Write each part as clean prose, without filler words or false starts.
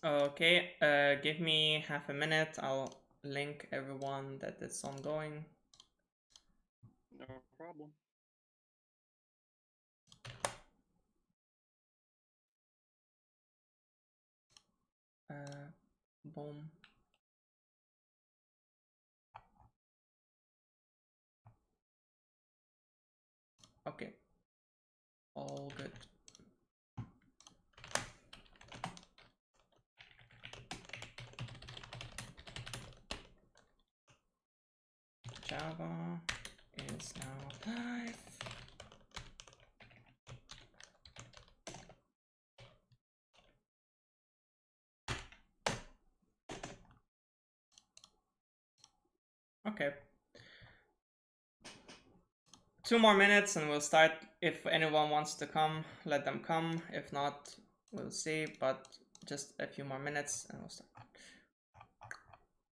Okay, give me half a minute. I'll link everyone that it's ongoing. No problem. Boom. Okay, all good. Java is now live. Okay. 2 more minutes and we'll start. If anyone wants to come, let them come. If not, we'll see. But just a few more minutes and we'll start.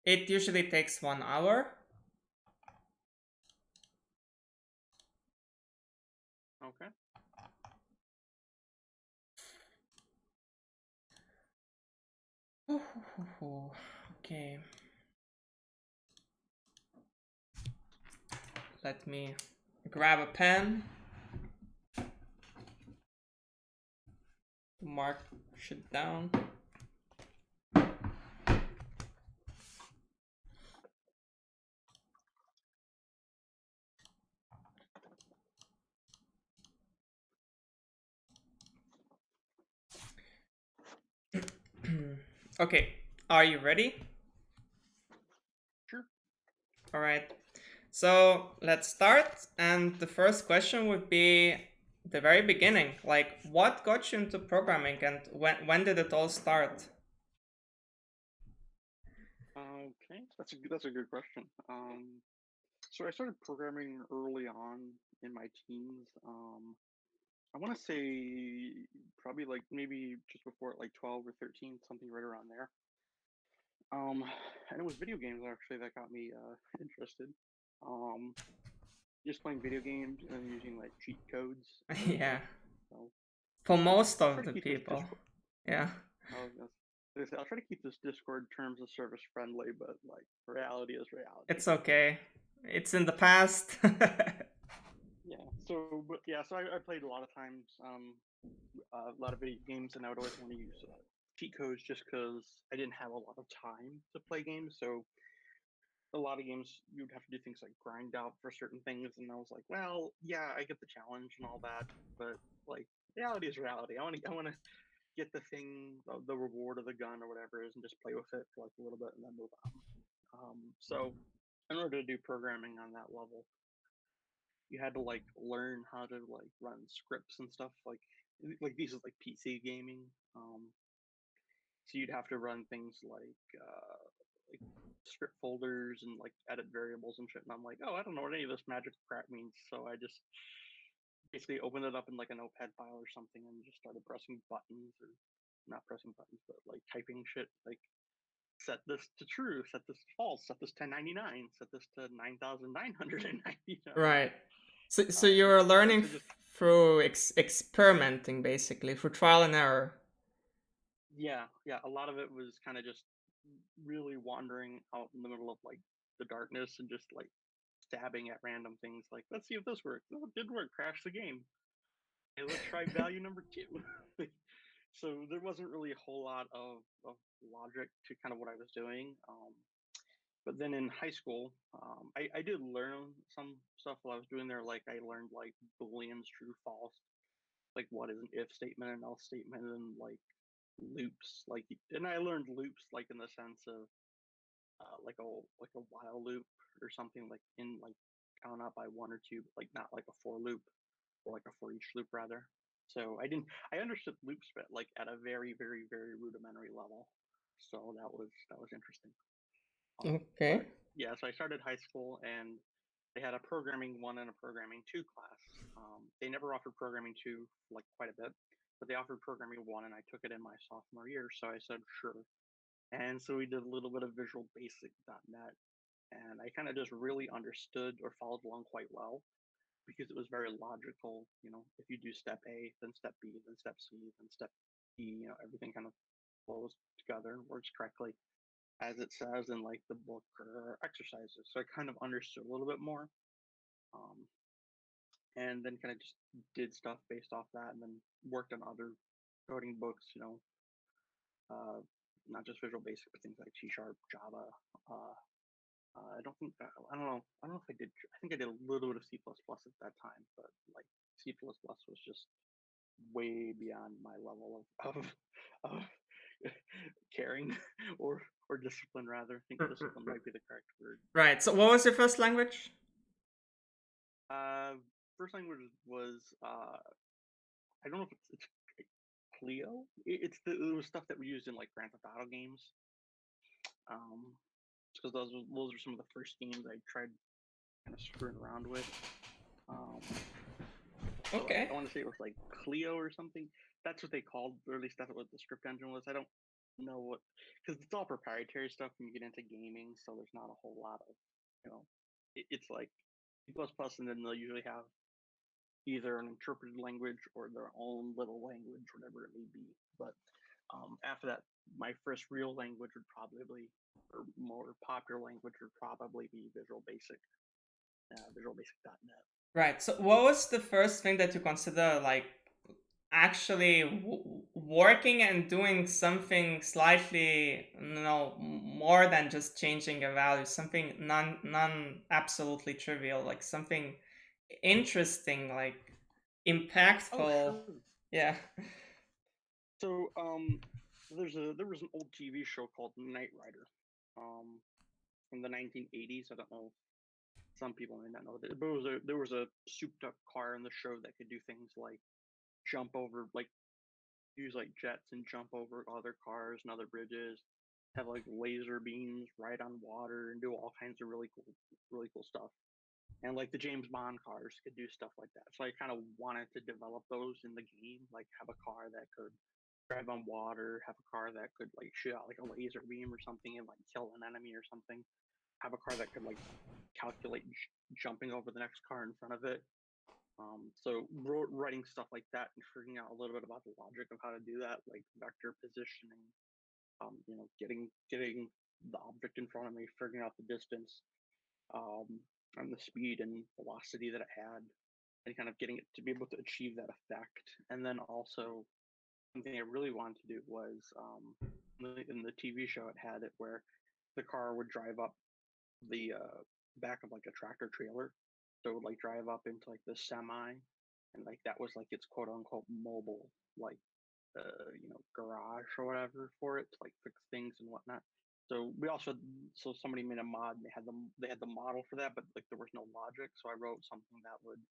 It usually takes 1 hour. Okay. Okay. Let me grab a pen. Mark shit down. Okay, are you ready? Sure. All right. So let's start. And the first question would be the very beginning. Like, what got you into programming and when did it all start? Okay. That's a good question. So I started programming early on in my teens. I want to say probably like maybe just before like 12 or 13, something right around there. Um, and it was video games actually that got me interested. Um, just playing video games and using like cheat codes and Yeah, everything. So for I'll, most I'll try of to the keep this people. Discord. Yeah, I'll try to keep this Discord terms of service friendly, but like reality is reality. it's okay. It's in the past. Yeah. So I played a lot of times, a lot of video games, and I would always want to use cheat codes just because I didn't have a lot of time to play games. So a lot of games you'd have to do things like grind out for certain things, and I was like, well, yeah, I get the challenge and all that, but like reality is reality. I want to get the thing, the reward of the gun or whatever it is, and just play with it for like a little bit and then move on. So in order to do programming on that level, you had to like learn how to like run scripts and stuff like these is like PC gaming. So you'd have to run things like script folders and like edit variables and shit. And I'm like, oh, I don't know what any of this magic crap means. So I just basically opened it up in like a notepad file or something and just started pressing buttons or not pressing buttons, but like typing shit like set this to true, set this to false, set this to 99, set this to 9,999. Right. So you were And learning so just through experimenting, basically, through trial and error. yeah, a lot of it was kind of just really wandering out in the middle of like the darkness and just like stabbing at random things like let's see if this works. Oh, it did work, crash the game. Hey, let's try value number two. So there wasn't really a whole lot of logic to kind of what I was doing. But then in high school, I did learn some stuff while I was doing there. Like I learned like booleans, true, false, like what is an if statement, an else statement, and like loops. Like, and I learned loops like in the sense of like a while loop or something like in like count out by one or two, but like not like a for loop or like a for each loop rather. So I understood loops, but like at a very, very, very rudimentary level. So that was interesting. But Okay. yeah, so I started high school and they had a programming one and a programming two class. They never offered programming two like quite a bit, but they offered programming one, and I took it in my sophomore year. So I said sure, and so we did a little bit of Visual Basic.net, and I kind of just really understood or followed along quite well because it was very logical. You know, if you do step A, then step B, then step C, then step E, everything kind of flows together and works correctly as it says in like the book or exercises. So I kind of understood a little bit more, um, and then kind of just did stuff based off that, and then worked on other coding books. Uh, Not just Visual Basic, but things like C Sharp, Java. Uh, I don't think I don't know. I don't know if I did. I think I did a little bit of C++ at that time, but like C++ was just way beyond my level of caring or discipline rather. I think discipline might be the correct word. Right. So what was your first language? Uh, First language was I don't know if it's Clio. It was stuff that we used in like Grand Theft Auto games. Because those were some of the first games I tried kind of screwing around with. So Okay. I want to say it was like Clio or something. That's what they called, or at least that's what the script engine was. I don't know what, because it's all proprietary stuff when you get into gaming, so there's not a whole lot of, it's like C++, and then they'll usually have either an interpreted language or their own little language, whatever it may be. But after that, my first real language would probably, or more popular language would probably be Visual Basic, VisualBasic.net. Right. So what was the first thing that you consider like actually working and doing something slightly more than just changing a value, something non absolutely trivial, like something interesting, like Oh, impactful? sure. Yeah. So there was an old TV show called Knight Rider, from the 1980s. I don't know. Some people may not know that, but there was a souped up car in the show that could do things like jump over, like use like jets and jump over other cars and other bridges, have like laser beams, ride on water, and do all kinds of really cool stuff. And like the James Bond cars could do stuff like that. So I kind of wanted to develop those in the game, like have a car that could drive on water, have a car that could like shoot out like a laser beam or something and like kill an enemy or something, have a car that could like calculate jumping over the next car in front of it. So writing stuff like that and figuring out a little bit about the logic of how to do that, like vector positioning, getting the object in front of me, figuring out the distance, um, and the speed and velocity that it had, and kind of getting it to be able to achieve that effect. And then also something I really wanted to do was, in the TV show, it had it where the car would drive up the back of like a tractor trailer. So it would like drive up into like the semi, and like that was like its quote unquote mobile, like garage or whatever for it to like fix things and whatnot. So we also, so somebody made a mod and they had the model for that, but like there was no logic. So I wrote something that would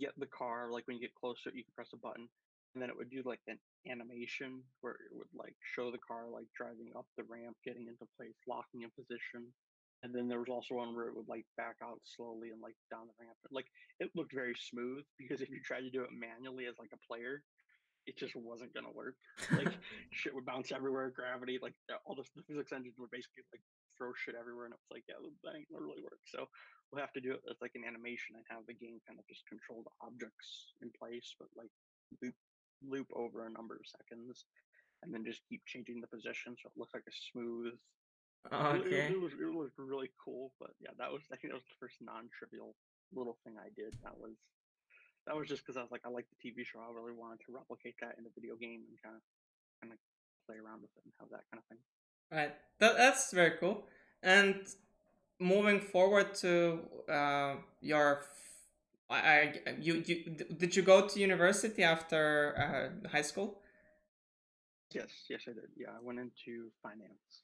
get the car, like when you get closer you could press a button, and then it would do like an animation where it would like show the car like driving up the ramp, getting into place, locking in position. And then there was also one where it would like back out slowly and like down the ramp. Like it looked very smooth, because if you tried to do it manually as like a player, it just wasn't gonna work. Like shit would bounce everywhere, gravity, like all the physics engines would basically like throw shit everywhere, and it was like, yeah, that ain't gonna really work. So we'll have to do it as like an animation and have the game kind of just control the objects in place, but like loop over a number of seconds, and then just keep changing the position so it looks like a smooth. Okay. It was really cool, but yeah, I think that was the first non-trivial little thing I did. That was just because I was like, I like the TV show. I really wanted to replicate that in a video game and kind of play around with it and have that kind of thing. Right. That's very cool. And moving forward to your did you go to university after high school? Yes, I did. Yeah, I went into finance,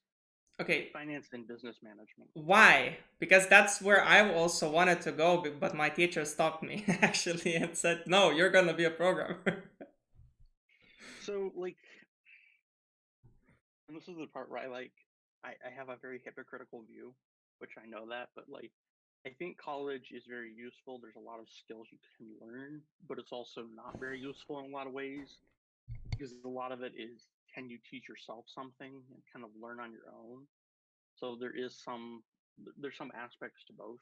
Okay. finance and business management. Why? Because that's where I also wanted to go, but my teacher stopped me actually and said, "No, you're gonna be a programmer." So like, and this is the part where I have a very hypocritical view, which I know that, but like, I think college is very useful. There's a lot of skills you can learn, but it's also not very useful in a lot of ways, because a lot of it is, can you teach yourself something and kind of learn on your own? So there's some aspects to both.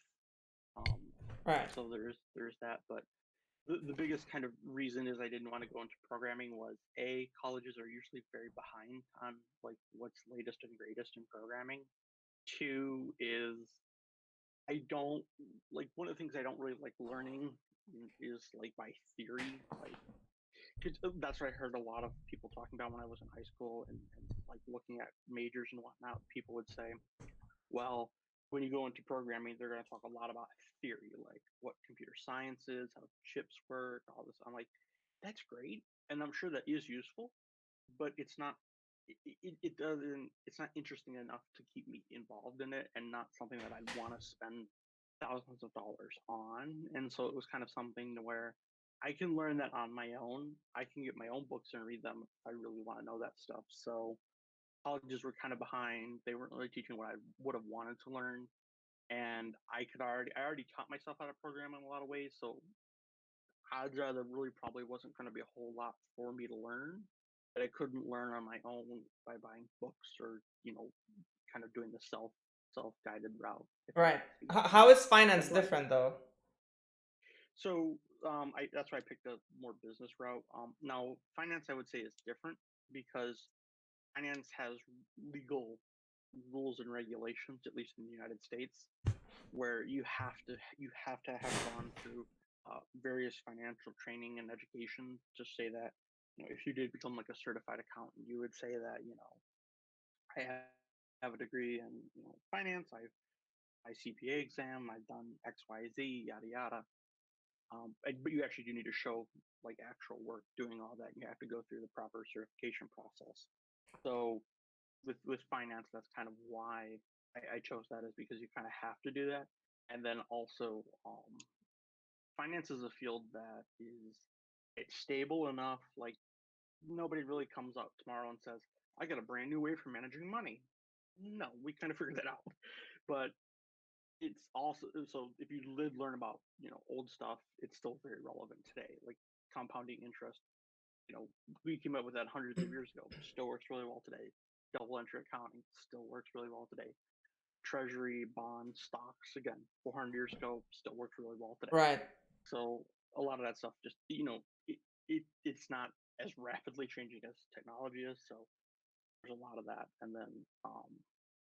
Um, Right. so there's that, but the biggest kind of reason is I didn't want to go into programming was a colleges are usually very behind on like what's latest and greatest in programming. Two is I don't like one of the things I don't really like learning is like by theory, like 'cause that's what I heard a lot of people talking about when I was in high school and like looking at majors and whatnot. People would say, well, when you go into programming, they're going to talk a lot about theory, like what computer science is, how chips work, all this. I'm like, that's great, and I'm sure that is useful, but it's not. It doesn't. It's not interesting enough to keep me involved in it, and not something that I want to spend thousands of dollars on. And so it was kind of something to where I can learn that on my own. I can get my own books and read them if I really want to know that stuff. So colleges were kind of behind. They weren't really teaching what I would have wanted to learn. And I already taught myself how to program in a lot of ways. So odds are there really probably wasn't going to be a whole lot for me to learn that I couldn't learn on my own by buying books or, kind of doing the self guided route, if that Right. makes any How sense. is finance That's why. different though? So that's why I picked a more business route. Now finance I would say is different because finance has legal rules and regulations, at least in the United States, where you have to have gone through various financial training and education to say that if you did become like a certified accountant, you would say that I have a degree in finance. I've my CPA exam. I've done X Y Z yada yada. But you actually do need to show like actual work doing all that. You have to go through the proper certification process. So with finance, that's kind of why I chose that is because you kind of have to do that. And then also, finance is a field that is it's stable enough. Like nobody really comes up tomorrow and says, "I got a brand new way for managing money." No, we kind of figured that out. But it's also so if you did learn about old stuff, it's still very relevant today. Like compounding interest, we came up with that hundreds of years ago. Still works really well today. Double entry accounting still works really well today. Treasury, bonds, stocks, again, 400 years ago, still works really well today. Right. So a lot of that stuff just, it's not as rapidly changing as technology is. So there's a lot of that. And then,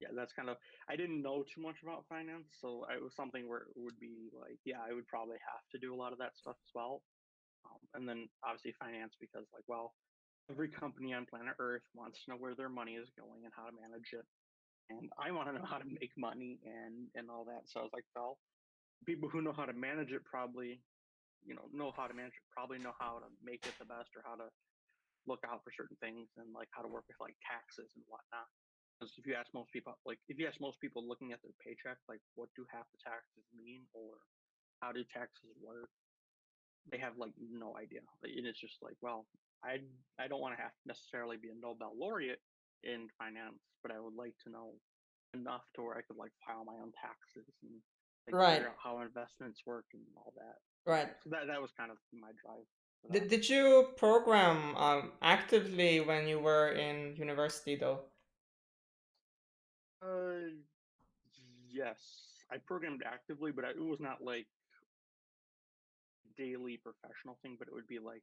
yeah, that's kind of, I didn't know too much about finance. So it was something where it would be like, yeah, I would probably have to do a lot of that stuff as well. And then obviously finance because like, well, every company on planet Earth wants to know where their money is going and how to manage it and I want to know how to make money and all that. So I was like, well, people who know how to manage it probably know how to manage it, probably know how to make it the best or how to look out for certain things and like how to work with like taxes and whatnot. Because if you ask most people looking at their paycheck, like what do half the taxes mean or how do taxes work, they have like no idea. And it's just like, well, I don't want to have to necessarily be a Nobel laureate in finance, but I would like to know enough to where I could like file my own taxes and like Right. figure out how investments work and all that. Right. So that was kind of my drive for that. Did you program actively when you were in university though? Uh, yes, I programmed actively, but it was not like daily professional thing. But it would be like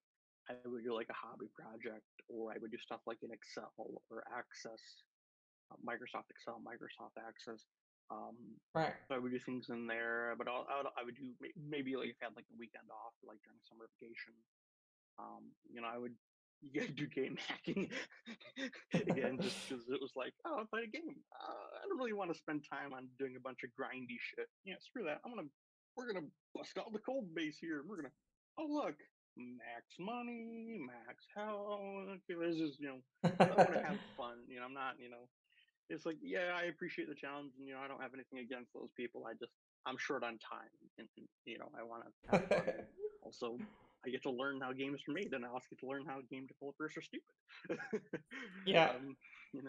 I would do like a hobby project, or I would do stuff like in Excel or Access, Microsoft Excel, Microsoft Access. Um, Right. so I would do things in there, but I would do maybe like if I had like a weekend off, like during summer vacation. I would do game hacking again, just because it was like, oh, I play a game. I don't really want to spend time on doing a bunch of grindy shit. Yeah, screw that. We're gonna bust out the code base here. Oh look, max money, max health. Okay, this is, I want to have fun. I'm not, it's like, yeah, I appreciate the challenge, and I don't have anything against those people. I'm short on time, and I want to have fun, and also I get to learn how games are made, and I also get to learn how game developers are stupid. Yeah. um, you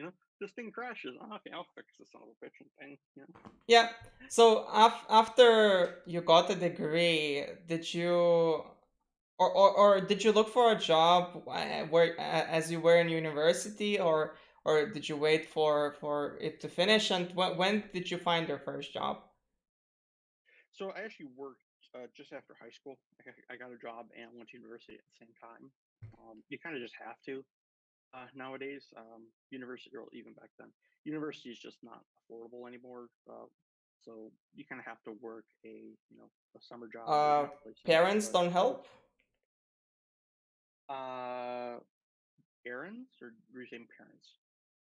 know, this thing crashes. Oh, okay, I'll fix this son of a bitch thing. Yeah. So after you got the degree, did you or did you look for a job as you were in university or did you wait for it to finish and when did you find your first job? So I actually worked. just after high school. I got a job and went to university at the same time. You kind of just have to nowadays. University, or even back then, university is just not affordable anymore. So you kind of have to work a summer job, or you Uh, have to play some Parents don't help. uh errands, or were you saying parents?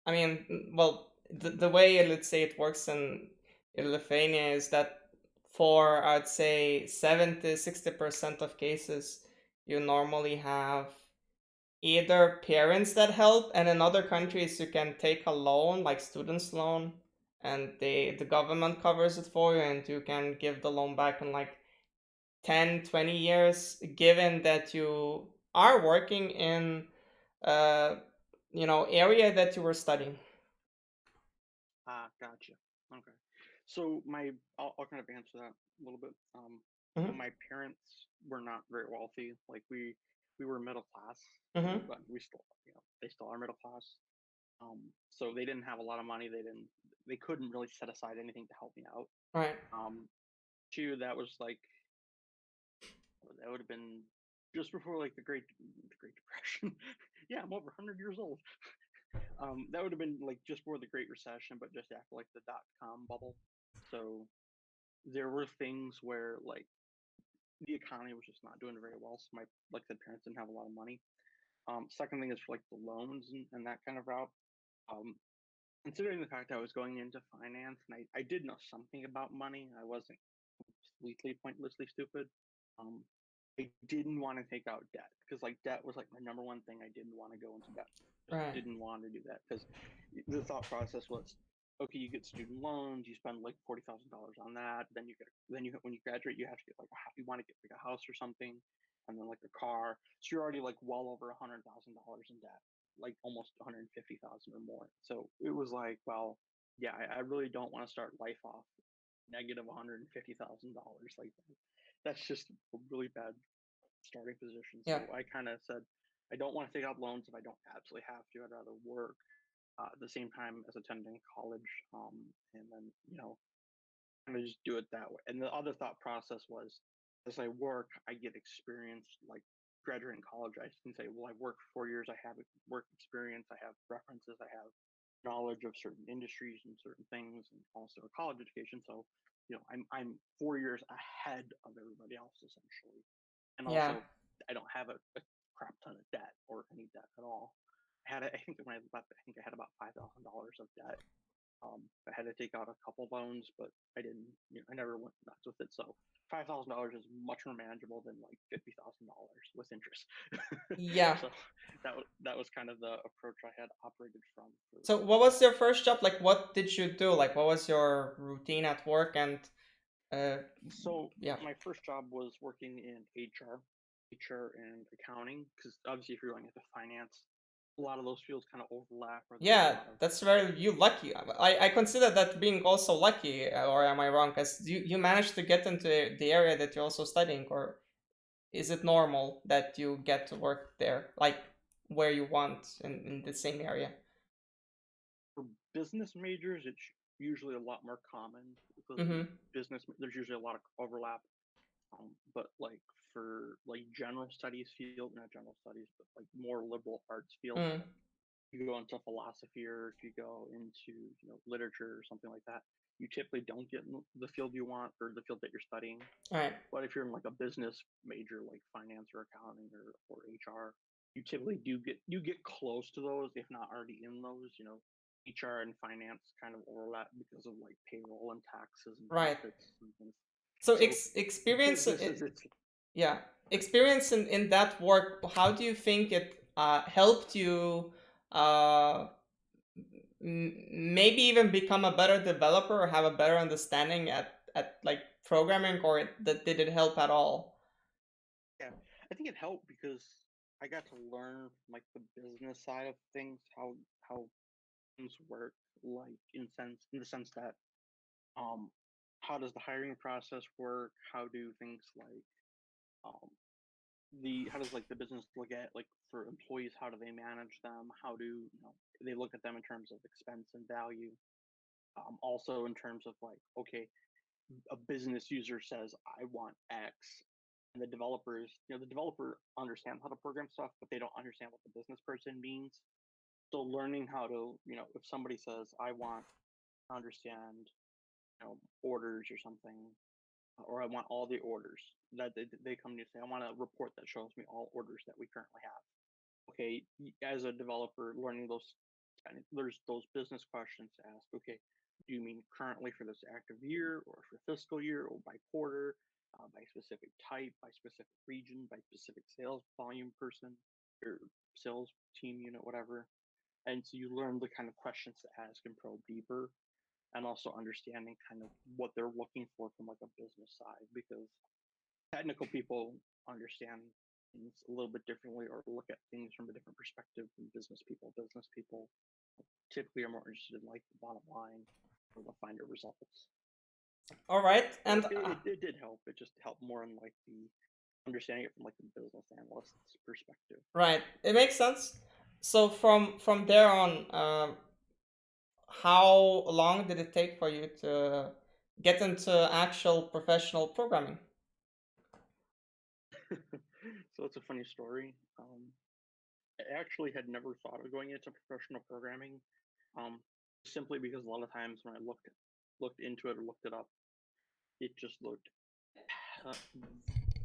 I mean, well, the way let's say it works in Lithuania is that for I'd say 70-60% of cases, you normally have either parents that help, and in other countries you can take a loan, like students loan, and the government covers it for you, and you can give the loan back in like 10-20 years, given that you are working in uh area that you were studying. Ah, gotcha. Okay. So I'll kind of answer that a little bit. Hmm. My parents were not very wealthy. Like we were middle class, Hmm. but we still, they still are middle class. So they didn't have a lot of money. They couldn't really set aside anything to help me out. Right. Um, Two, that would have been just before like the Great Depression. Yeah, I'm over 100 years old. That would have been like just before the Great Recession, but just after like the dot-com bubble. So there were things where like the economy was just not doing very well. So my like the parents didn't have a lot of money. Second thing is for like the loans and that kind of route. Um, Considering the fact I was going into finance and I did know something about money, I wasn't completely pointlessly stupid. Um, I didn't want to take out debt because like debt was like my number one thing. I didn't want to go into debt. Just Right. didn't want to do that because the thought process was, okay, you get student loans, you spend like $40,000 on that, then you when you graduate, you have to get like you want to get like a house or something, and then like a car. So you're already like well over $100,000 in debt, like almost 150,000 or more. So it was like, well, yeah, I really don't want to start life off negative $150,000 like that. That's just a really bad starting position. Yeah. So I kind of said, I don't want to take out loans if I don't absolutely have to. I'd rather work at the same time as attending college, and then kind of just do it that way. And the other thought process was, as I work, I get experience. Like graduating college, I can say, well, I've worked for 4 years. I have work experience. I have references. I have knowledge of certain industries and certain things, and also a college education. So, I'm 4 years ahead of everybody else essentially. And Yeah. also, I don't have a crap ton of debt or any debt at all. I think when I left, I think I had about $5,000 of debt. I had to take out a couple loans, but I didn't. I never went nuts with it. So $5,000 is much more manageable than like $50,000 with interest. Yeah. So that was kind of the approach I had operated from So for what that. was your first job? Like, what did you do? Like, what was your routine at work? And uh, So yeah. my first job was working in HR and accounting, because obviously if you're going into finance, a lot of those fields kind of overlap, or there's a Yeah, lot of that's very you lucky. I consider that being also lucky, or am I wrong? Because you managed to get into the area that you're also studying, or is it normal that you get to work there, like where you want in the same area? for business majors, it's usually a lot more common because Mm-hmm. there's usually a lot of overlap. But like for like general studies field, not general studies, but like more liberal arts fields, Mm. you go into philosophy, or if you go into literature or something like that, you typically don't get in the field you want or the field that you're studying. All right. But if you're in like a business major like finance or accounting or HR, you typically do get close to those, if not already in those. HR and finance kind of overlap because of like payroll and taxes and Right. benefits and things. So So experience. businesses, it's Yeah, okay. experience in that work. How do you think it helped you? Uh, Maybe even become a better developer or have a better understanding at like programming, or did it help at all? Yeah, I think it helped because I got to learn like the business side of things, how things work, like in the sense that um how does the hiring process work? How do things like um the how does like the business look at like for employees, how do they manage them? How do they look at them in terms of expense and value? Also in terms of like, okay, a business user says, I want X, and the developers, the developer understands how to program stuff, but they don't understand what the business person means. So learning how to, if somebody says, I want to understand, orders or something, or I want all the orders that they come to you and say, I want a report that shows me all orders that we currently have. Okay, as a developer, learning those, there's those business questions to ask. Okay, do you mean currently for this active year, or for fiscal year, or by quarter, by specific type, by specific region, by specific sales volume person, or sales team unit, whatever? And so you learn the kind of questions to ask and probe deeper, and also understanding kind of what they're looking for from like a business side, because technical people understand things a little bit differently, or look at things from a different perspective than business people. Business people typically are more interested in like the bottom line or the finder results. All right, So and it did help. It just helped more in like the understanding it from like the business analyst's perspective. right, it makes sense. So from there on, how long did it take for you to get into actual professional programming? So it's a funny story. I actually had never thought of going into professional programming, um, simply because a lot of times when I looked into it or looked it up, it just looked uh,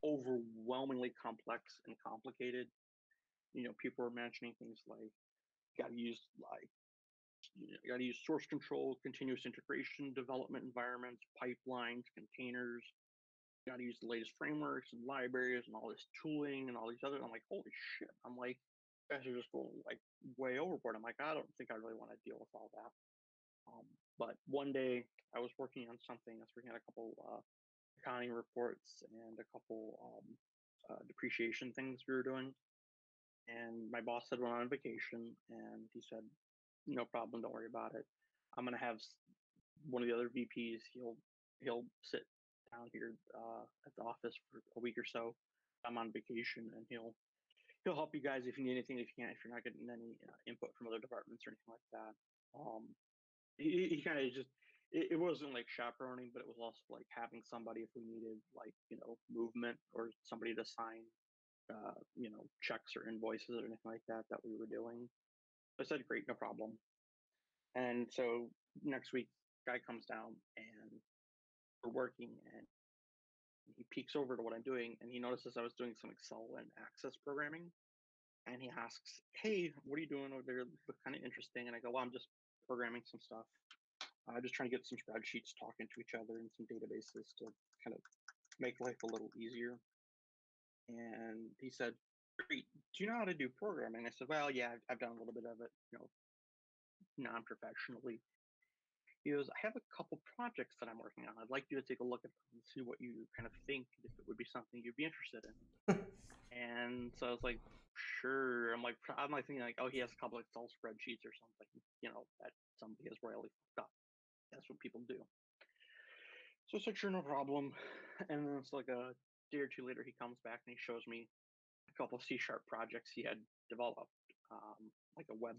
overwhelmingly complex and complicated. People were mentioning things like you got to use source control, continuous integration, development environments, pipelines, containers. You got to use the latest frameworks and libraries and all this tooling and all these other. I'm like, holy shit! I'm like, you guys are just going like way overboard. I'm like, I don't think I really want to deal with all that. But one day I was working on something. I was working on a couple accounting reports and a couple depreciation things we were doing. And my boss had went on vacation, and he said, "No problem, don't worry about it. I'm gonna have one of the other VPs. He'll sit down here at the office for a week or so. I'm on vacation, and he'll help you guys if you need anything. If you're not getting any input from other departments or anything like that." He kind of just it wasn't like chaperoning, but it was also like having somebody if we needed like movement or somebody to sign checks or invoices or anything like that that we were doing. I said, great, no problem. And so next week, guy comes down and we're working, and he peeks over to what I'm doing, and he notices I was doing some Excel and Access programming, and he asks, "Hey, what are you doing over there? Look kind of interesting." And I go, "Well, I'm just programming some stuff. I'm just trying to get some spreadsheets talking to each other and some databases to kind of make life a little easier." And he said, "Great. Do you know how to do programming?" I said, "Well, yeah, I've done a little bit of it, non-professionally." He goes, "I have a couple projects that I'm working on. I'd like you to take a look at them and see what you kind of think, if it would be something you'd be interested in." And so I was like, "Sure." I'm like thinking like, oh, he has a couple Excel spreadsheets or something, that somebody has royally fucked up. That's what people do. So I said, "Sure, no problem." And then it's like a day or two later, he comes back and he shows me a couple C# projects he had developed, like a web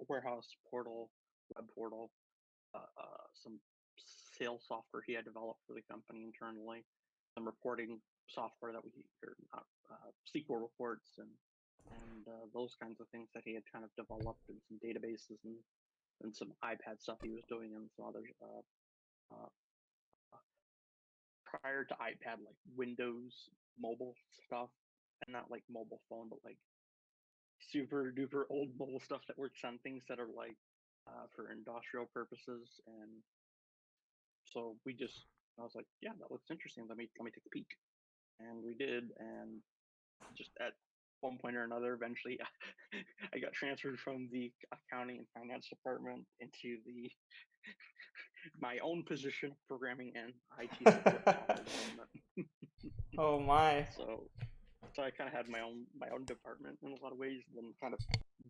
warehouse portal, web portal, some sales software he had developed for the company internally, some reporting software that we or not, SQL reports and those kinds of things that he had kind of developed, and some databases and some iPad stuff he was doing, and some other uh, prior to iPad, like Windows mobile stuff, and not like mobile phone, but like super duper old mobile stuff that works on things that are like for industrial purposes. And so I was like, yeah, that looks interesting. Let me take a peek. And we did, and just at one point or another, eventually, I got transferred from the accounting and finance department into the my own position, programming and IT support software development. Oh my. So I kind of had my own department in a lot of ways, and then kind of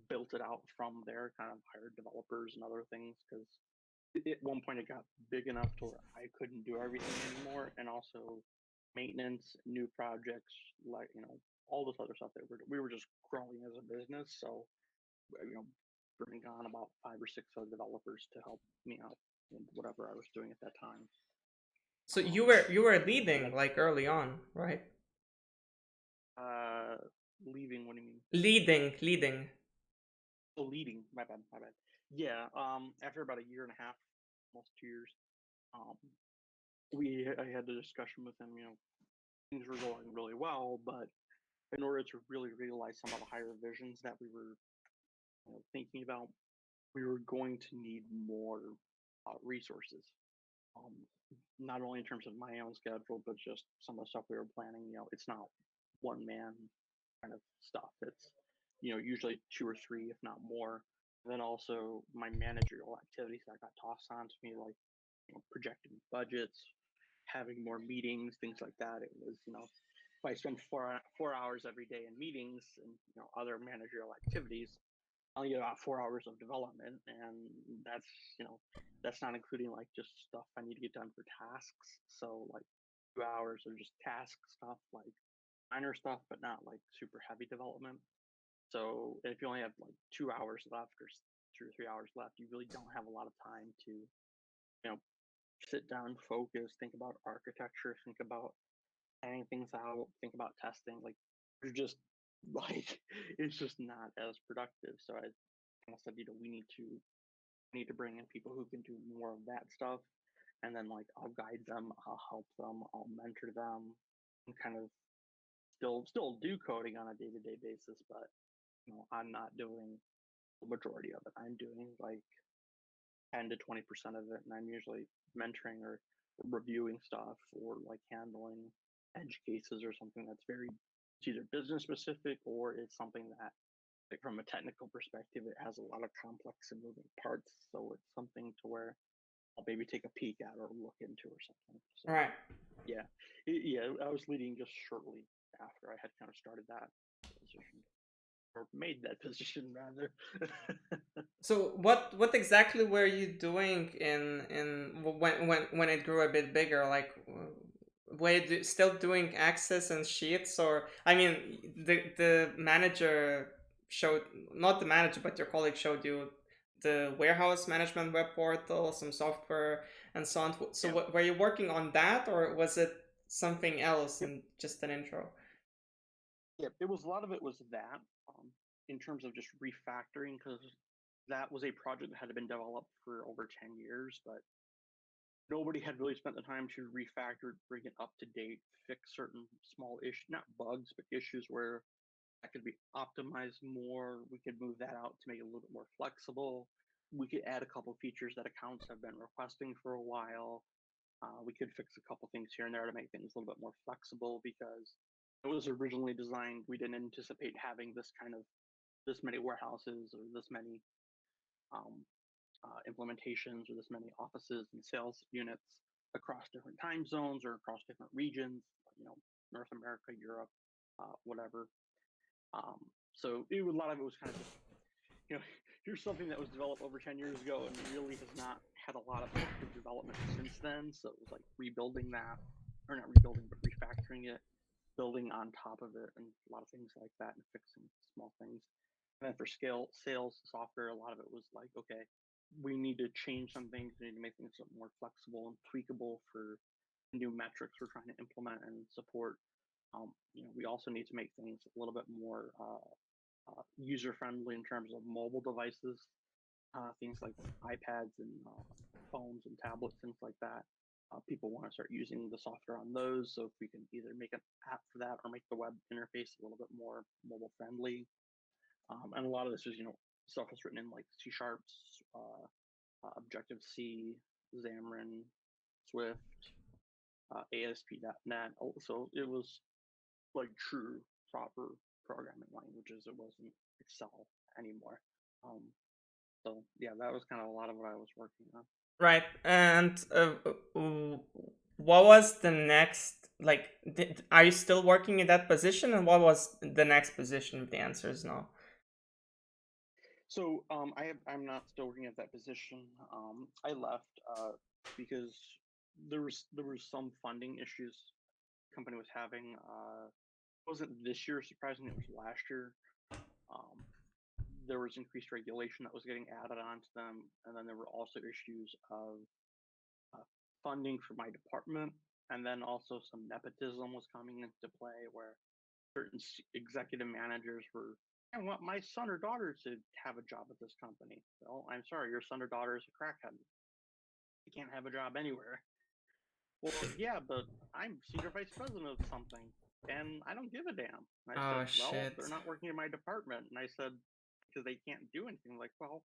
built it out from there. Kind of hired developers and other things, because at one point it got big enough to where I couldn't do everything anymore, and also maintenance, new projects, like all this other stuff that we were just growing as a business. So bring on about 5 or 6 other developers to help me out in whatever I was doing at that time. So you Um, were so leading that's like early on, right? uh, leaving. What do you mean? Leading. Oh, leading. My bad. My bad. Yeah. After about a year and a half, almost 2 years, um, I had the discussion with him. Things were going really well, but in order to really realize some of the higher visions that we were thinking about, we were going to need more resources. Um, Not only in terms of my own schedule, but just some of the stuff we were planning. It's not one man kind of stuff. It's usually two or three, if not more. And then also my managerial activities that got tossed onto me, like projecting budgets, having more meetings, things like that. It was if I spend 4 hours every day in meetings and other managerial activities, I only get about 4 hours of development, and that's you know that's not including like just stuff I need to get done for tasks. So like 2 hours of just task stuff, like minor stuff, but not like super heavy development. So if you only have like 2 hours left or 2 or 3 hours left, you really don't have a lot of time to know sit down, focus, think about architecture, think about planning things out, think about testing. Like you're just like it's just not as productive. So I kind of said, we need to bring in people who can do more of that stuff, and then like I'll guide them, I'll help them, I'll mentor them, and kind of still do coding on a day to day basis, but I'm not doing the majority of it. I'm doing like 10 to 20% of it, and I'm usually mentoring or reviewing stuff or like handling edge cases or something that's very it's either business specific or it's something that like from a technical perspective it has a lot of complex and moving parts, so it's something to where I'll maybe take a peek at or look into or something. So Right. yeah, yeah, I was leading just shortly after I had kind of started that position or made that position rather. So what exactly were you doing in when it grew a bit bigger? Like, were you still doing access and sheets, or I mean, the manager showed, not the manager, but your colleague showed you the warehouse management web portal, some software, and so on. So Yeah. were you working on that, or was it something else Yep. and just an intro? Yep. It was a lot of it was that in terms of just refactoring because that was a project that had been developed for over 10 years, but nobody had really spent the time to refactor, bring it up to date, fix certain small issues, not bugs, but issues where that could be optimized more. We could move that out to make it a little bit more flexible. We could add a couple features that accounts have been requesting for a while. We could fix a couple things here and there to make things a little bit more flexible because it was originally designed. We didn't anticipate having this many warehouses or this many um, implementations or this many offices and sales units across different time zones or across different regions. You know, North America, Europe, whatever. So a lot of it was kind of just you know, here's something that was developed over 10 years ago and really has not had a lot of active development since then. So it was like rebuilding that, or not rebuilding, but refactoring it, building on top of it, and a lot of things like that, and fixing small things. And then for sales software, a lot of it was like, okay, we need to change some things. We need to make things more flexible and tweakable for new metrics we're trying to implement and support. We also need to make things a little bit more user friendly in terms of mobile devices, things like iPads and phones and tablets, things like that. People want to start using the software on those. So if we can either make an app for that or make the web interface a little bit more mobile friendly. And a lot of this is, stuff that's written in like C Sharps, Objective C, Xamarin, Swift, ASP.NET. So it was like true, proper programming languages. It wasn't Excel anymore. Um, so yeah, that was kind of a lot of what I was working on. Right. And what was the next, like, are you still working in that position? And what was the next position if the answer is no? So I'm not still working at that position. I left because there was some funding issues the company was having. It wasn't this year, surprisingly, it was last year. Um, there was increased regulation that was getting added onto them, and then there were also issues of funding for my department, and then also some nepotism was coming into play where certain executive managers were, I want my son or daughter to have a job at this company. Well, I'm sorry, your son or daughter is a crackhead. You can't have a job anywhere. Well, yeah, but I'm senior vice president of something, and I don't give a damn. And I said, Oh well, shit. they're not working in my department. And I said, because they can't do anything. Like, well,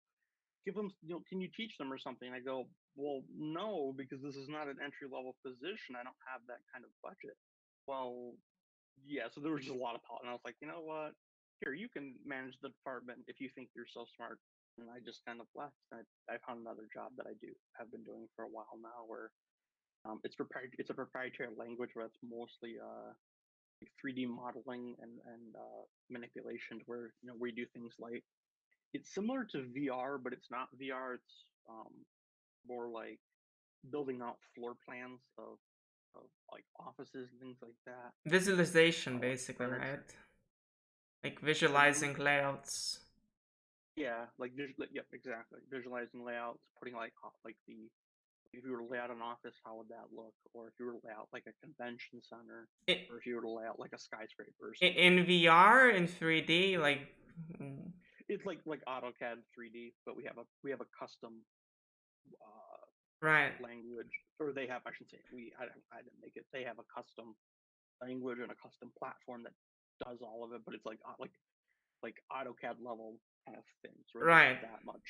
give them, can you teach them or something? And I go, well, no, because this is not an entry level position. I don't have that kind of budget. Well, yeah, so there was just a lot of politics. And I was like, you know what? Here, you can manage the department if you think you're so smart. And I just kind of left. I found another job that I do have been doing for a while now, where it's a proprietary language where it's mostly 3D modeling and manipulation, where we do things like it's similar to VR, but it's not VR. It's more like building out floor plans of like offices and things like that, Visualization, like basically, right? furniture. Like So again, visualizing layouts. yeah, like yep, exactly. Visualizing layouts, putting like the if you were to lay out an office, how would that look? Or if you were to lay out like a convention center, I- or if you were to lay out like a skyscraper or something. in VR, in 3D, like, mm, It's like AutoCAD 3D, but we have a custom right, language, or they have, I should say, I didn't make it. They have a custom language and a custom platform that does all of it, but it's like AutoCAD level kind of things where there's right. not that much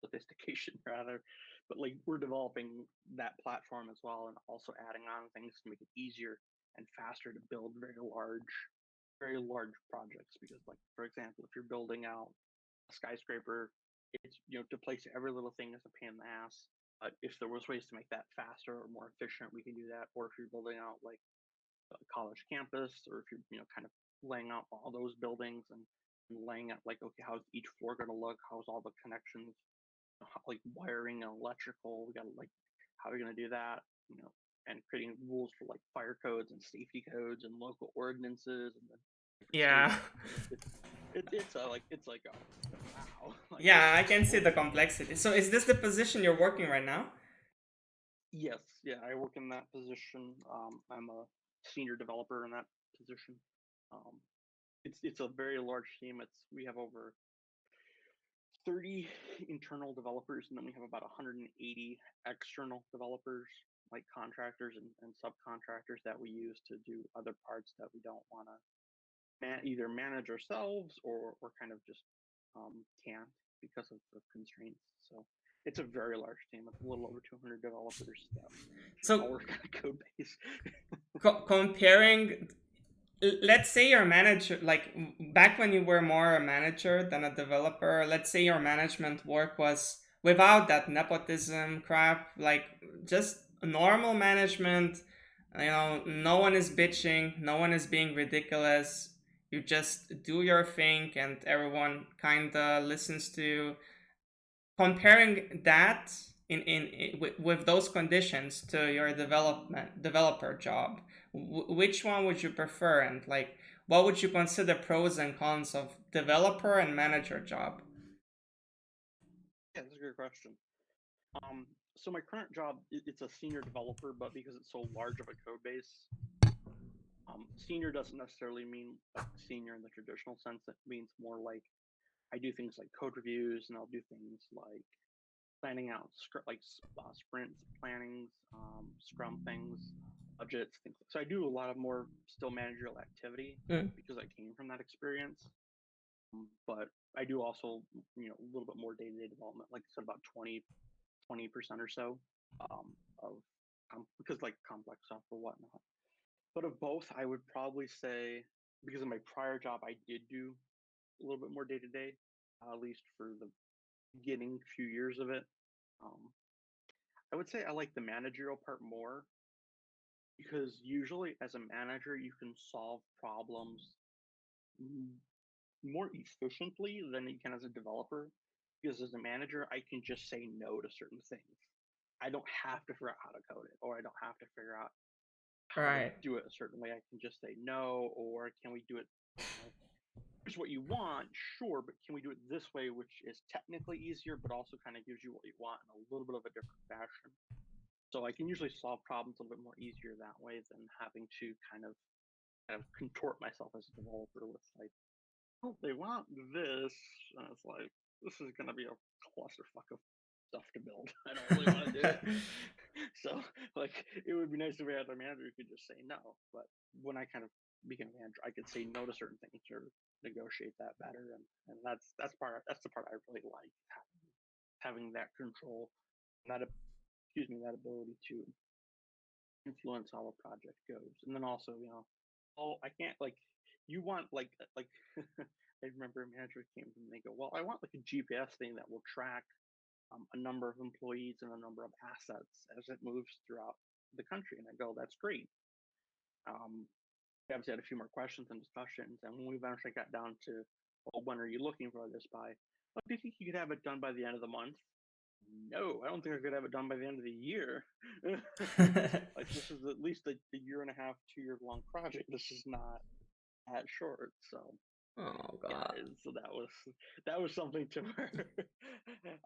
sophistication rather. But like we're developing that platform as well, and also adding on things to make it easier and faster to build very large projects. Because like for example, if you're building out a skyscraper, it's to place every little thing is a pain in the ass. But if there was ways to make that faster or more efficient, we can do that. Or if you're building out like a college campus, or if you're kind of laying out all those buildings and laying out like, okay, how's each floor going to look? How's all the connections, like wiring and electrical? We got to like, how are we going to do that? And creating rules for like fire codes and safety codes and local ordinances and then different states. Yeah. It's like wow. Like Yeah, I it's can see more the than complexity. So is this the position you're working right now? yes, yeah. I work in that position. I'm a senior developer in that position. Um, it's a very large team. We have over 30 internal developers, and then we have about 180 external developers, like contractors and subcontractors that we use to do other parts that we don't want to either manage ourselves or kind of just can't because of the constraints. So it's a very large team. It's a little over 200 developers that So all work on a code base. comparing, let's say your manager, like back when you were more a manager than a developer, let's say your management work was without that nepotism crap, like just normal management. No one is bitching, no one is being ridiculous. You just do your thing and everyone kind of listens to you. Comparing that with those conditions to your developer job, which one would you prefer, and like what would you consider pros and cons of developer and manager job? Yeah, that's a good question. So my current job, it's a senior developer, but because it's so large of a code base, senior doesn't necessarily mean like senior in the traditional sense. It means more like I do things like code reviews, and I'll do things like planning out sprints, plannings, scrum things, budgets, things. So I do a lot of more still managerial activity Mm. because I came from that experience. But I do also, a little bit more day-to-day development, like I said, about 20% or so of because like complex stuff or whatnot. But of both, I would probably say because of my prior job, I did do a little bit more day to day, at least for the beginning few years of it. Um, I would say I like the managerial part more because usually as a manager, you can solve problems more efficiently than you can as a developer. Because as a manager, I can just say no to certain things. I don't have to figure out how to code it, or I don't have to figure out how to Right. do it a certain way. I can just say no, or can we do it? Here's what you want, sure, but can we do it this way, which is technically easier, but also kind of gives you what you want in a little bit of a different fashion. So I can usually solve problems a little bit more easier that way than having to kind of contort myself as a developer with like, oh, they want this, and it's like this is gonna be a clusterfuck of stuff to build. I don't really want to do it. So like, it would be nice if we had a manager who could just say no. But when I kind of became a manager, I could say no to certain things or negotiate that better, and that's the part I really like, having that control, that excuse me, that ability to influence how a project goes. And then also, oh, I can't like, you want like I remember a manager came to me and they go, well, I want like a GPS thing that will track a number of employees and a number of assets as it moves throughout the country. And I go, that's great. Um, we obviously had a few more questions and discussions, and when we eventually got down to, well, when are you looking for this by? Well, do you think you could have it done by the end of the month? No, I don't think I could have it done by the end of the year. Like, this is at least a year and a half, 2 year long project. This is not that short. So Oh yeah, God. so that was something to where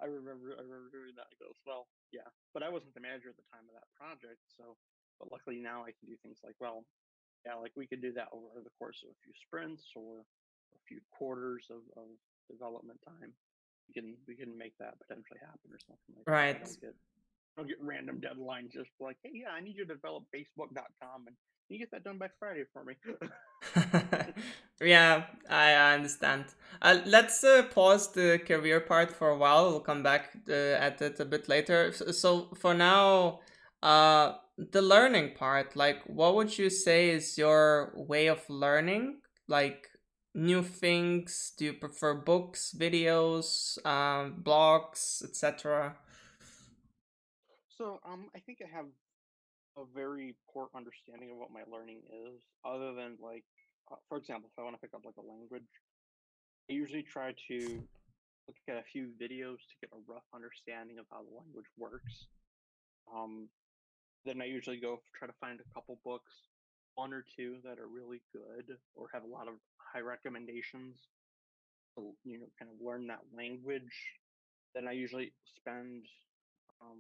I remember doing that. It goes, well, yeah, but I wasn't the manager at the time of that project, so but luckily now I can do things like, well, yeah, like we could do that over the course of a few sprints or a few quarters of development time. We can make that potentially happen or something like that. Right. I don't get random deadlines just like, hey, yeah, I need you to develop Facebook.com and can you get that done by Friday for me? Yeah, I understand. Let's pause the career part for a while. We'll come back at it a bit later. So for now, the learning part, like, what would you say is your way of learning? Like, new things? Do you prefer books, videos, blogs, etc.? So I think I have a very poor understanding of what my learning is, other than like, for example, if I want to pick up like a language, I usually try to look at a few videos to get a rough understanding of how the language works. Um, then I usually go try to find a couple books, one or two that are really good or have a lot of high recommendations to, kind of learn that language. Then I usually spend a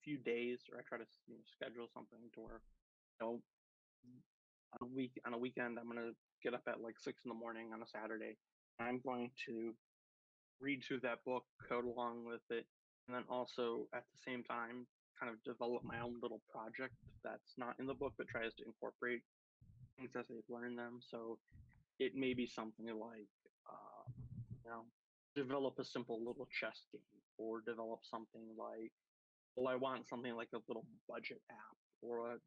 few days, or I try to schedule something to where, you know on a weekend I'm gonna get up at like 6 in the morning on a Saturday. I'm going to read through that book, code along with it, and then also at the same time kind of develop my own little project that's not in the book but tries to incorporate things as I learn them. So it may be something like, uh, you know, develop a simple little chess game, or develop something like, well, I want something like a little budget app or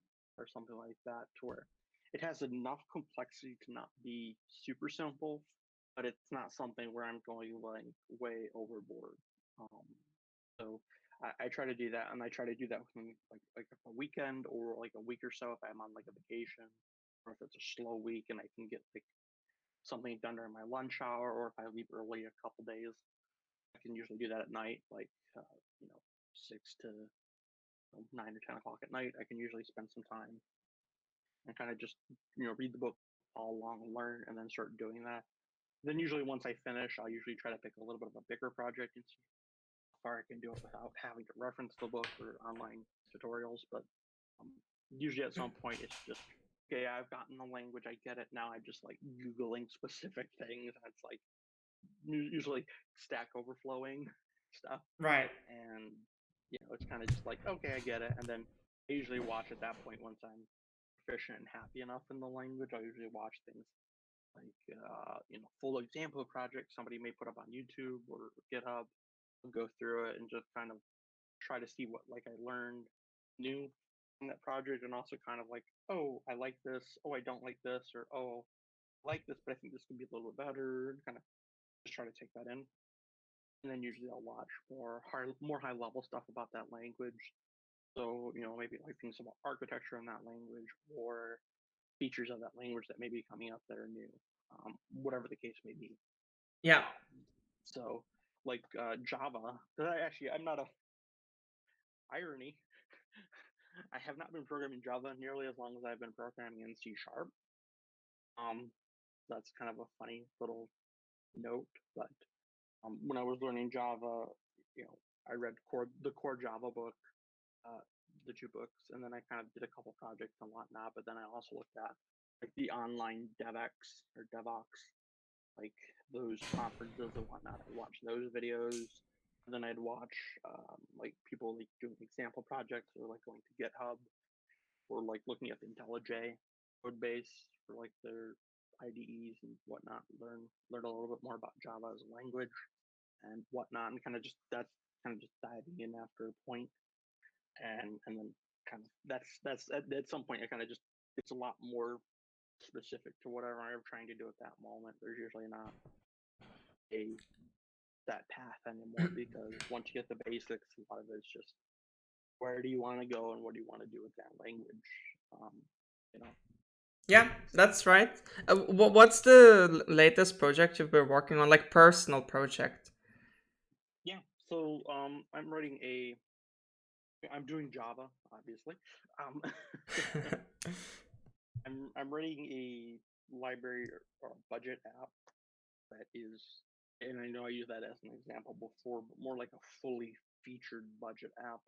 something like that, to where it has enough complexity to not be super simple, but it's not something where I'm going like way overboard. Um, so I try to do that, and I try to do that within like a weekend or like a week or so if I'm on like a vacation, or if it's a slow week and I can get like something done during my lunch hour, or if I leave early a couple days, I can usually do that at night, like you know 6 to 9 or 10 o'clock at night. I can usually spend some time and kind of just read the book all along and learn, and then start doing that. Then usually once I finish, I'll usually try to pick a little bit of a bigger project and see how far I can do it without having to reference the book or online tutorials. But um, usually at some point it's just, okay, I've gotten the language, I get it now. I'm just like googling specific things, and it's like usually Stack Overflowing stuff, Right. and it's kind of just like, okay, I get it. And then I usually watch at that point, once I'm proficient and happy enough in the language, I usually watch things like full example projects somebody may put up on YouTube or GitHub. I'll go through it and just kind of try to see what like I learned new in that project, and also kind of like, oh, I like this, oh, I don't like this, or oh, I like this but I think this could be a little bit better, and kind of just try to take that in. And then usually I'll watch more high level stuff about that language. So maybe like things about architecture in that language, or features of that language that may be coming up that are new, whatever the case may be. Yeah. So like Java, I'm not a irony. I have not been programming Java nearly as long as I've been programming in C Sharp. Um, that's kind of a funny little note, but when I was learning Java, I read the core Java book, the two books, and then I kind of did a couple projects and whatnot. But then I also looked at like the online DevX or DevOps, like those conferences and whatnot. I watched those videos, and then I'd watch like people like doing example projects or like going to GitHub or like looking at the IntelliJ code base for like their IDEs and whatnot. Learn a little bit more about Java as a language and whatnot, and kind of just that's kind of just diving in after a point, and then kind of that's at some point I kind of just it's a lot more specific to whatever I'm trying to do at that moment. There's usually not a that path anymore because once you get the basics, a lot of it's just where do you want to go and what do you want to do with that language, um, you know. Yeah, that's right. What's the latest project you've been working on, like personal project? Yeah, so I'm doing Java, obviously. Um, I'm writing a library or budget app that is, and I know I used that as an example before, but more like a fully featured budget app,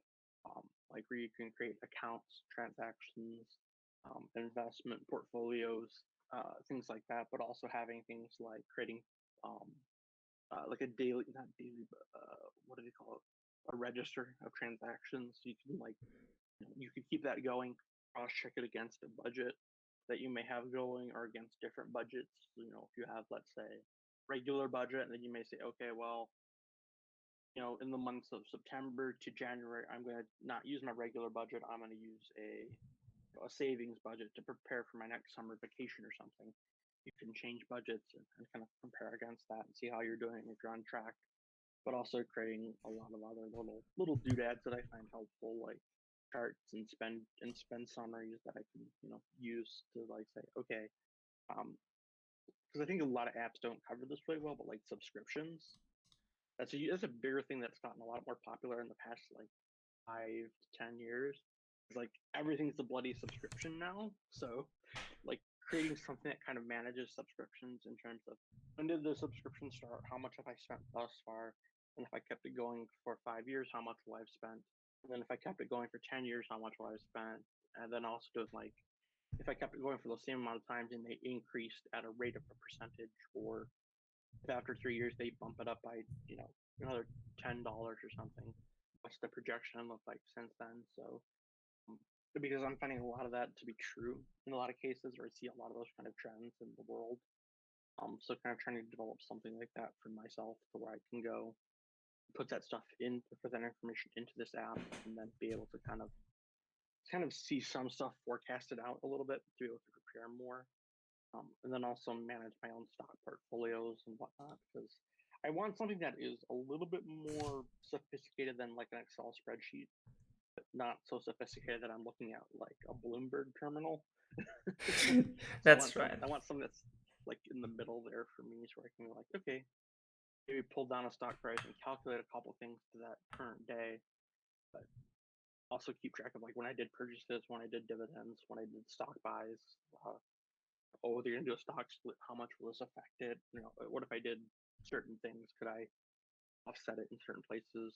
like where you can create accounts, transactions, investment portfolios, things like that, but also having things like creating um, like a daily, not daily, but what do they call it? A register of transactions. So you can like, you can keep that going, cross check it against a budget that you may have going or against different budgets. If you have, let's say, regular budget, and then you may say, okay, well, in the months of September to January, I'm going to not use my regular budget. I'm going to use a savings budget to prepare for my next summer vacation or something. You can change budgets and kind of compare against that and see how you're doing if you're on track. But also creating a lot of other little doodads that I find helpful, like charts and spend summaries that I can use to like say, okay, because I think a lot of apps don't cover this really well, but like subscriptions, that's a bigger thing that's gotten a lot more popular in the past like 5 to 10 years. It's like everything's a bloody subscription now. So like creating something that kind of manages subscriptions in terms of when did the subscription start, how much have I spent thus far, and if I kept it going for 5 years, how much will I've spent, and then if I kept it going for 10 years, how much will I've spent, and then also doing like if I kept it going for the same amount of times and they increased at a rate of a percentage, or if after 3 years they bump it up by another $10 or something, what's the projection look like since then? So because I'm finding a lot of that to be true in a lot of cases, or I see a lot of those kind of trends in the world. So kind of trying to develop something like that for myself, to where I can go put that stuff in, put that information into this app, and then be able to kind of see some stuff forecasted out a little bit to be able to prepare more, and then also manage my own stock portfolios and whatnot, because I want something that is a little bit more sophisticated than like an Excel spreadsheet, but not so sophisticated that I'm looking at like a Bloomberg terminal. So That's right. I want something that's like in the middle there for me, so I can be like, okay, maybe pull down a stock price and calculate a couple things to that current day, but also keep track of like when I did purchases, when I did dividends, when I did stock buys. They're gonna do a stock split. How much will this affect it? What if I did certain things? Could I offset it in certain places?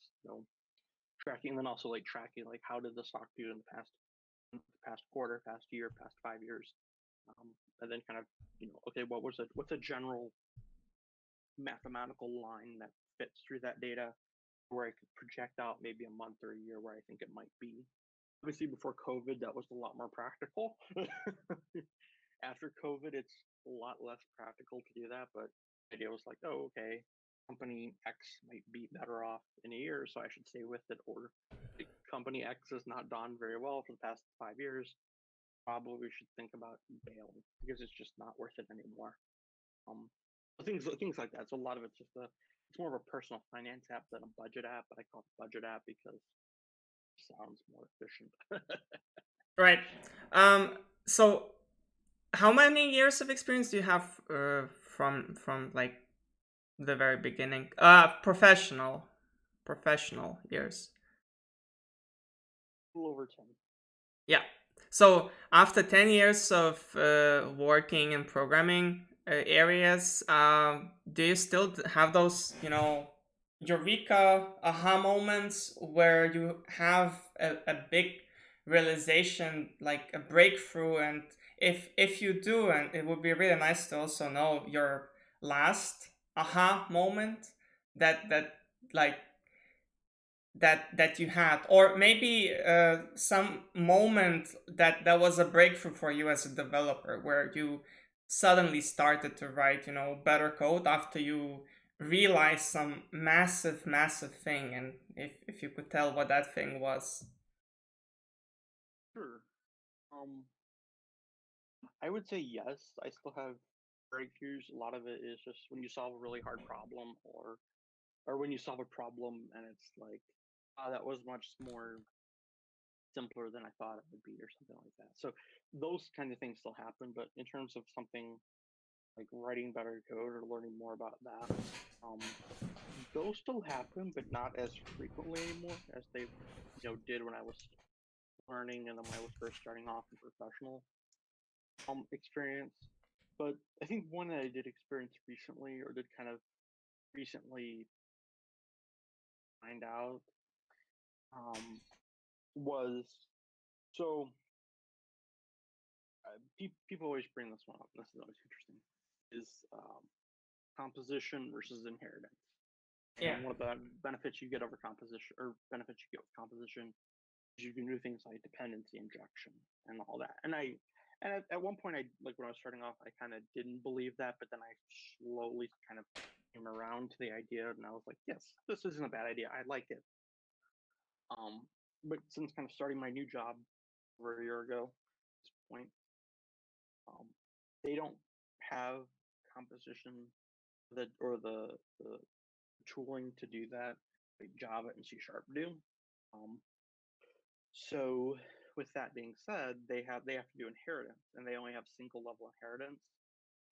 Tracking, and then also like tracking like how did the stock do in the past quarter, past year, past 5 years, and then kind of okay, what's a general mathematical line that fits through that data, where I could project out maybe a month or a year where I think it might be. Obviously, before COVID, that was a lot more practical. After COVID, it's a lot less practical to do that. But the idea was like, oh, okay, company X might be better off in a year, so I should stay with it. Or company X has not done very well for the past 5 years. Probably we should think about bailing because it's just not worth it anymore. Um, things like that. So a lot of it's it's more of a personal finance app than a budget app, but I call it budget app because it sounds more efficient. Right. So how many years of experience do you have from like the very beginning? Professional years. A little over 10. Yeah. So after 10 years of working in programming areas, do you still have those, eureka aha moments where you have a big realization, like a breakthrough. And if you do, and it would be really nice to also know your last aha moment that like that you had, or maybe some moment that was a breakthrough for you as a developer, where you suddenly started to write, better code after you realized some massive thing, and if you could tell what that thing was. Sure. Um, I would say yes. I still have breakthroughs. A lot of it is just when you solve a really hard problem, or when you solve a problem and it's like, oh, that was much more simpler than I thought it would be, or something like that. So those kind of things still happen. But in terms of something like writing better code or learning more about that, um, those still happen, but not as frequently anymore as they did when I was learning and then when I was first starting off in professional experience. But I think one that I did experience recently, or did kind of recently find out, um, was so people always bring this one up. This is always interesting. Is composition versus inheritance. Yeah. And one of the benefits you get over composition, or benefits you get with composition, is you can do things like dependency injection and all that. And at one point, I like when I was starting off, I kind of didn't believe that, but then I slowly kind of came around to the idea, and I was like, yes, this isn't a bad idea. I like it. Um, but since kind of starting my new job over a year ago, at this point, um, they don't have composition or the tooling to do that, like Java and C# do. Um, so with that being said, they have to do inheritance, and they only have single level inheritance.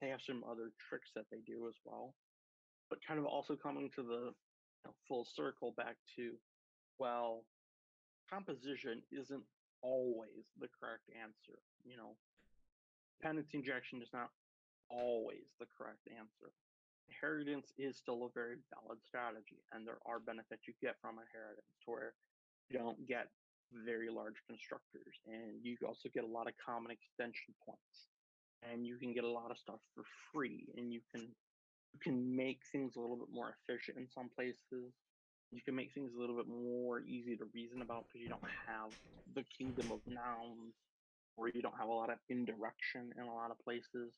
They have some other tricks that they do as well, but kind of also coming to the full circle back to, well, composition isn't always the correct answer. Dependency injection is not always the correct answer. Inheritance is still a very valid strategy, and there are benefits you get from inheritance to where you don't get very large constructors, and you also get a lot of common extension points, and you can get a lot of stuff for free, and you can make things a little bit more efficient in some places. You can make things a little bit more easy to reason about because you don't have the kingdom of nouns, or you don't have a lot of indirection in a lot of places.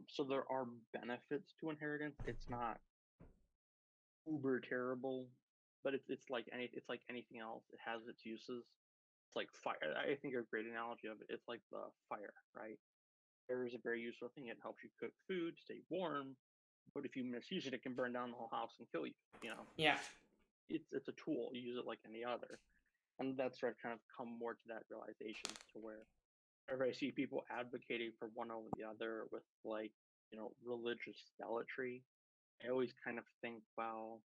So there are benefits to inheritance. It's not uber terrible, but it's like anything else. It has its uses. It's like fire. I think a great analogy of it. It's like the fire, right? Fire is a very useful thing. It helps you cook food, stay warm. But if you misuse it, it can burn down the whole house and kill you. You know, Yeah. it's a tool. You use it like any other, and that's where I've kind of come more to that realization, to where whenever I see people advocating for one over the other with like religious zealotry, I always kind of think, well,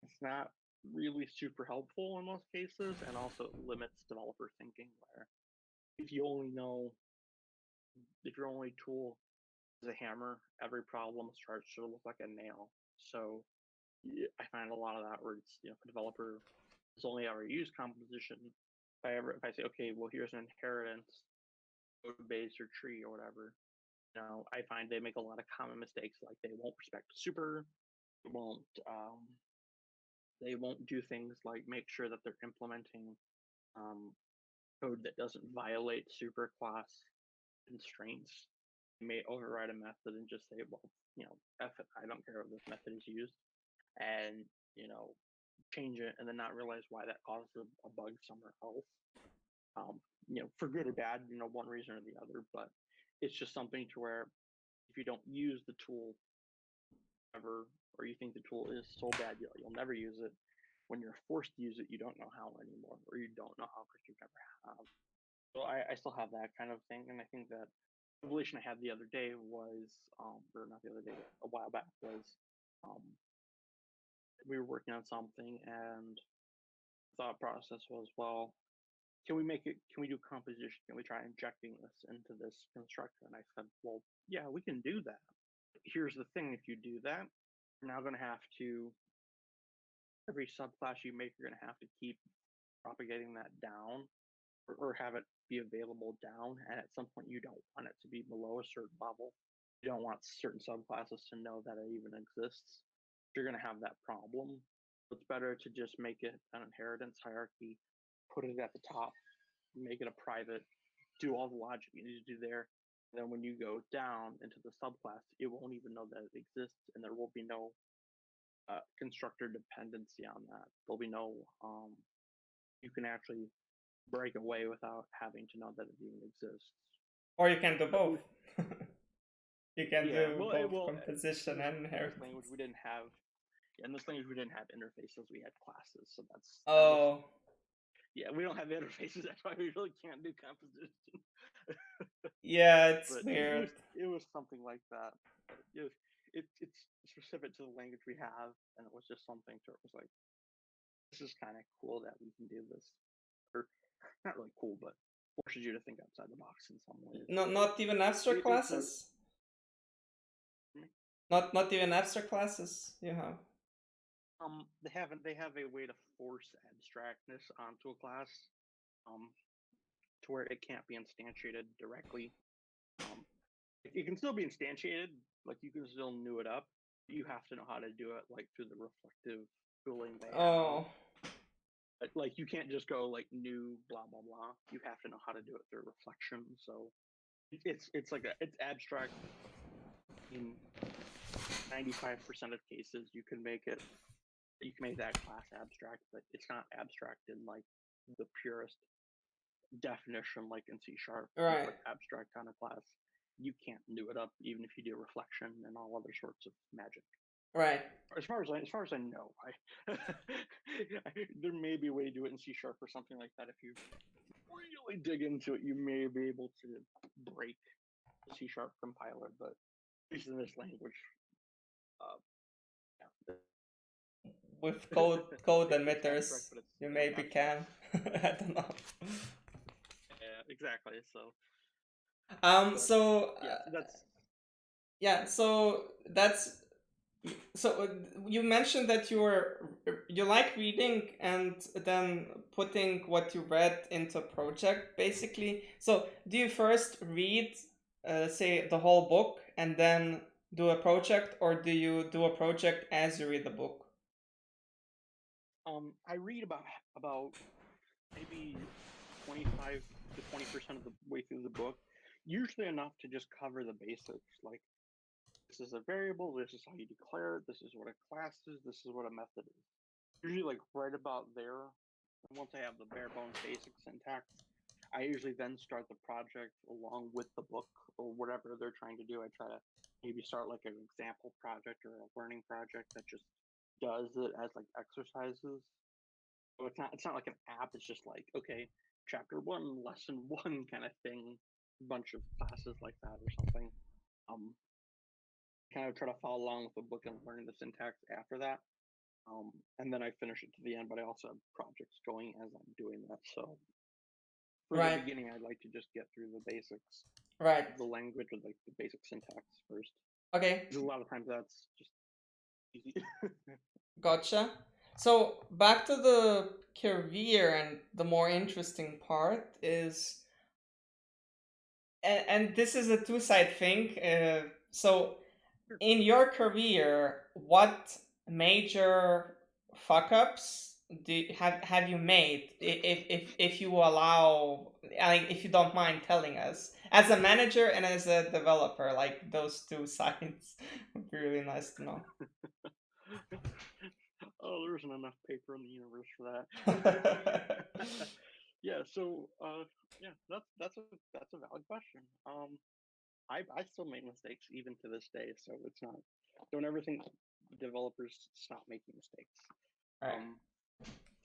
it's not really super helpful in most cases, and also it limits developer thinking. Where if you only know, if your only tool is a hammer, every problem starts to look like a nail. So I find a lot of that where it's, if a developer has only ever used composition, if I say, okay, well, here's an inheritance code base or tree or whatever, I find they make a lot of common mistakes, like they won't respect super, they won't um, they won't do things like make sure that they're implementing um, code that doesn't violate superclass constraints. You may override a method and just say, well, F it, I don't care if this method is used, and change it, and then not realize why that caused a bug somewhere else. For good or bad, one reason or the other, but it's just something to where if you don't use the tool ever, or you think the tool is so bad you'll never use it, when you're forced to use it, you don't know how anymore, or you don't know how because you never have. So I still have that kind of thing, and I think that revelation I had the other day was, or not the other day, but a while back, was um, we were working on something, and the thought process was, well, can we do composition? Can we try injecting this into this constructor? And I said, well, yeah, we can do that. Here's the thing: if you do that, you're now going to have to, every subclass you make, you're going to have to keep propagating that down. or have it be available down, and at some point you don't want it to be below a certain level. You don't want certain subclasses to know that it even exists. You're going to have that problem. It's better to just make it an inheritance hierarchy, put it at the top, make it a private, do all the logic you need to do there. And then when you go down into the subclass, it won't even know that it exists, and there will be no constructor dependency on that. There'll be no you can actually break away without having to know that it even exists. Or you can do both. You can Yeah, do both composition and inheritance. Language we didn't have. Yeah, in this language we didn't have interfaces. We had classes, so that's. Oh. Yeah, we don't have interfaces. That's why we really can't do composition. Yeah, it's But weird. It was something like that. It's specific to the language we have, and it was just something to it was like, this is kind of cool that we can do this, or not really cool, but forces you to think outside the box in some ways. Not even abstract classes. Not even abstract classes you have. They have a way to force abstractness onto a class, to where it can't be instantiated directly. It can still be instantiated, like you can still new it up. You have to know how to do it, like through the reflective tooling they have. Like you can't just go like new blah blah blah. You have to know how to do it through reflection. So it's like it's abstract in 95% of cases. You can make that class abstract, but it's not abstract in like the purest definition, like in C#. Right. Put abstract on a class, you can't do it up, even if you do reflection and all other sorts of magic. Right. As far as I know, there may be a way to do it in C# or something like that. If you really dig into it, you may be able to break the C# compiler, but at least in this language, yeah. With code emitters, you maybe can. I don't know. Yeah, exactly. So. So. Yeah, that's. So you mentioned that you like reading and then putting what you read into a project, basically. So do you first read, say, the whole book and then do a project, or do you do a project as you read the book? I read about maybe 25 to 20% of the way through the book, usually enough to just cover the basics, like this is a variable, this is how you declare it, this is what a class is, this is what a method is. Usually like right about there. And once I have the bare bones basic syntax, I usually then start the project along with the book or whatever they're trying to do. I try to maybe start like an example project or a learning project that just does it as like exercises. So it's not like an app. It's just like, okay, chapter 1, lesson 1 kind of thing, a bunch of classes like that or something. Kind of try to follow along with the book and learn the syntax after that. And then I finish it to the end, but I also have projects going as I'm doing that. So for the beginning, I like to just get through the basics, the language or like the basic syntax first. Okay. Because a lot of times that's just easy. Gotcha. So back to the career, and the more interesting part is, and this is a two-side thing. So in your career, what major fuck ups have you made? If you allow, if you don't mind telling us, as a manager and as a developer, like those two sides would be really nice to know. Oh, there isn't enough paper in the universe for that. Yeah, so yeah, that's a valid question. I still make mistakes even to this day, so it's not. Don't ever think developers stop making mistakes. Right.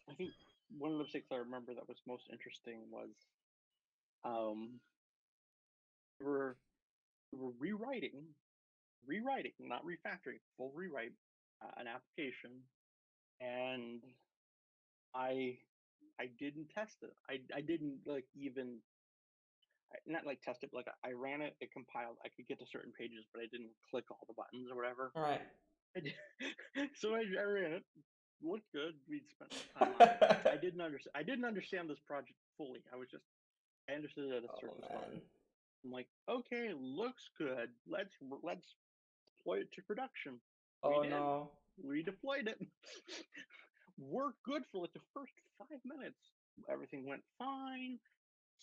I think one of the mistakes I remember that was most interesting was we were rewriting, not refactoring, full rewrite, an application, and I didn't test it. I didn't like even not like test it, but like I ran it, it compiled. I could get to certain pages, but I didn't click all the buttons or whatever. Right. So I ran it, looked good. We'd spent some time on it. I didn't understand. I didn't understand this project fully. I understood it at a Oh surface level. man. I'm like, okay, looks good. Let's deploy it to production. We Oh did. no. We deployed it. Worked good for like the first 5 minutes. Everything went fine.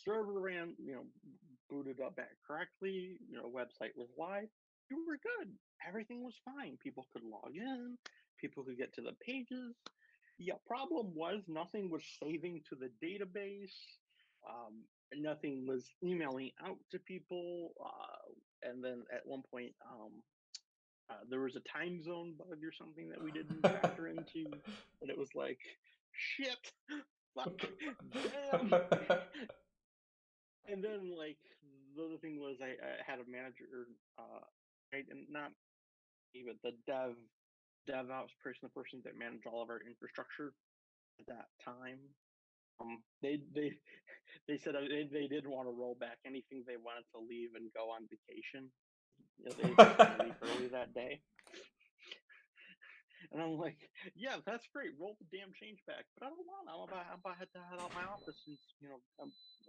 Server ran, booted up back correctly. Website was live. You were good. Everything was fine. People could log in. People could get to the pages. Yeah, problem was nothing was saving to the database. Nothing was emailing out to people. And then at one point, there was a time zone bug or something that we didn't factor into, and it was like, shit, fuck, damn. And then like the other thing was I had a manager, right, and not even the DevOps person, the person that managed all of our infrastructure at that time. They said they didn't want to roll back anything. They wanted to leave and go on vacation. They had to leave early that day. And I'm like, yeah, that's great. Roll the damn change back. But I don't want. I'm about to head out my office, and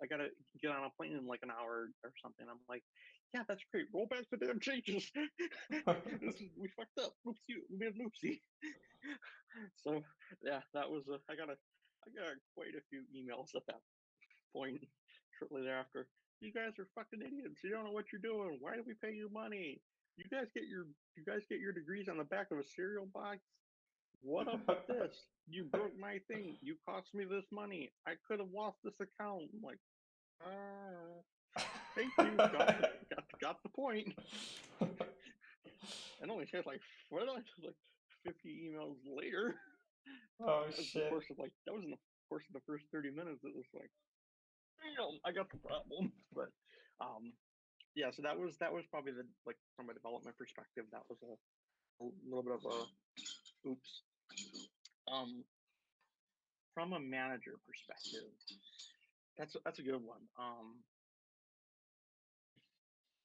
I gotta get on a plane in like an hour or something. I'm like, yeah, that's great. Roll back the damn changes. We fucked up. Oopsie, we made an oopsie. So yeah, that was I got quite a few emails at that point shortly thereafter. You guys are fucking idiots. You don't know what you're doing. Why do we pay you money? You guys get your degrees on the back of a cereal box. What up with this? You broke my thing. You cost me this money. I could have lost this account. I'm like, thank you. Got the point. And only had like 50 emails later. Oh That was shit. in the course of the first 30 minutes. It was like, damn, I got the problem. But yeah, so that was probably the like from a development perspective, that was a little bit of a oops. Um, from a manager perspective, that's a good one. I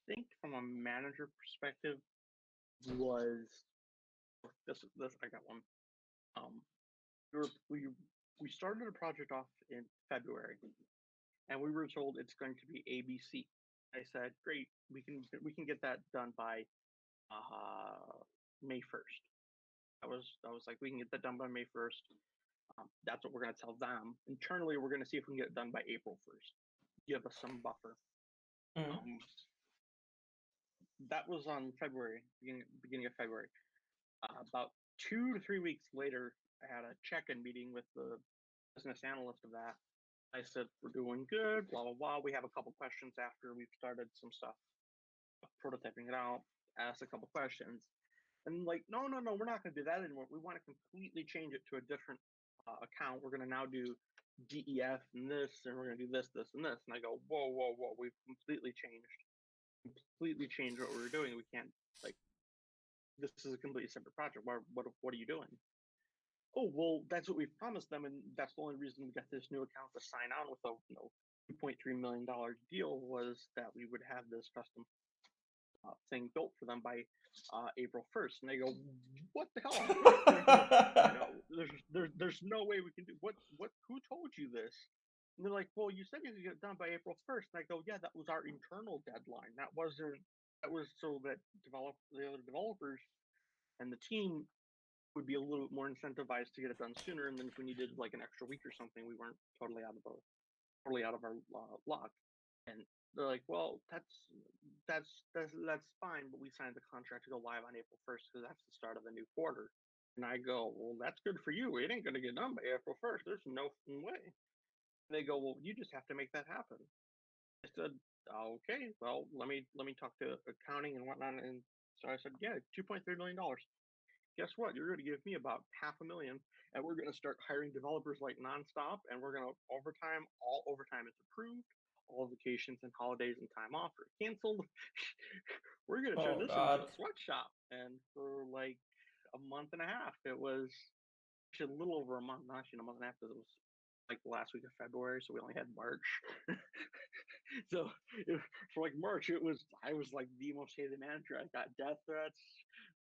think from a manager perspective was this I got one. Um, we were, we started a project off in February, and we were told it's going to be ABC. I said, great, we can get that done by May 1st. I was like, we can get that done by May 1st. That's what we're going to tell them. Internally, we're going to see if we can get it done by April 1st. Give us some buffer. Mm. Um, that was on February, beginning of February. About 2 to 3 weeks later, I had a check-in meeting with the business analyst of that. I said, we're doing good, blah, blah, blah. We have a couple questions after we've started some stuff, prototyping it out, asked a couple questions. And like, no, we're not going to do that anymore. We want to completely change it to a different account. We're going to now do DEF and this, and we're going to do this, this, and this. And I go, whoa, we've completely changed what we were doing. We can't, like, this is a completely separate project. What are you doing? Oh, well, that's what we've promised them, and that's the only reason we got this new account to sign on with a $2.3 million deal, was that we would have this custom thing built for them by April 1st. And they go, what the hell? There's no way we can do who told you this? And they're like, well, you said you could get it done by April 1st. And I go, yeah, that was our internal deadline. That was so that the other developers and the team would be a little bit more incentivized to get it done sooner. And then if we needed like an extra week or something, we weren't totally out of our luck. And they're like, well, that's fine, but we signed the contract to go live on April 1st because that's the start of the new quarter. And I go, well, that's good for you. It ain't gonna get done by April 1st. There's no way. And they go, well, you just have to make that happen. I said, okay, well, let me talk to accounting and whatnot. And so I said, yeah, $2.3 million. Guess what? You're going to give me about $500,000, and we're going to start hiring developers like nonstop, and we're going to overtime. All overtime is approved. All vacations and holidays and time off are canceled. We're going to turn Oh this into god. a sweatshop. And for like a month and a half, it was actually a little over a month, not actually a month and a half, because it was like the last week of February, so we only had March. So for like March, I was like the most hated manager. I got death threats.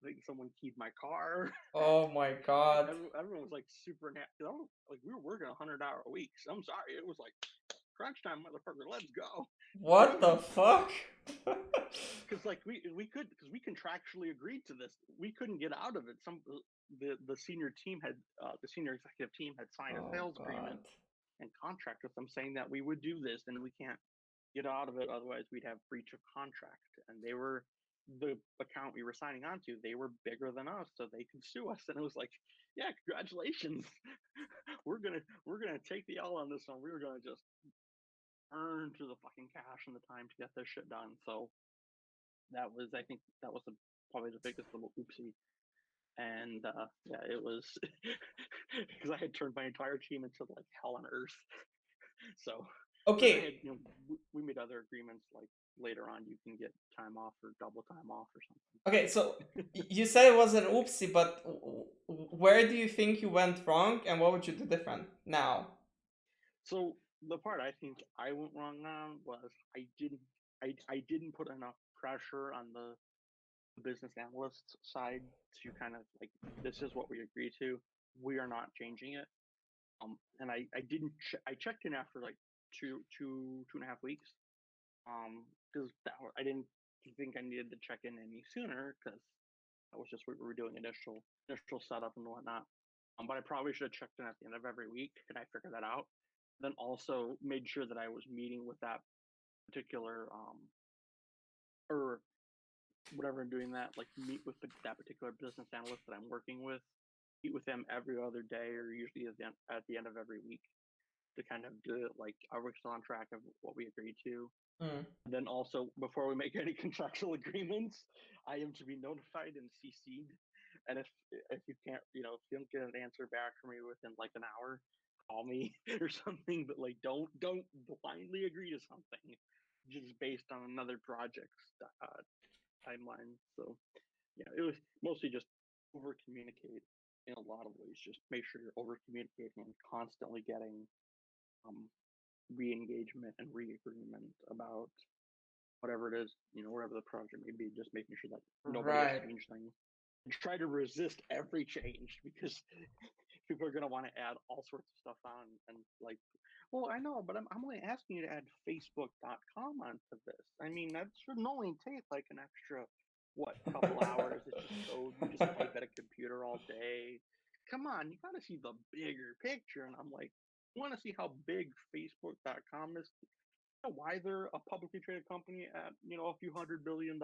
I think someone keyed my car. Oh my God. Everyone was like super like we were working 100-hour weeks. I'm sorry, it was like crunch time, motherfucker. Let's go. What the fuck? Because like because we contractually agreed to this. We couldn't get out of it. The senior team had the senior executive team had signed a Oh sales God. agreement and contract with them saying that we would do this and we can't get out of it, otherwise we'd have breach of contract. And they were the account we were signing on to, they were bigger than us, so they could sue us. And it was like, yeah, congratulations. we're gonna take the L on this one. We were gonna just earn to the fucking cash and the time to get this shit done. So I think that was probably the biggest little oopsie. And yeah, it was because I had turned my entire team into like hell on earth. So but I had, Okay. we made other agreements like later on you can get time off or double time off or something. Okay, so you said it was an oopsie, but where do you think you went wrong, and what would you do different now? So the part I think I went wrong on was I didn't put enough pressure on the business analysts side to kind of like, this is what we agreed to. We are not changing it. And I didn't I checked in after like two and a half weeks. Because I didn't think I needed to check in any sooner because that was just what we were doing initial setup and whatnot. But I probably should have checked in at the end of every week, and I figured that out. Then also made sure that I was meeting with that particular or whatever I'm doing that, like meet with that particular business analyst that I'm working with, meet with them every other day or usually at the end of every week to kind of do it like, are we still on track of what we agreed to? Mm. And then also, before we make any contractual agreements, I am to be notified and CC'd. And if you can't, if you don't get an answer back from me within like an hour, call me or something. But like, don't blindly agree to something just based on another project's timeline. So yeah, it was mostly just over communicate in a lot of ways. Just make sure you're over communicating and constantly getting um, re-engagement and re-agreement about whatever it is, whatever the project may be, just making sure that nobody has Right. changed things. And try to resist every change because people are going to want to add all sorts of stuff on and like, well, I know, but I'm only asking you to add Facebook.com onto this. I mean, that should only take like an extra, what, couple hours. It's just code. You just type at a computer all day. Come on, you got to see the bigger picture. And I'm like, you want to see how big Facebook.com is? Why they're a publicly traded company at a few $100 billion.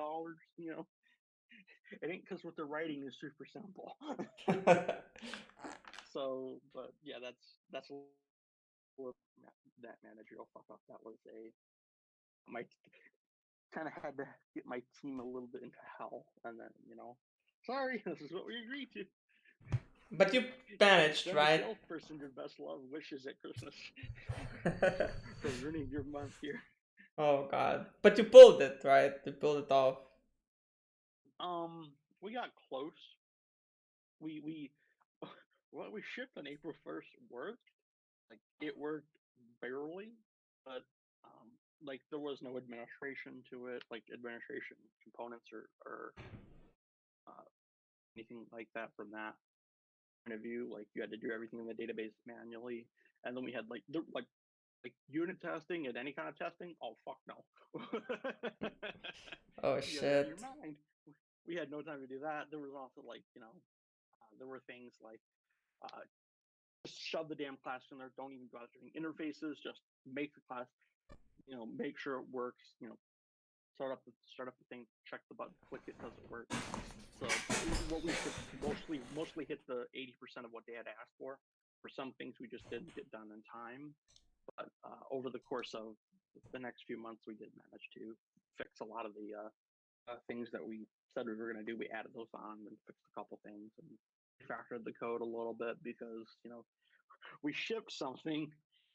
It ain't because what they're writing is super simple. So, but yeah, that's what that managerial fuck up. That was my kind of had to get my team a little bit into hell, and then sorry, this is what we agreed to. But you managed, Send the right? salesperson your best love wishes at Christmas for ruining your month here. Oh God. But you pulled it, right? You pulled it off. We got close. We what we shipped on April 1st worked. Like it worked barely, but like there was no administration to it, like administration components or uh, anything like that from that point of view. Like you had to do everything in the database manually, and then we had like unit testing and any kind of testing. Oh fuck no! Oh You gotta be out of your shit. mind. We had no time to do that. There was also like there were things like uh, just shove the damn class in there. Don't even bother doing interfaces. Just make the class. Make sure it works. Start up the thing. Check the button. Click it. Does it work? So what we could mostly hit the 80% of what they had asked for. For some things we just didn't get done in time. But over the course of the next few months, we did manage to fix a lot of the things that we said we were going to do. We added those on and fixed a couple things and factored the code a little bit because we shipped something,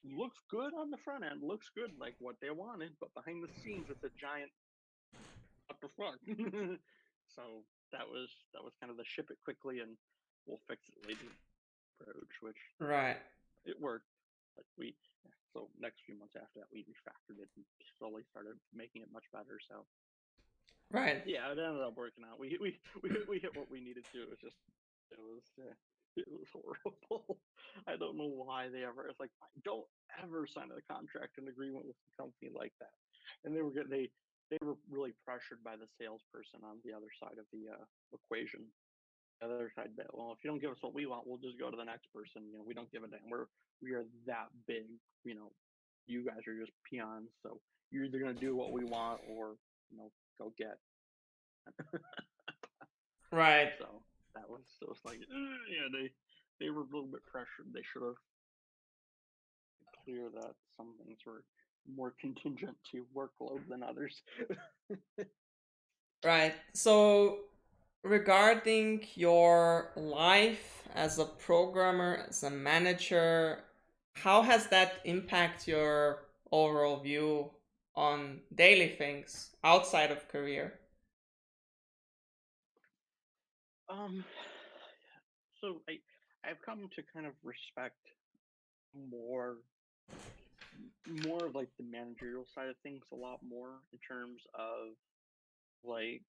looks good on the front end, looks good like what they wanted, but behind the scenes it's a giant what the fuck. So that was kind of the ship it quickly and we'll fix it later approach, which Right. it worked. But so next few months after that we refactored it and slowly started making it much better. So Right. Yeah, it ended up working out. We hit what we needed to. It was just it was horrible. I don't know why they ever. It's like don't ever sign a contract and agreement with a company like that. And they were really pressured by the salesperson on the other side of the equation. The other side bet, well, if you don't give us what we want, we'll just go to the next person. We don't give a damn. We are that big. You know, you guys are just peons. So you're either gonna do what we want or go get. Right. So that was so it's like yeah they were a little bit pressured. They should have clear that some things were more contingent to workload than others. Right. So, regarding your life as a programmer, as a manager, how has that impact your overall view on daily things outside of career? um, so I've come to kind of respect more more of like the managerial side of things a lot more in terms of like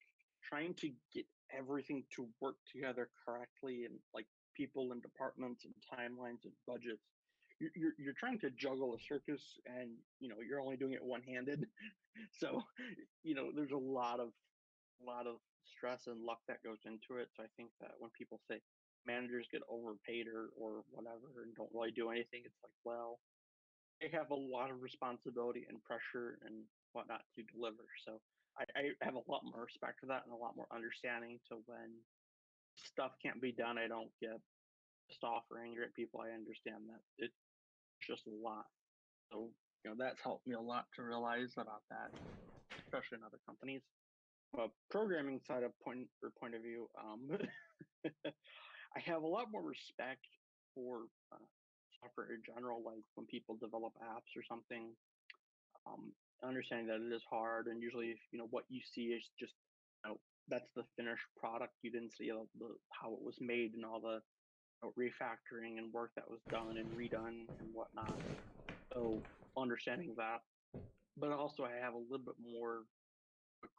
trying to get everything to work together correctly and like people and departments and timelines and budgets. You're trying to juggle a circus and you're only doing it one-handed. So there's a lot of stress and luck that goes into it. So I think that when people say managers get overpaid or whatever and don't really do anything, it's like, well, they have a lot of responsibility and pressure and whatnot to deliver. So I have a lot more respect for that and a lot more understanding to when stuff can't be done. I don't get pissed off or angry at people. I understand that it's just a lot. So that's helped me a lot to realize about that, especially in other companies. Programming side of point of view, I have a lot more respect for software in general. Like when people develop apps or something, um, understanding that it is hard, and usually, if what you see is just that's the finished product. You didn't see how it was made and all the refactoring and work that was done and redone and whatnot. So understanding that, but also I have a little bit more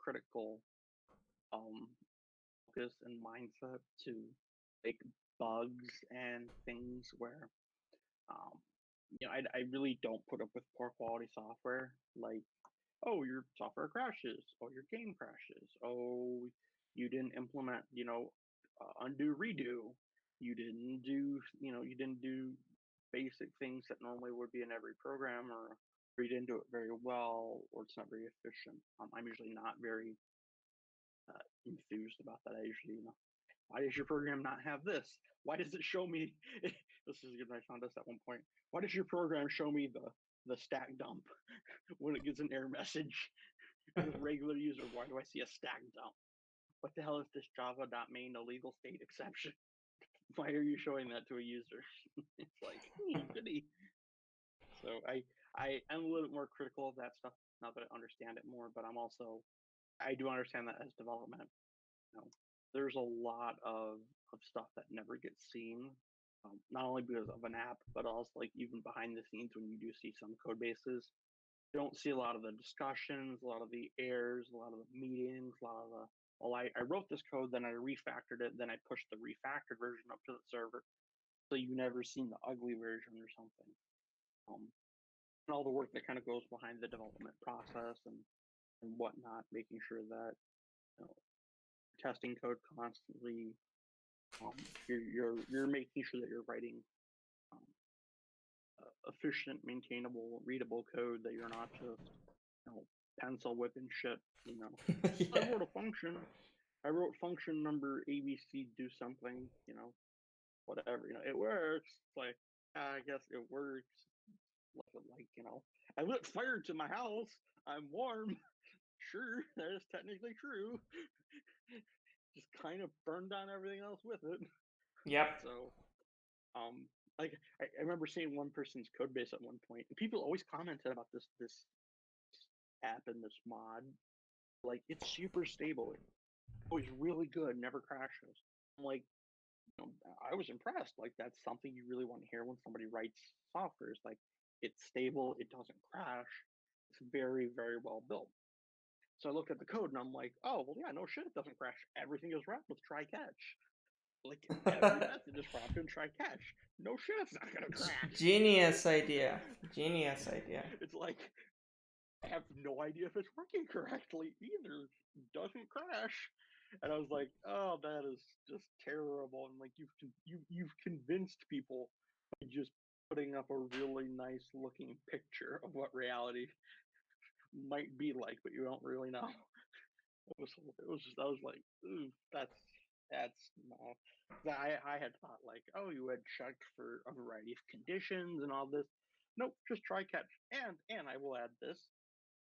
critical um, focus and mindset to like bugs and things where um, I really don't put up with poor quality software. Like, oh, your software crashes, oh, your game crashes, oh, you didn't implement, undo, redo. You didn't do basic things that normally would be in every program, or you didn't do it very well, or it's not very efficient. I'm usually not very enthused about that. I usually, why does your program not have this? Why does it show me? This is good. I found this at one point. Why does your program show me the stack dump when it gets an error message? As a regular user, why do I see a stack dump? What the hell is this Java.main illegal state exception? Why are you showing that to a user? It's like, goody. So I'm a little bit more critical of that stuff now that I understand it more, but I do understand that as development. You know, there's a lot of stuff that never gets seen, not only because of an app, but also like even behind the scenes when you do see some code bases. You don't see a lot of the discussions, a lot of the errors, a lot of the meetings, a lot of the well, I wrote this code, then I refactored it, then I pushed the refactored version up to the server, so you never seen the ugly version or something. Um, and all the work that kind of goes behind the development process and whatnot, making sure that you know, testing code constantly. You're making sure that you're writing um, efficient, maintainable, readable code that you're not just pencil whipping shit. I Yeah. wrote a function. I wrote function number ABC do something. Whatever. It works. It's like I guess it works. Like I lit fire to my house. I'm warm. Sure, that is technically true. Just kind of burned down everything else with it. Yep. So Um, like I remember seeing one person's code base at one point, and people always commented about this app and this mod. Like it's super stable. It's always really good, never crashes. I'm like, I was impressed. Like that's something you really want to hear when somebody writes software. Is like it's stable, it doesn't crash. It's very, very well built. So I looked at the code and I'm like, oh well, yeah, no shit, it doesn't crash. Everything is wrapped with try catch. Like every method is wrapped in try catch. No shit, it's not gonna crash. Genius idea. Genius idea. It's like I have no idea if it's working correctly either. Doesn't crash. And I was like, oh, that is just terrible. And like you've convinced people by just putting up a really nice looking picture of what reality might be like, but you don't really know. It was just I was like, ooh, that's no. I had thought like, oh, you had checked for a variety of conditions and all this. Nope, just try catch. And I will add this,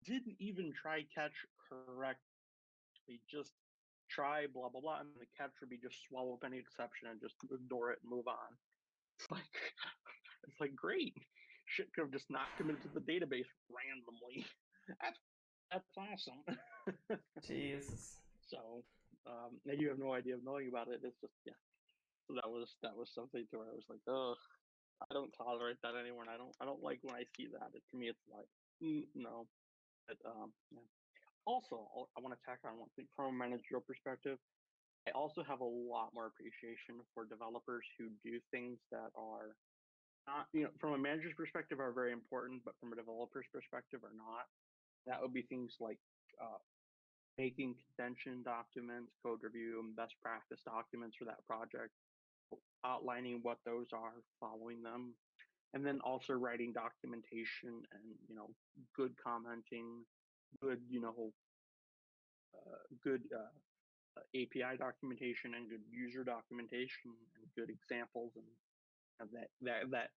didn't even try catch correctly. Just try blah blah blah, and the catch would be just swallow up any exception and just ignore it and move on. It's like it's like great. Shit could have just not come into the database randomly. That's that's awesome. Jesus. So and you have no idea of knowing about it. It's just yeah. So that was something to where I was like, oh, I don't tolerate that anymore. And I don't like when I see that. To me, it's like no. But yeah. Also, I want to tack on one thing from a managerial perspective. I also have a lot more appreciation for developers who do things that are not, from a manager's perspective are very important, but from a developer's perspective are not. That would be things like uh, making convention documents, code review, and best practice documents for that project, outlining what those are, following them, and then also writing documentation and good commenting, good good API documentation and good user documentation and good examples and that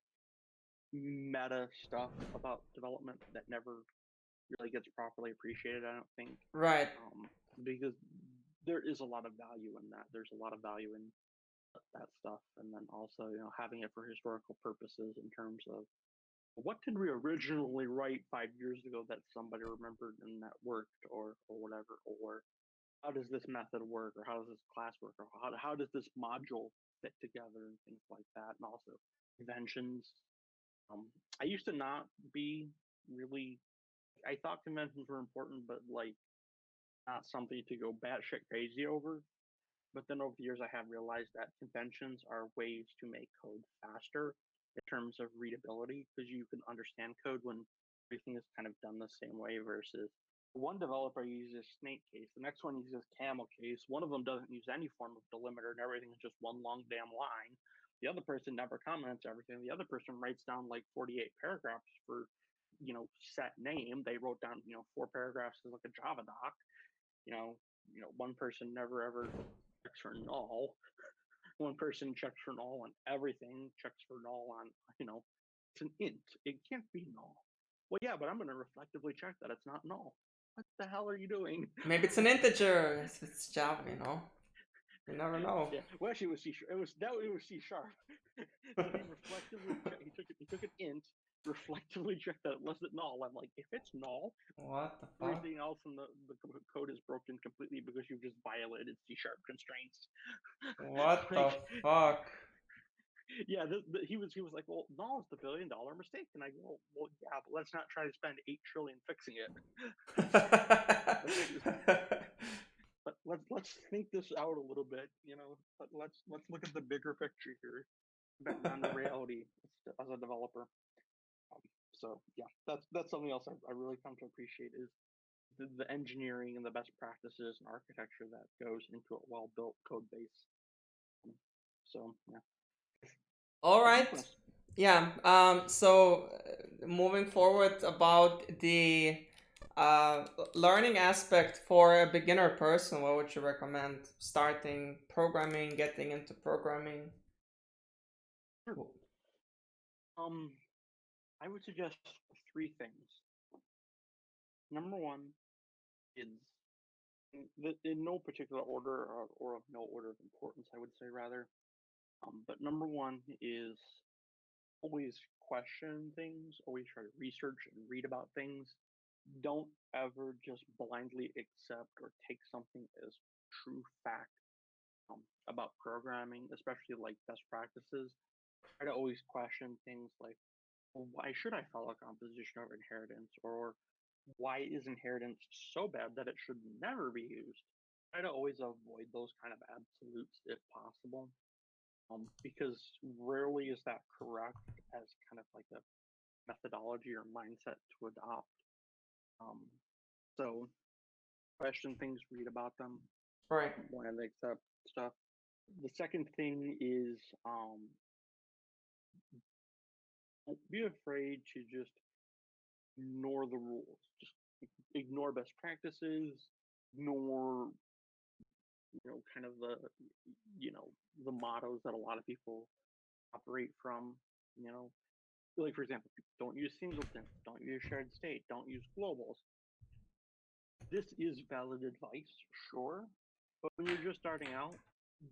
meta stuff about development that never really gets properly appreciated. I don't think, Right. because there is a lot of value in that. There's a lot of value in that stuff, and then also having it for historical purposes in terms of what did we originally write 5 years ago that somebody remembered and that worked or whatever, or how does this method work, or how does this class work, or how does this module fit together and things like that, and also conventions. I used to not be really. I thought conventions were important, but like not something to go batshit crazy over. But then over the years, I have realized that conventions are ways to make code faster in terms of readability, because you can understand code when everything is kind of done the same way versus one developer uses snake case, the next one uses camel case, one of them doesn't use any form of delimiter and everything is just one long damn line. The other person never comments everything. The other person writes down like 48 paragraphs for set name. They wrote down 4 paragraphs as like a Java doc. you know one person never ever checks for null. One person checks for null on everything, checks for null on, it's an int. It can't be null. Well, yeah, but I'm going to reflectively check that it's not null. What the hell are you doing? Maybe it's an integer. It's Java, you know. You never know. Yeah. Well, actually, it was C. It was C sharp. So he reflectively he took an int, reflectively checked that it wasn't null. I'm like, if it's null, What the fuck? everything else in the code is broken completely because you've just violated C sharp constraints. What the Like, fuck? yeah, he was like, well, null is the $1 billion mistake, and I go, well, yeah, but let's not try to spend 8 trillion fixing it. But let's think this out a little bit, But let's look at the bigger picture here, than the reality as a developer. So yeah, that's something else I really come to appreciate is the engineering and the best practices and architecture that goes into a well built code base. So yeah. All Oh, right. Nicholas. Yeah. So moving forward about the learning aspect for a beginner person, what would you recommend? Starting programming, getting into programming. Sure. I would suggest 3 things. Number one is in no particular order, or of no order of importance, I would say rather. But number one is always question things, always try to research and read about things. Don't ever just blindly accept or take something as true fact, about programming, especially like best practices. Try to always question things like, well, why should I follow composition over inheritance? Or why is inheritance so bad that it should never be used? Try to always avoid those kind of absolutes if possible, because rarely is that correct as kind of like a methodology or mindset to adopt. Um, so question things, read about them, Right. when they accept stuff. The second thing is don't be afraid to just ignore the rules. Just ignore best practices, ignore kind of you know the mottos that a lot of people operate from. You know, like for example, don't use singleton, don't use shared state, don't use globals. This is valid advice, sure, but when you're just starting out,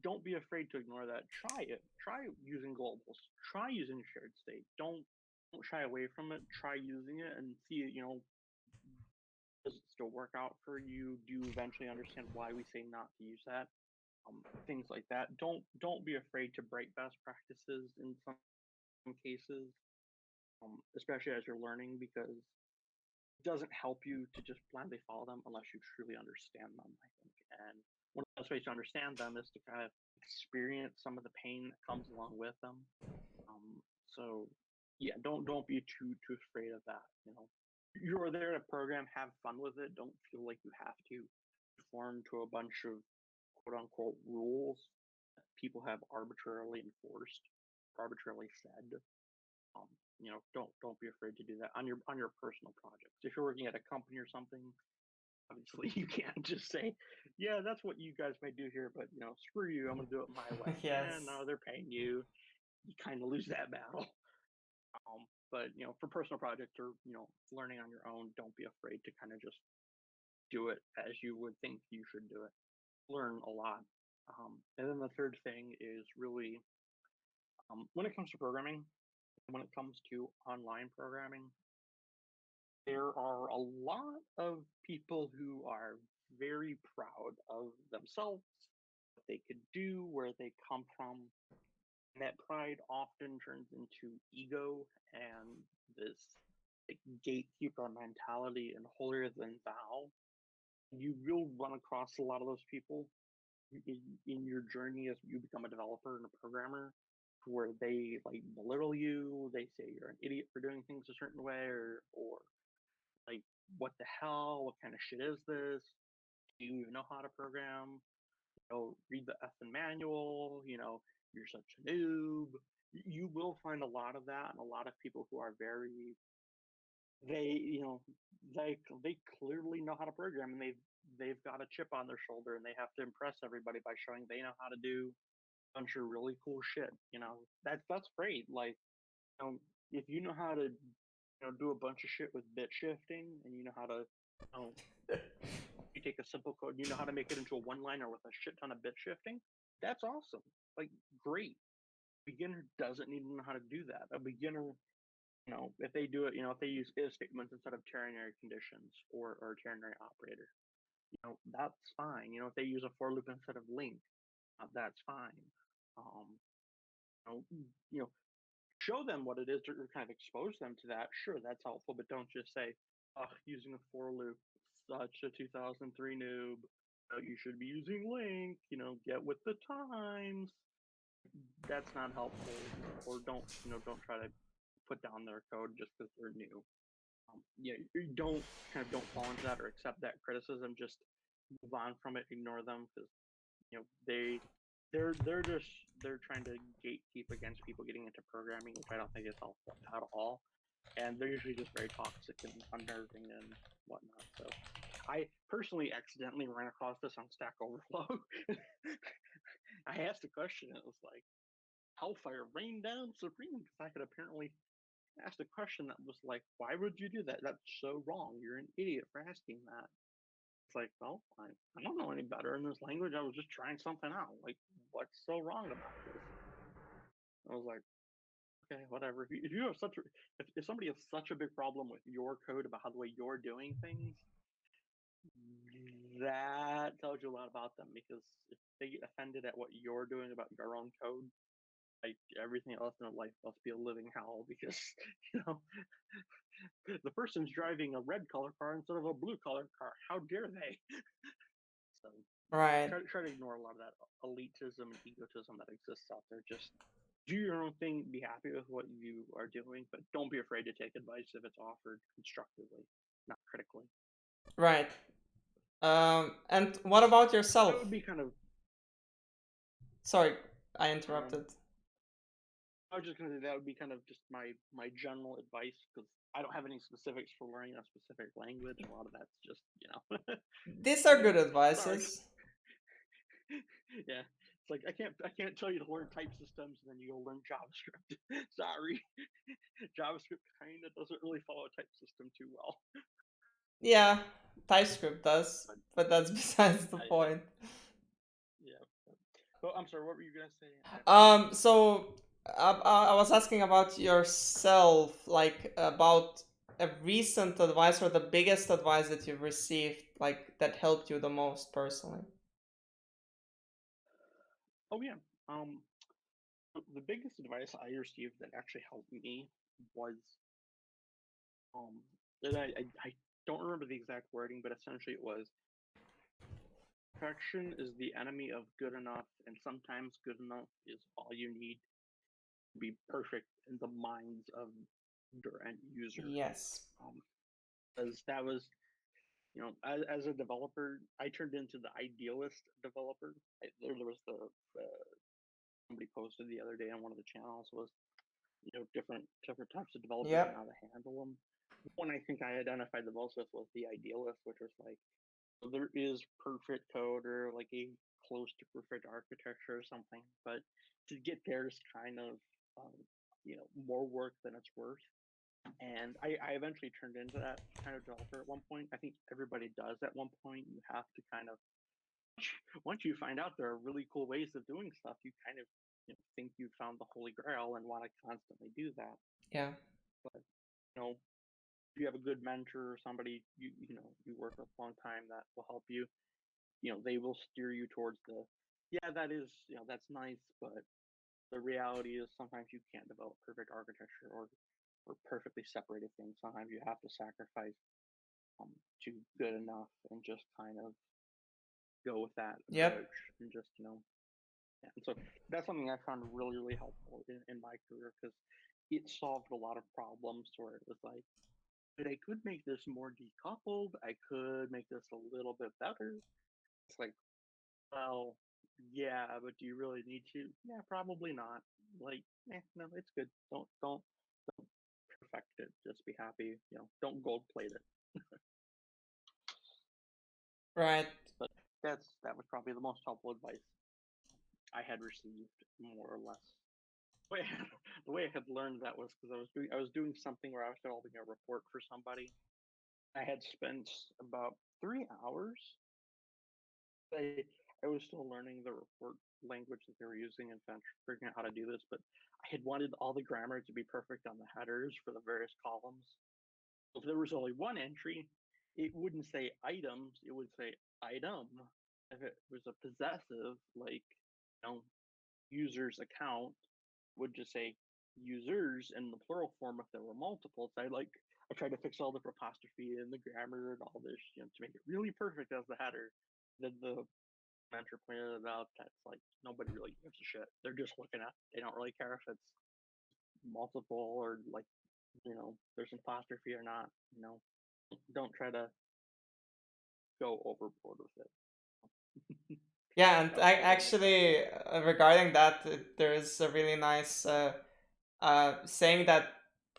don't be afraid to ignore that. Try it. Try using globals. Try using shared state. Don't shy away from it. Try using it and see, does it still work out for you? Do you eventually understand why we say not to use that? Things like that. Don't be afraid to break best practices in some cases, especially as you're learning, because it doesn't help you to just blindly follow them unless you truly understand them, I think. And one of the best ways to understand them is to kind of experience some of the pain that comes along with them. So yeah, don't be too afraid of that. You're there to program, have fun with it. Don't feel like you have to conform to a bunch of quote unquote rules that people have arbitrarily enforced, arbitrarily said. Um, don't be afraid to do that on your personal projects. If you're working at a company or something, obviously you can't just say, yeah, that's what you guys may do here, but screw you, I'm gonna do it my way. Yeah, Yes. no, they're paying you. You kind of lose that battle. But for personal projects or learning on your own, don't be afraid to kind of just do it as you would think you should do it. Learn a lot. And then the third thing is really when it comes to programming, when it comes to online programming, there are a lot of people who are very proud of themselves, what they could do, where they come from. And that pride often turns into ego and this like, gatekeeper mentality and holier than thou. You will run across a lot of those people in your journey as you become a developer and a programmer, where they like belittle you, they say you're an idiot for doing things a certain way, or like, what the hell, what kind of shit is this? Do you even know how to program? Read the effing manual, you're such a noob. You will find a lot of that, and a lot of people who are very, they clearly know how to program, and they've got a chip on their shoulder, and they have to impress everybody by showing they know how to do a bunch of really cool shit. That's great. Like, you know, if you know how to do a bunch of shit with bit shifting, and you know how to, you take a simple code, you know how to make it into a one liner with a shit ton of bit shifting. That's awesome. Like, great. Beginner doesn't need to know how to do that. A beginner, if they do it, if they use if statements instead of ternary conditions or ternary operator, that's fine. If they use a for loop instead of link, that's fine. Um, you know, show them what it is or kind of expose them to that. Sure, that's helpful, but don't just say, "Oh, using a for loop, such a 2003 noob. You should be using link. Get with the times." That's not helpful. Or don't try to put down their code just because they're new. Yeah, you don't fall into that or accept that criticism. Just move on from it, ignore them, because you know they they're trying to gatekeep against people getting into programming, which I don't think is helpful at all. And they're usually just very toxic and unnerving and whatnot. So I personally accidentally ran across this on Stack Overflow. I asked a question. It was like, Hellfire rain down supreme, because I had apparently asked a question that was like, why would you do that? That's so wrong. You're an idiot for asking that. It's like, well, I don't know any better in this language. I was just trying something out. Like, what's so wrong about this? I was like, okay, whatever. If you have if somebody has such a big problem with your code about how the way you're doing things, that tells you a lot about them, because if they get offended at what you're doing about your own code, like everything else in their life must be a living hell, because you know the person's driving a red color car instead of a blue color car. How dare they? So Right. try to ignore a lot of that elitism and egotism that exists out there. Just do your own thing, be happy with what you are doing, but don't be afraid to take advice if it's offered constructively, not critically. Right. And what about That yourself? would be kind of Sorry, I um interrupted. I was just gonna say that would be kind of just my general advice because I don't have any specifics for learning a specific language. A lot of that's just These are good sorry. advices. Yeah, it's like I can't tell you to learn type systems and then you go learn JavaScript. Sorry, JavaScript kind of doesn't really follow a type system too well. Yeah, TypeScript does, But but that's besides the yeah, point. yeah. But I'm sorry, what were you gonna say? So I was asking about yourself, like about a recent advice or the biggest advice that you've received, like that helped you the most personally. Oh yeah. Um, the biggest advice I received that actually helped me was that I don't remember the exact wording, but essentially it was perfection is the enemy of good enough, and sometimes good enough is all you need to be perfect in the minds of your end user. Yes. As that was, as a developer, I turned into the idealist developer. There was the somebody posted the other day on one of the channels was different types of developers and Yep. how to handle them. One I think I identified the most with was the idealist, which was like there is perfect code or like a close to perfect architecture or something, but to get there is kind of um, more work than it's worth. And I eventually turned into that kind of developer at one point. I think everybody does at one point. You have to kind of once you find out there are really cool ways of doing stuff, you kind of think you found the holy grail and want to constantly do that. Yeah. But if you have a good mentor or somebody you work with a long time that will help you, they will steer you towards the yeah that is that's nice, but the reality is sometimes you can't develop perfect architecture or perfectly separated things. Sometimes you have to sacrifice to good enough and just kind of go with that Yep. approach and just yeah. And so that's something I found really really helpful in my career because it solved a lot of problems where it was like, but I could make this more decoupled. I could make this a little bit better. It's like, well, yeah, but do you really need to? Yeah, probably not. Like, no, it's good. Don't perfect it. Just be happy. Don't gold plate it. Right. But that was probably the most helpful advice I had received, more or less. The way I had, the way I had learned that was because I was doing something where I was developing a report for somebody. I had spent about 3 hours. I I was still learning the report language that they were using and figuring out how to do this, but I had wanted all the grammar to be perfect on the headers for the various columns. If there was only one entry, it wouldn't say items, it would say item. If it was a possessive, like user's account, would just say users in the plural form if there were multiples. I tried to fix all the apostrophe and the grammar and all this, to make it really perfect as the header. Then the mentor pointed it out that's like nobody really gives a shit. They're just looking at. They don't really care if it's multiple or like there's an apostrophe or not. Don't try to go overboard with it. Yeah, and That was I the big one. actually regarding that, there is a really nice saying that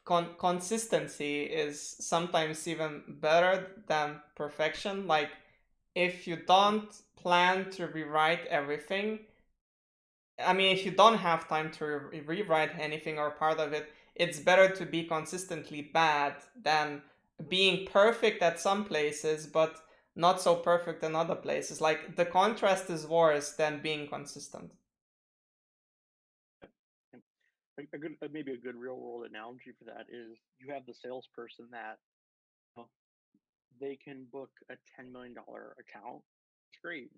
consistency is sometimes even better than perfection. Like, if you Hmm. don't plan to rewrite everything, I mean, if you don't have time to rewrite anything or part of it, it's better to be consistently bad than being perfect at some places, but not so perfect in other places. Like, the contrast is worse than being consistent. And a good maybe a good real world analogy for that is you have the salesperson that you know, they can book a $10 million account. It's great,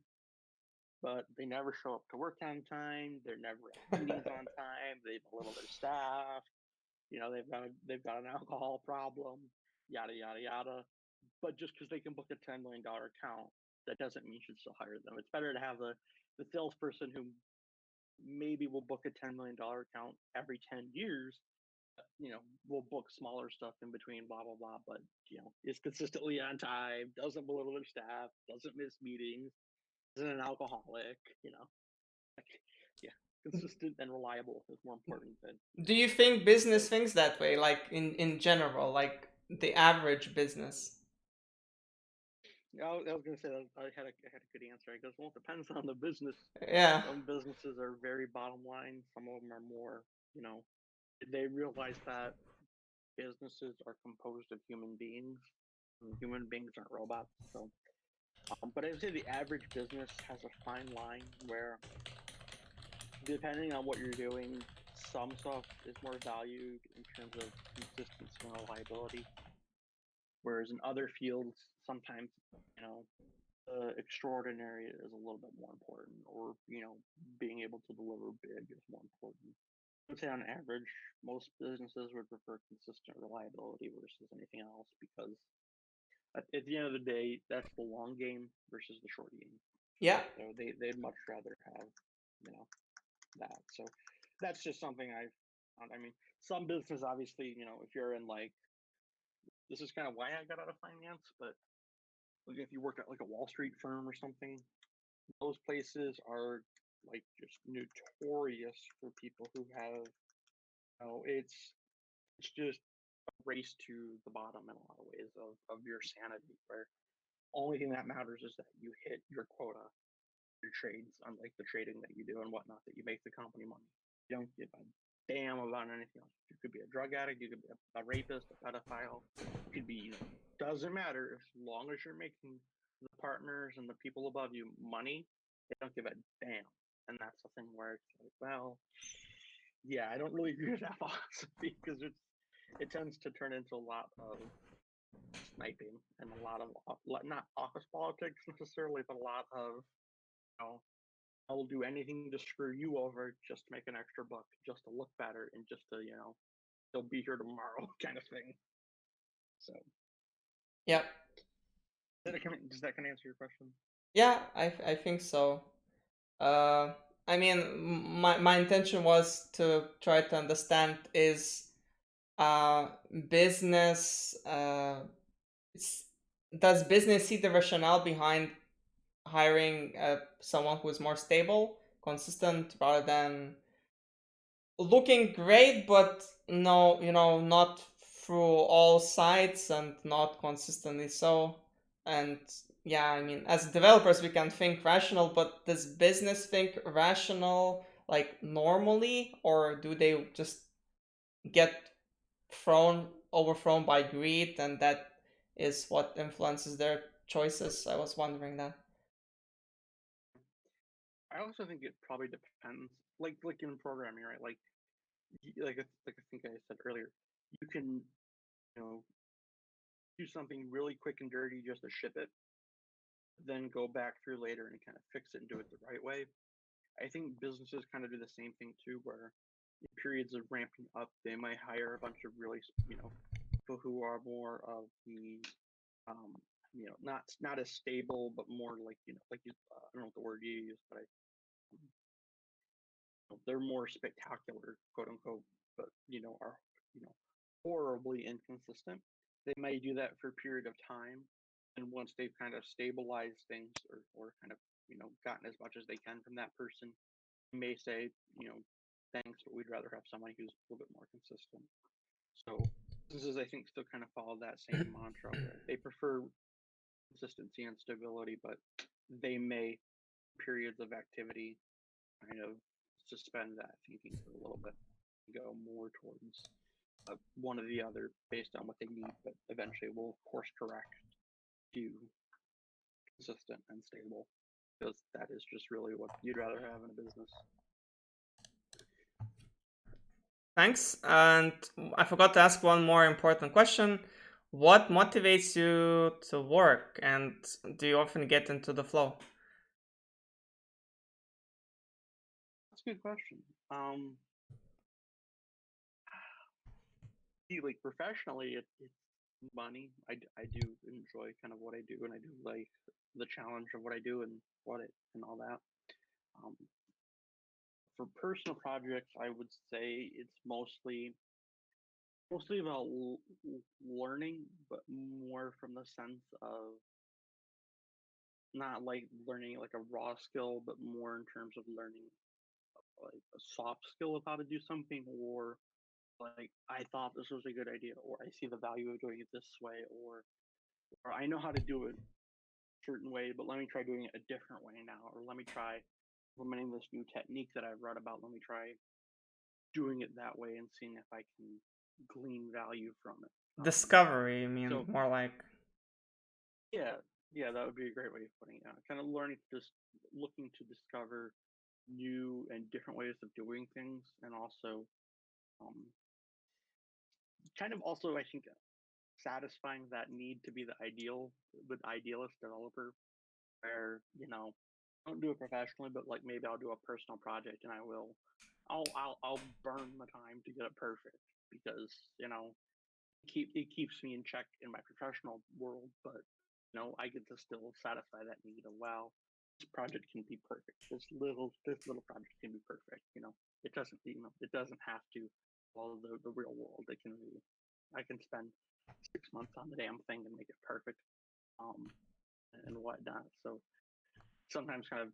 but they never show up to work on time. They're never at meetings on time. They have a little bit of staff. They've got an alcohol problem. yada yada yada. But just because they can book a $10 million account, that doesn't mean you should still hire them. It's better to have the salesperson who maybe will book a $10 million account every 10 years. Will book smaller stuff in between, blah blah blah. But is consistently on time, doesn't belittle their staff, doesn't miss meetings, isn't an alcoholic. Like, yeah, consistent and reliable is more important than Do you think business than thinks that way, like in general, like the average business? I was gonna say that I had a good answer. I guess, well, it depends on the business. Yeah. Some businesses are very bottom line. Some of them are more, they realize that businesses are composed of human beings. And human beings aren't robots. So, but I would say the average business has a fine line where, depending on what you're doing, some stuff is more valued in terms of consistency and reliability, whereas in other fields, sometimes, extraordinary is a little bit more important, or being able to deliver big is more important. I would say on average, most businesses would prefer consistent reliability versus anything else, because at the end of the day, that's the long game versus the short game. Yeah. So they'd much rather have that. So that's just something I've found. I mean, some business, obviously, if you're in, like, this is kind of why I got out of finance, but like, if you work at like a Wall Street firm or something, those places are like just notorious for people who have, it's just a race to the bottom in a lot of ways of your sanity, where only thing that matters is that you hit your quota, your trades, unlike the trading that you do and whatnot, that you make the company money. You don't give a damn about anything else. You could be a drug addict, you could be a rapist, a pedophile, you could be, doesn't matter, as long as you're making the partners and the people above you money, they don't give a damn. And that's the thing where it's like, well, yeah, I don't really agree with that philosophy, because it tends to turn into a lot of sniping and a lot of, not office politics necessarily, but a lot of, I'll do anything to screw you over just to make an extra buck, just to look better, and just to, they'll be here tomorrow kind of thing. So, Yeah. does that kind of answer your question? Yeah, I think so. Uh, I mean, my intention was to try to understand, is business it's, does business see the rationale behind hiring someone who is more stable, consistent, rather than looking great, but no, not through all sides and not consistently so. And yeah, I mean, as developers, we can think rational, but does business think rational, like normally, or do they just get overthrown by greed, and that is what influences their choices? I was wondering that. I also think it probably depends, like in programming, right? Like I think I said earlier, you can, you know do something really quick and dirty just to ship it, then go back through later and kind of fix it and do it the right way. I think businesses kind of do the same thing too, where in periods of ramping up, they might hire a bunch of really, people who are more of the, um, not as stable, but more like, I don't know what the word you use, but they're more spectacular, quote unquote, but are, you know horribly inconsistent. They may do that for a period of time, and once they've kind of stabilized things, or kind of, gotten as much as they can from that person, they may say, thanks, but we'd rather have somebody who's a little bit more consistent. So businesses, I think, still kind of follow that same mantra, where they prefer consistency and stability, but they may, periods of activity, kind of suspend that thinking for a little bit, go more towards, one or the other based on what they need, but eventually will course correct to consistent and stable, because that is just really what you'd rather have in a business. Thanks. And I forgot to ask one more important question. What motivates you to work, and do you often get into the flow? That's a good question. See, like, professionally, it's money. I do enjoy kind of what I do, and I do like the challenge of what I do and what it and all that. Um, for personal projects, I would say it's mostly about learning, but more from the sense of not like learning like a raw skill, but more in terms of learning like a soft skill of how to do something, or like I thought this was a good idea, or I see the value of doing it this way, or I know how to do it a certain way, but let me try doing it a different way now, or let me try implementing this new technique that I've read about. Let me try doing it that way and seeing if I can glean value from it. Discovery, I mean, So more like. yeah, yeah, that would be a great way of putting it. Kind of learning, just looking to discover new and different ways of doing things, and also um, kind of also I think satisfying that need to be the idealist developer, where I don't do it professionally, but like maybe I'll do a personal project and I'll burn the time to get it perfect because it keeps me in check in my professional world, but I get to still satisfy that need of, wow, this project can be perfect. This little project can be perfect. It doesn't have to follow the real world. It can be. I can spend 6 months on the damn thing and make it perfect, um, and whatnot. So sometimes kind of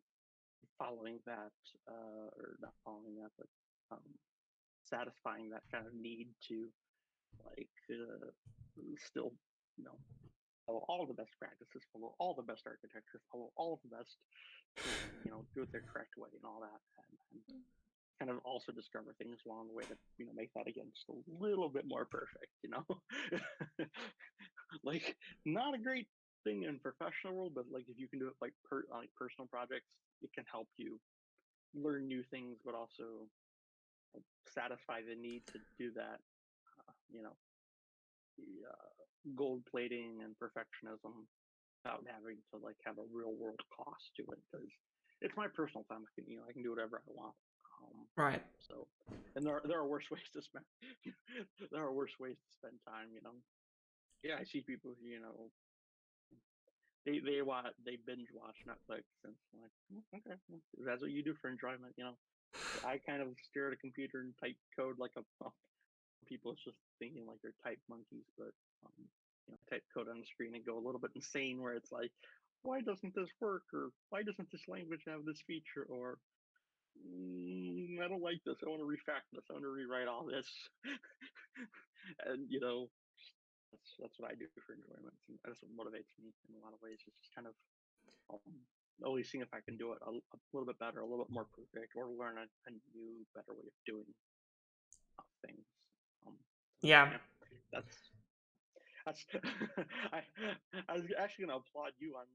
following that, or not following that, but um, satisfying that kind of need to like still you know follow all the best practices, follow all the best architecture, follow all of the best tooling, do it the correct way and all that, and kind of also discover things along the way to make that again just a little bit more perfect. Like not a great thing in professional world, but like if you can do it like personal projects, it can help you learn new things, but also satisfy the need to do that. You know, the gold plating and perfectionism without having to like have a real world cost to it, because it's my personal time. I can do whatever I want. Right. So, and there are worse ways to spend. There are worse ways to spend time. Yeah, I see people who they binge watch Netflix, and it's like, okay, that's what you do for enjoyment. I kind of stare at a computer and type code like a people. It's just thinking like they're type monkeys, but type code on the screen and go a little bit insane where it's like, why doesn't this work, or why doesn't this language have this feature, or I don't like this. I want to refactor this. I want to rewrite all this. And that's what I do for enjoyment. And that's what motivates me in a lot of ways. It's just kind of um, always seeing if I can do it a little bit better, a little bit more perfect, or learn a new, better way of doing things. Um, Yeah. yeah, that's I I was actually gonna applaud you on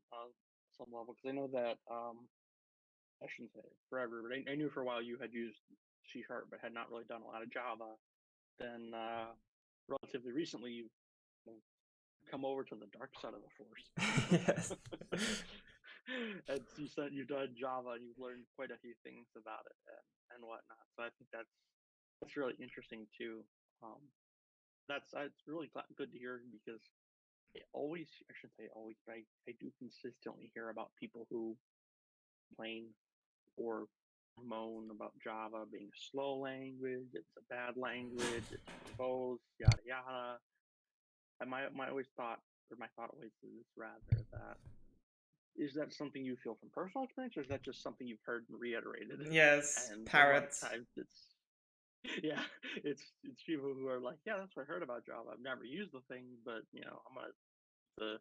some level, because I know that I shouldn't say forever, but I knew for a while you had used C Sharp but had not really done a lot of Java. Then relatively recently you've come over to the dark side of the force. Yes. And you said you've done Java and you've learned quite a few things about it, and whatnot. So I think that's really interesting too. Um, it's really good to hear, because I shouldn't say always, but I do consistently hear about people who complain or moan about Java being a slow language, it's a bad language, it's verbose, yada yada. And my always thought, or my thought always is rather that, is that something you feel from personal experience, or is that just something you've heard and reiterated? Yes, And a lot of parrots. times yeah, it's people who are like, yeah, that's what I heard about Java. I've never used the thing, but I'm gonna the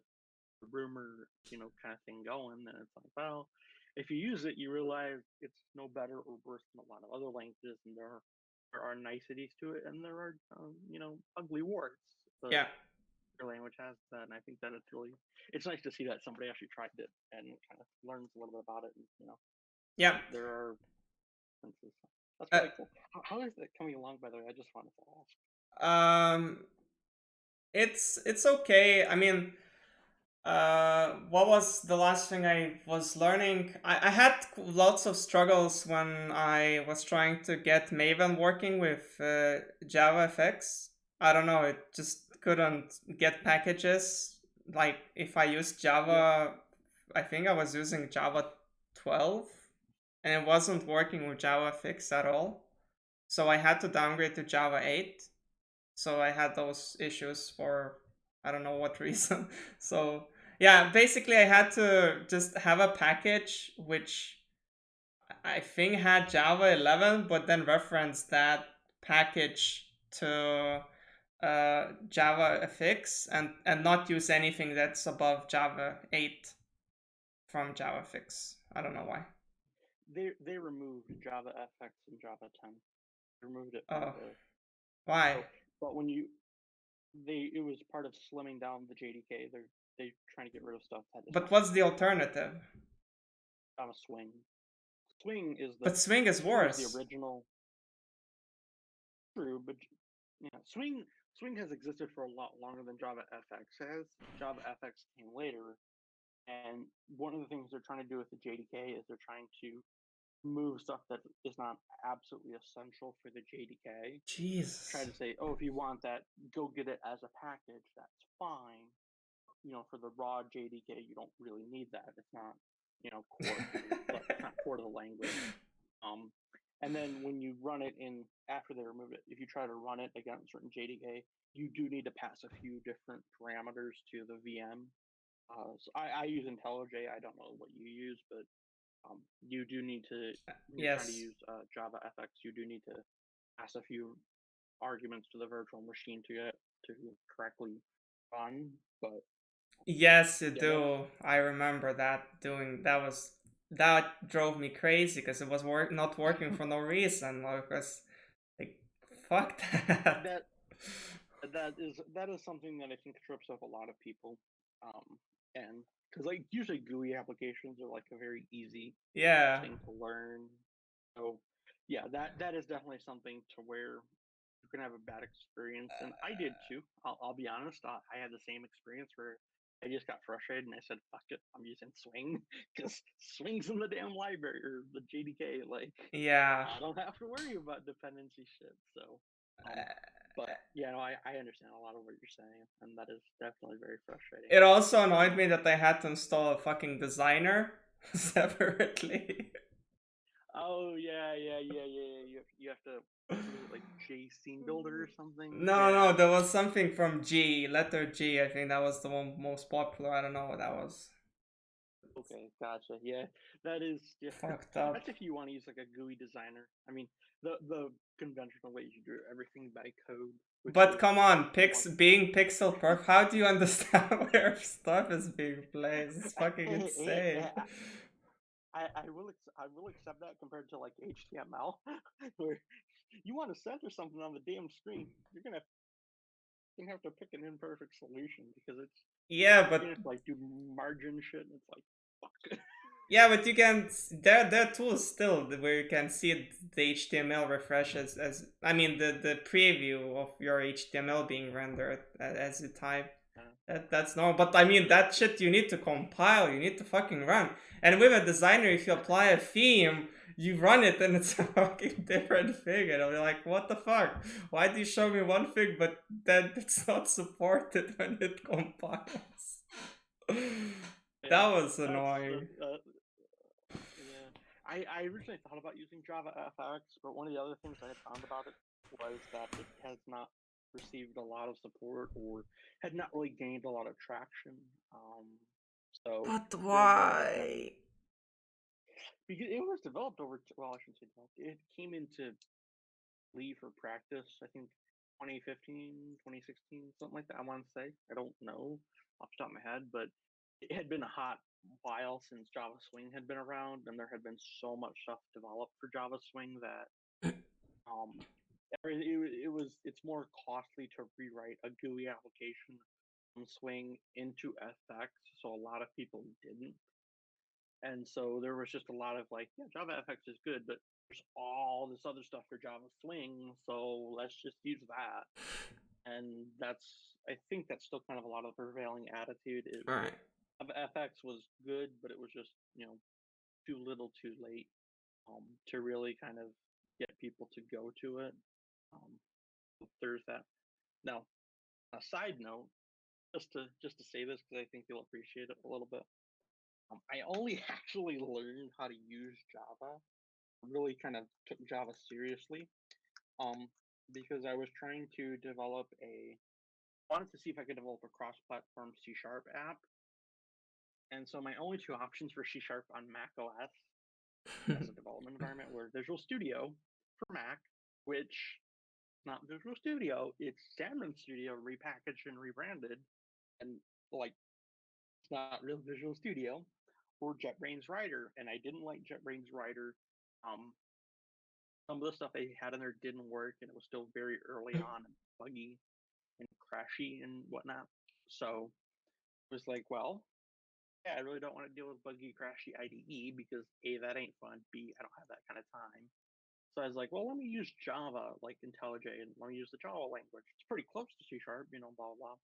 rumor, kind of thing going. And it's like, well, if you use it, you realize it's no better or worse than a lot of other languages, and there are niceties to it, and there are ugly warts. But Yeah. your language has that, and I think that it's nice to see that somebody actually tried it and kind of learns a little bit about it, and Yeah. there are differences. That's Uh, really cool. How is that coming along, by the way? I just wanted to ask. um, it's okay. I mean, what was the last thing I was learning? I had lots of struggles when I was trying to get Maven working with JavaFX. I don't know, it just couldn't get packages. Like if I used Yep. Java, I think I was using Java 12, and it wasn't working with JavaFX at all. So I had to downgrade to Java 8. So I had those issues for I don't know what reason. So yeah, basically I had to just have a package which I think had Java 11, but then referenced that package to Java FX and not use anything that's above Java 8 from Java FX. I don't know why. They removed Java FX and Java 10. They removed it from Oh, the why? so. But when you they it was part of slimming down the JDK. They trying to get rid of stuff that is But not what's the supported. alternative? Java Swing. Swing is But Swing is Swing is the worse. original. True, but yeah, Swing has existed for a lot longer than Java FX has. Java FX came later, and one of the things they're trying to do with the JDK is they're trying to move stuff that is not absolutely essential for the JDK. Try Jesus. to say, oh, if you want that, go get it as a package. That's fine. For the raw JDK, you don't really need that. It's not, core to it's not core to the language. And then when you run it in after they remove it, if you try to run it against certain JDK, you do need to pass a few different parameters to the VM. So I use IntelliJ. I don't know what you use, but you do need to when you're trying to Yes. use Java FX, you do need to pass a few arguments to the virtual machine to get to correctly run. But Yes, you yeah, that do. I remember that doing that drove me crazy because it was not working for no reason. Because like fuck that. that that is something that I think trips up a lot of people. And because like usually GUI applications are like a very easy Yeah. thing to learn. So yeah, that is definitely something to where you can have a bad experience, and I did too. I'll be honest. I had the same experience where I just got frustrated and I said, "Fuck it, I'm using Swing because Swing's in the damn library or the JDK. Like, Yeah. I don't have to worry about dependency shit." So, but yeah, no, I understand a lot of what you're saying, and that is definitely very frustrating. It also annoyed me that I had to install a fucking designer separately. Oh yeah. You have to was it like J Scene Builder or something? No, Yeah. no, there was something from G, letter G. I think that was the one most popular. I don't know what that was. Okay, gotcha. Yeah, that is yeah. Fucked up. That's if you want to use like a GUI designer. I mean, the conventional way you do everything by code, which But is come on, one. being pixel perf, how do you understand where stuff is being placed? It's fucking insane. I will accept that compared to like HTML, where you want to center something on the damn screen, you're gonna have to pick an imperfect solution because Yeah, you're gonna but have to like do margin shit, and it's like fuck. yeah, but you can there are tools still where you can see the HTML refresh as I mean the preview of your HTML being rendered as you type. That's normal, but I mean that shit you need to compile, you need to fucking run. And with a designer, if you apply a theme, you run it and it's a fucking different thing, and I'm like, what the fuck? Why do you show me one thing but then it's not supported when it compiles? Yeah, That was that's annoying. yeah. I originally thought about using Java FX, but one of the other things I had found about it was that it has not received a lot of support or had not really gained a lot of traction. So But rather than why? because it was developed over, well, I shouldn't say developed. It came into leave for practice, I think 2015, 2016, something like that. I want to say. I don't know off the top of my head, but it had been a hot while since Java Swing had been around, and there had been so much stuff developed for Java Swing that um, it's more costly to rewrite a GUI application from Swing into FX, so a lot of people didn't. And so there was just a lot of like, yeah, Java FX is good, but there's all this other stuff for Java Swing, so let's just use that. And I think that's still kind of a lot of the prevailing attitude is Alright. FX was good, but it was just, too little too late to really kind of get people to go to it. Um, there's that. Now, A side note, just to say this because I think you'll appreciate it a little bit. I only actually learned how to use Java. Really kind of took Java seriously. Um, because I was trying to develop a wanted to see if I could develop a cross-platform C# app, and so my only two options for C# on Mac OS as a development environment were Visual Studio for Mac, which is not Visual Studio, it's Xamarin Studio repackaged and rebranded, and like it's not real Visual Studio, or JetBrains Rider, and I didn't like JetBrains Rider. Um, some of the stuff they had in there didn't work, and it was still very early on and buggy and crashy and whatnot. So it was like, well, yeah, I really don't want to deal with buggy, crashy IDE because A, that ain't fun. B, I don't have that kind of time. So I was like, well, let me use Java, like IntelliJ, and let me use the Java language. It's pretty close to C#, blah, blah, blah.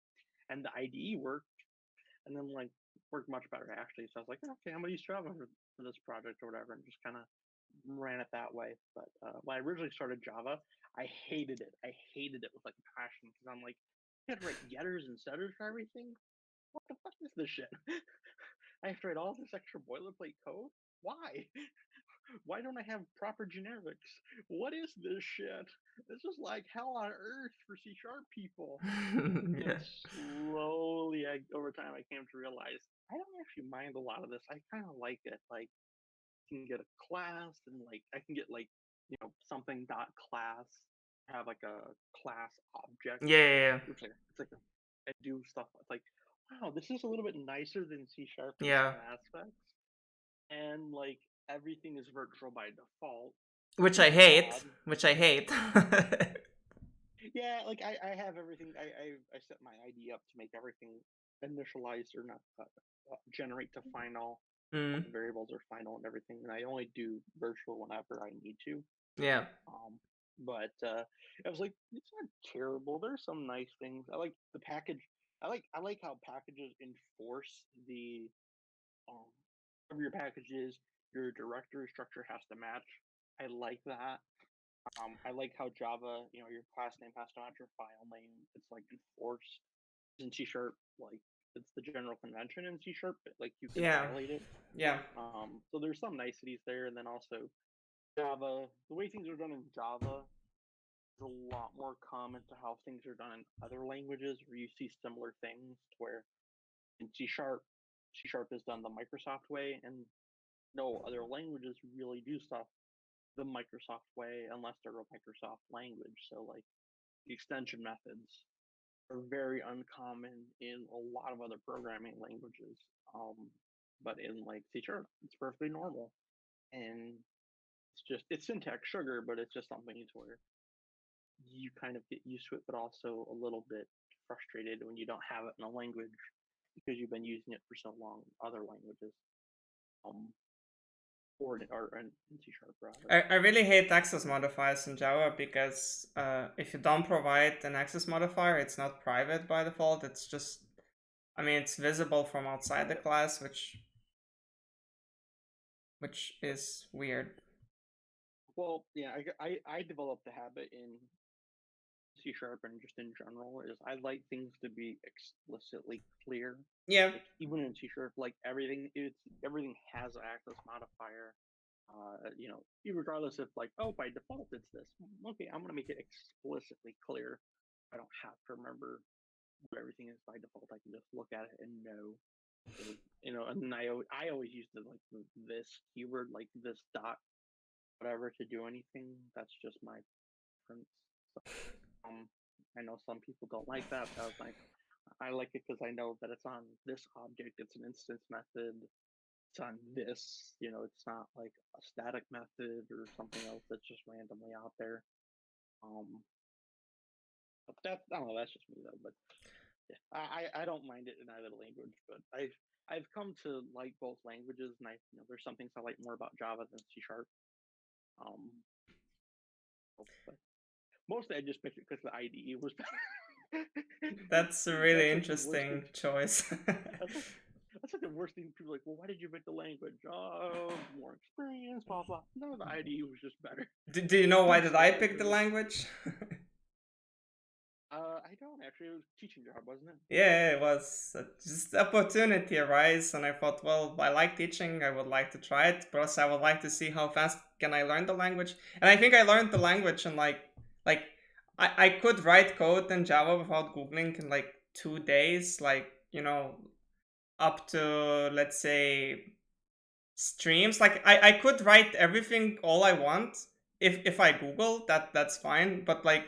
And the IDE worked, and then like worked much better actually. So I was like, okay, I'm gonna use Java for this project or whatever, and just kind of ran it that way. But when I originally started Java, I hated it. I hated it with like a passion because I'm like, you had to write getters and setters for everything. What the fuck is this shit? I have to write all this extra boilerplate code. Why? Why don't I have proper generics? What is this shit? This is like hell on earth for C# people. Yeah. And slowly, over time, I came to realize I don't actually mind a lot of this. I kind of like it. Like, I can get a class, and like I can get like something dot class, have like a class object, Yeah, yeah, which like it's like I do stuff. It's like, wow, this is a little bit nicer than C# in yeah. some aspects, and like everything is virtual by default, Which which I is hate. odd. Which I hate. Yeah, like I have everything. I set my ID up to make everything initialized or not generate to final. All Mm, the variables are final and everything, and I only do virtual whenever I need to. yeah. But I was like, it's not terrible. There's some nice things. I like the package. I like how packages enforce the whatever your package is, your directory structure has to match. I like that. I like how Java, your class name has to match your file name. It's like enforced in C#. Like it's the general convention in C#, but like you can Yeah. violate it. Yeah. So there's some niceties there, and then also Java. The way things are done in Java is a lot more common to how things are done in other languages, where you see similar things. Where in C#, C# is done the Microsoft way, and no other languages really do stuff the Microsoft way unless they're a Microsoft language. So like the extension methods are very uncommon in a lot of other programming languages. But in like C#, it's perfectly normal, and it's syntax sugar, but it's just something to where you kind of get used to it, but also a little bit frustrated when you don't have it in a language because you've been using it for so long in other languages. Um, or in C# rather. I really hate access modifiers in Java because if you don't provide an access modifier, it's not private by default. It's just, I mean, it's visible from outside the class, which is weird. Well, yeah, I developed a habit in C# and just in general is I like things to be explicitly clear. Yeah. Like even in C#, like everything has an access modifier. Regardless if like, oh, by default it's this. Okay, I'm gonna make it explicitly clear. I don't have to remember what everything is by default. I can just look at it and know. So, and then I always use the like this keyword, like this dot whatever, to do anything. That's just my preference. So, I know some people don't like that, but I was like, I like it because I know that it's on this object. It's an instance method. It's on this. It's not like a static method or something else that's just randomly out there. Um, but I don't know. That's just me though. But yeah, I don't mind it in either language. But I've come to like both languages, and there's some things I like more about Java than C#. Um, but mostly I just picked it because the IDE was better. That's a really That's like the worst thing. interesting choice. That's like the worst thing. People are like, well, why did you pick the language? Oh, more experience, blah blah. No, the IDE was just better. Do you know why Didn't did I stand pick the for it. language? I don't actually. It was a teaching job, wasn't it? Yeah, it was just opportunity arise, and I thought, well, I like teaching. I would like to try it, but also I would like to see how fast can I learn the language. And I think I learned the language in like I could write code in Java without googling in like 2 days, like up to let's say streams. Like I could write everything all I want if I Google that's fine, but like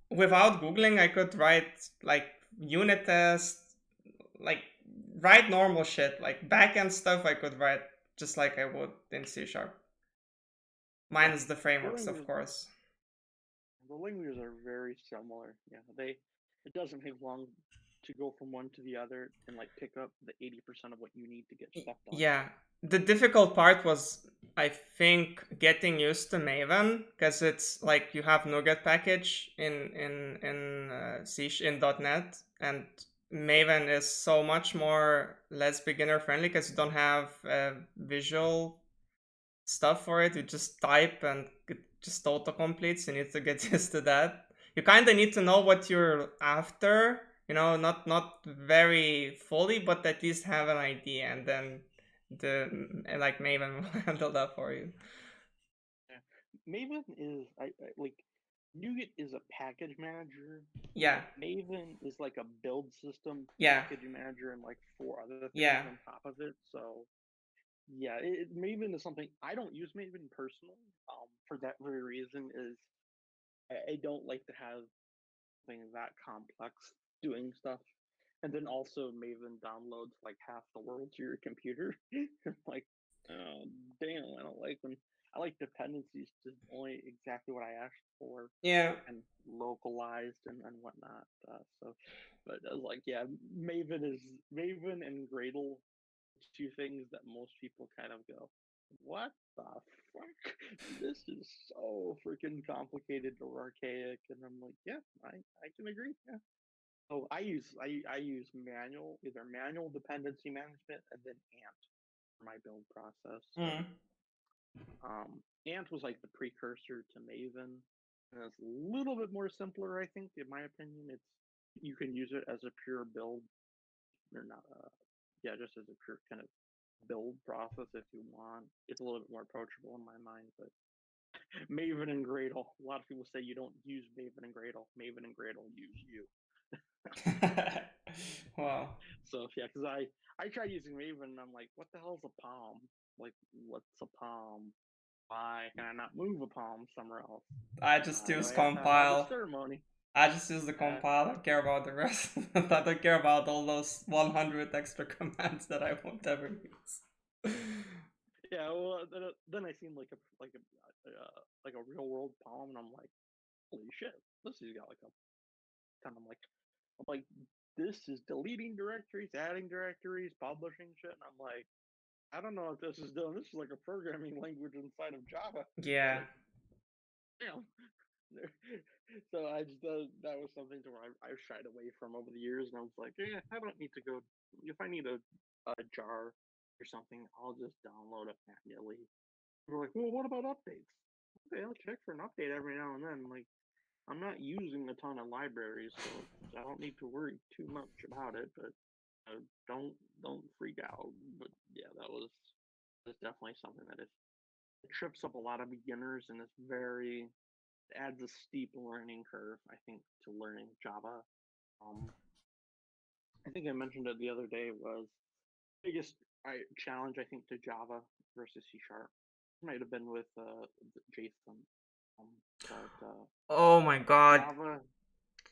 without googling I could write like unit tests, like write normal shit, like backend stuff I could write just like I would in C sharp, Yeah, minus the the frameworks of languages, course. the languages are very similar. Yeah, they. It doesn't take long to go from one to the other and like pick up the 80% of what you need to get stuff done. Yeah, the difficult part was I think getting used to Maven, because it's like you have NuGet package in C in .NET, and Maven is so much more less beginner friendly because you don't have visual stuff for it. You just type and it just auto completes. You need to get used to that. You kind of need to know what you're after, not very fully, but at least have an idea, and then the like Maven will handle that for you. Yeah. Maven is I like NuGet is a package manager. Yeah, Maven is like a build system yeah, package manager and like four other things yeah. on top of it. So yeah, Maven is something I don't use Maven personally. For that very reason is I don't like to have something that complex doing stuff. And then also Maven downloads like half the world to your computer. Like, oh damn, I don't like when I like dependencies to only exactly what I asked for Yeah. and localized and whatnot. But I was like, yeah, Maven and Gradle, two things that most people kind of go, what the fuck? This is so freaking complicated or archaic. And I'm like, yeah, I can agree. Yeah. Oh, I use either manual dependency management and then Ant for my build process. So Mm. Ant was like the precursor to Maven, and it's a little bit more simpler, I think, in my opinion. It's you can use it as a pure build or not, yeah, just as a pure kind of build process if you want. It's a little bit more approachable in my mind, but Maven and Gradle. A lot of people say you don't use Maven and Gradle. Maven and Gradle use you. Wow. So yeah, because I tried using Maven and I'm like, what the hell's a palm? Like, what's a palm? Why can I not move a palm somewhere else? I just Why do use I have to have all this compile. ceremony? I just use the Uh, compile. I don't care about the rest. I don't care about all those 100 extra commands that I won't ever use. yeah, well, then I seen like a real world palm, and I'm like, holy shit, this has got like a kind of like I'm like, this is deleting directories, adding directories, publishing shit, and I'm like, I don't know if this is doing. This is like a programming language inside of Java. It's Yeah. like, damn. So I just that was something to where I shied away from over the years, and I was like, yeah, I don't need to go. If I need a jar or something, I'll just download it manually. We're like, well, what about updates? Okay, I'll check for an update every now and then. Like, I'm not using a ton of libraries, so I don't need to worry too much about it. But don't freak out. But yeah, that's definitely something that it trips up a lot of beginners and it's very adds a steep learning curve, I think, to learning Java. Um, I think I mentioned it the other day was biggest challenge I think to Java versus C sharp might have been with JSON, um, but Oh my god. Java,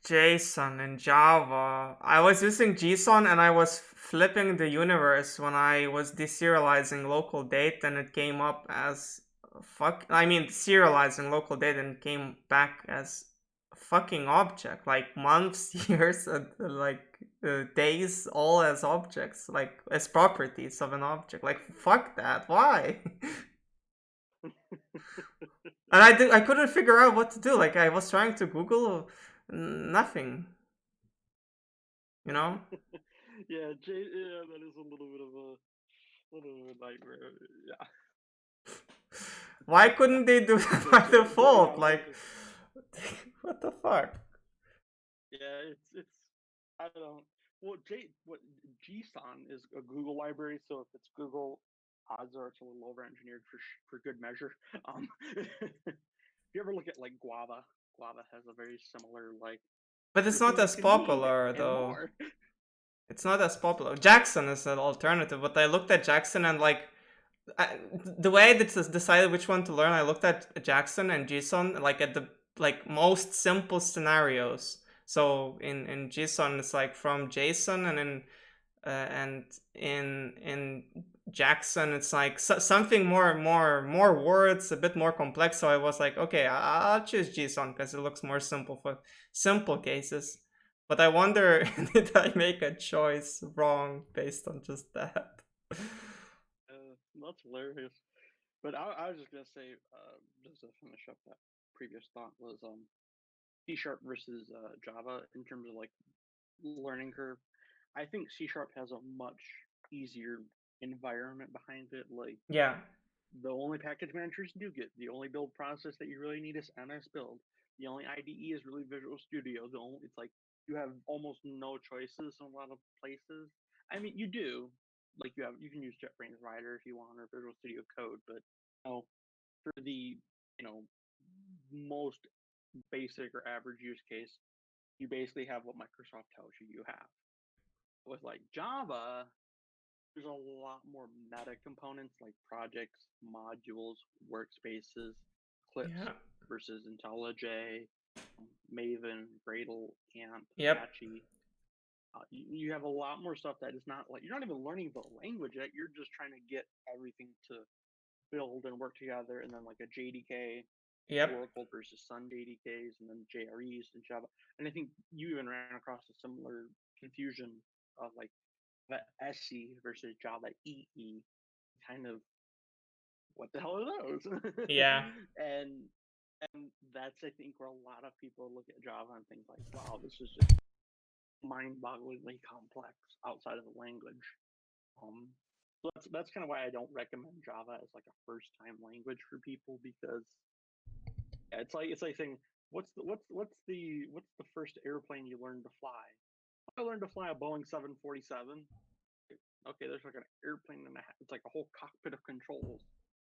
JSON in Java. I was using JSON and I was flipping the universe when I was deserializing local date and it came up as serializing local date and it came back as a fucking object. Like months, years, days, all as objects, like as properties of an object. Like fuck that. Why? And I couldn't figure out what to do. Like I was trying to Google nothing, you know? yeah, that is a little bit of a nightmare. Yeah, Why couldn't they do that yeah, by default? Like, Java. what the fuck? Yeah, it's I don't. Well, what JSON is a Google library, so if it's Google, odds are it's a little over engineered for good measure. If you ever look at like Guava, Guava has a very similar like But it's not everything you as can need popular and though. more. It's not as popular. Jackson is an alternative, but I looked at Jackson and like the way I decided which one to learn, I looked at Jackson and JSON like at the like most simple scenarios. So in JSON it's like from JSON, and in Jackson it's like something more words, a bit more complex. So I was like, okay, I'll choose JSON because it looks more simple for simple cases. But I wonder, did I make a choice wrong based on just that? That's hilarious. But I was just gonna say, just to finish up that previous thought was C sharp versus Java in terms of like learning curve. I think C sharp has a much easier environment behind it. Like Yeah. the only package managers you do get, the only build process that you really need is MS Build. The only IDE is really Visual Studio. It's like you have almost no choices in a lot of places. I mean, you do. Like you can use JetBrains Rider if you want or Visual Studio Code, but for the most basic or average use case, you basically have what Microsoft tells you have. With like Java, there's a lot more meta components like projects, modules, workspaces, Eclipse Yeah. versus IntelliJ, Maven, Gradle, AMP, Yep. Apache. You have a lot more stuff that is not like you're not even learning the language yet. You're just trying to get everything to build and work together, and then like a JDK, Yep. Oracle versus Sun JDKs, and then JREs and Java. And I think you even ran across a similar confusion of like the SC versus Java EE, kind of what the hell are those? Yeah. and and that's I think where a lot of people look at Java and think like, wow, this is just mind-bogglingly complex outside of the language. Um, so that's kind of why I don't recommend Java as like a first-time language for people because yeah, it's like saying what's the first airplane you learned to fly? I learned to fly a Boeing 747. Okay, there's like an airplane and it's like a whole cockpit of controls.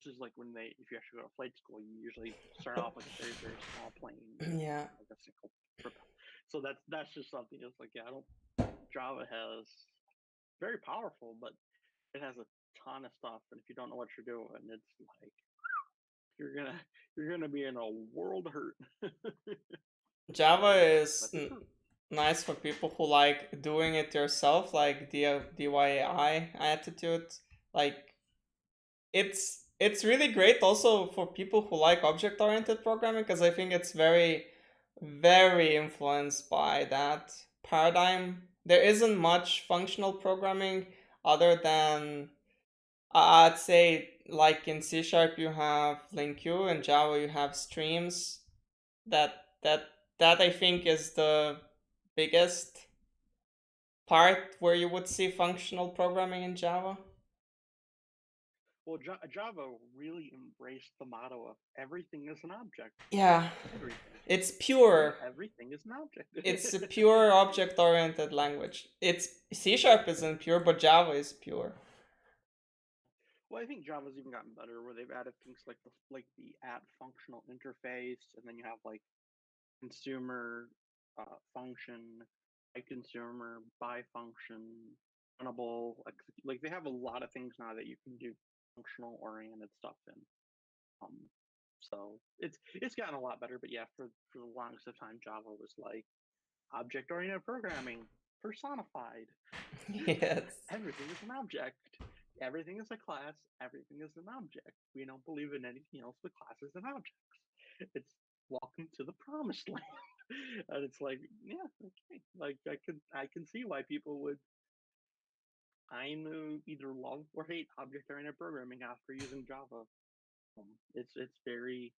Which is like if you actually go to flight school, you usually start off like a very very small plane, Yeah. like a single propel. So that's just something. It's like yeah, I don't. Java has very powerful, but it has a ton of stuff, and if you don't know what you're doing, it's like you're gonna you're gonna be in a world of hurt. Java is But it's a nice for people who like doing it yourself, like the DIY attitude. Like it's really great also for people who like object oriented programming because I think it's very influenced by that paradigm. There isn't much functional programming other than I'd say like in C sharp you have LINQ, in Java you have streams. That that that I think is the biggest part where you would see functional programming in Java. well, Java really embraced the motto of everything is an object. Yeah, Everything. it's Literally pure. everything is an object. It's a pure object oriented language. It's C sharp isn't pure, but Java is pure. Well, I think Java's even gotten better where they've added things like the add functional interface, and then you have like consumer function, by consumer, by function, runnable. Like they have a lot of things now that you can do functional oriented stuff in. Um, so it's gotten a lot better, but yeah, for the longest of time, Java was like object oriented programming personified. Yes. Everything is an object. Everything is a class. Everything is an object. We don't believe in anything else but classes and objects. It's welcome to the promised land. And it's like, yeah, okay. Like I can see why people would either love or hate object oriented programming after using Java. It's very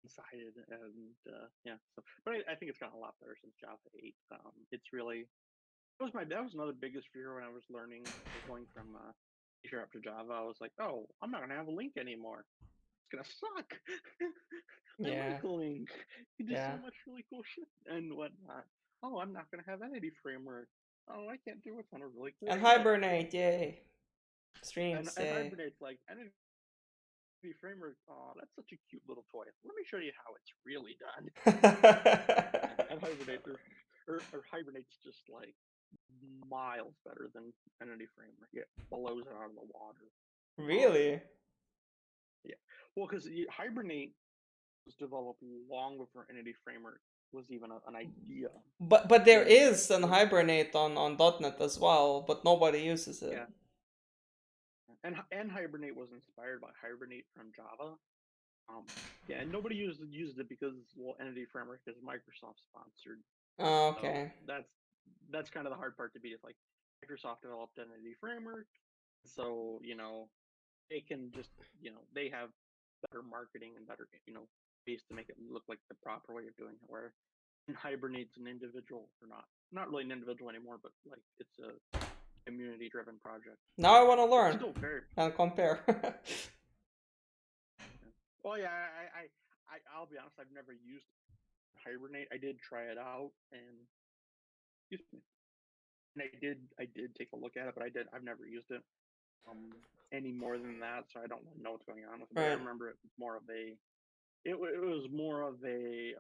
one-sided and yeah. So, but I think it's gotten a lot better since Java 8. It's really that was another biggest fear when I was going from C Sharp to Java. I was like, oh, I'm not gonna have a link anymore. It's gonna suck. I Yeah. like Link. You do so Yeah. much really cool shit and whatnot. oh, I'm not gonna have Entity Framework. Oh, I can't do a ton of really cool And stuff. Hibernate, yay. And Streams, and yay. Hibernate's like Entity Framework. Oh, that's such a cute little toy. Let me show you how it's really done. And Hibernate or Hibernate's just like miles better than Entity Framework. It blows it out of the water. Really? Yeah. Well, because Hibernate was developed long before Entity Framework was even an idea. But there And is an Hibernate on .NET as well, but nobody uses it. yeah, and Hibernate was inspired by Hibernate from Java. Yeah, and nobody used it because well, Entity Framework is Microsoft sponsored. Oh, So okay. that's kind of the hard part to beat. It's like Microsoft developed Entity Framework, so they can just they have better marketing and better ways to make it look like the proper way of doing it. Where Hibernate's an individual or not really an individual anymore, but like it's a community driven project. Now I want to It's learn still very and compare. well, yeah. I'll be honest. I've never used Hibernate. I did try it out, and excuse me, and I did take a look at it, but I've never used it any more than that, so I don't know what's going on with it. But I Right. remember it was more of a it was more of a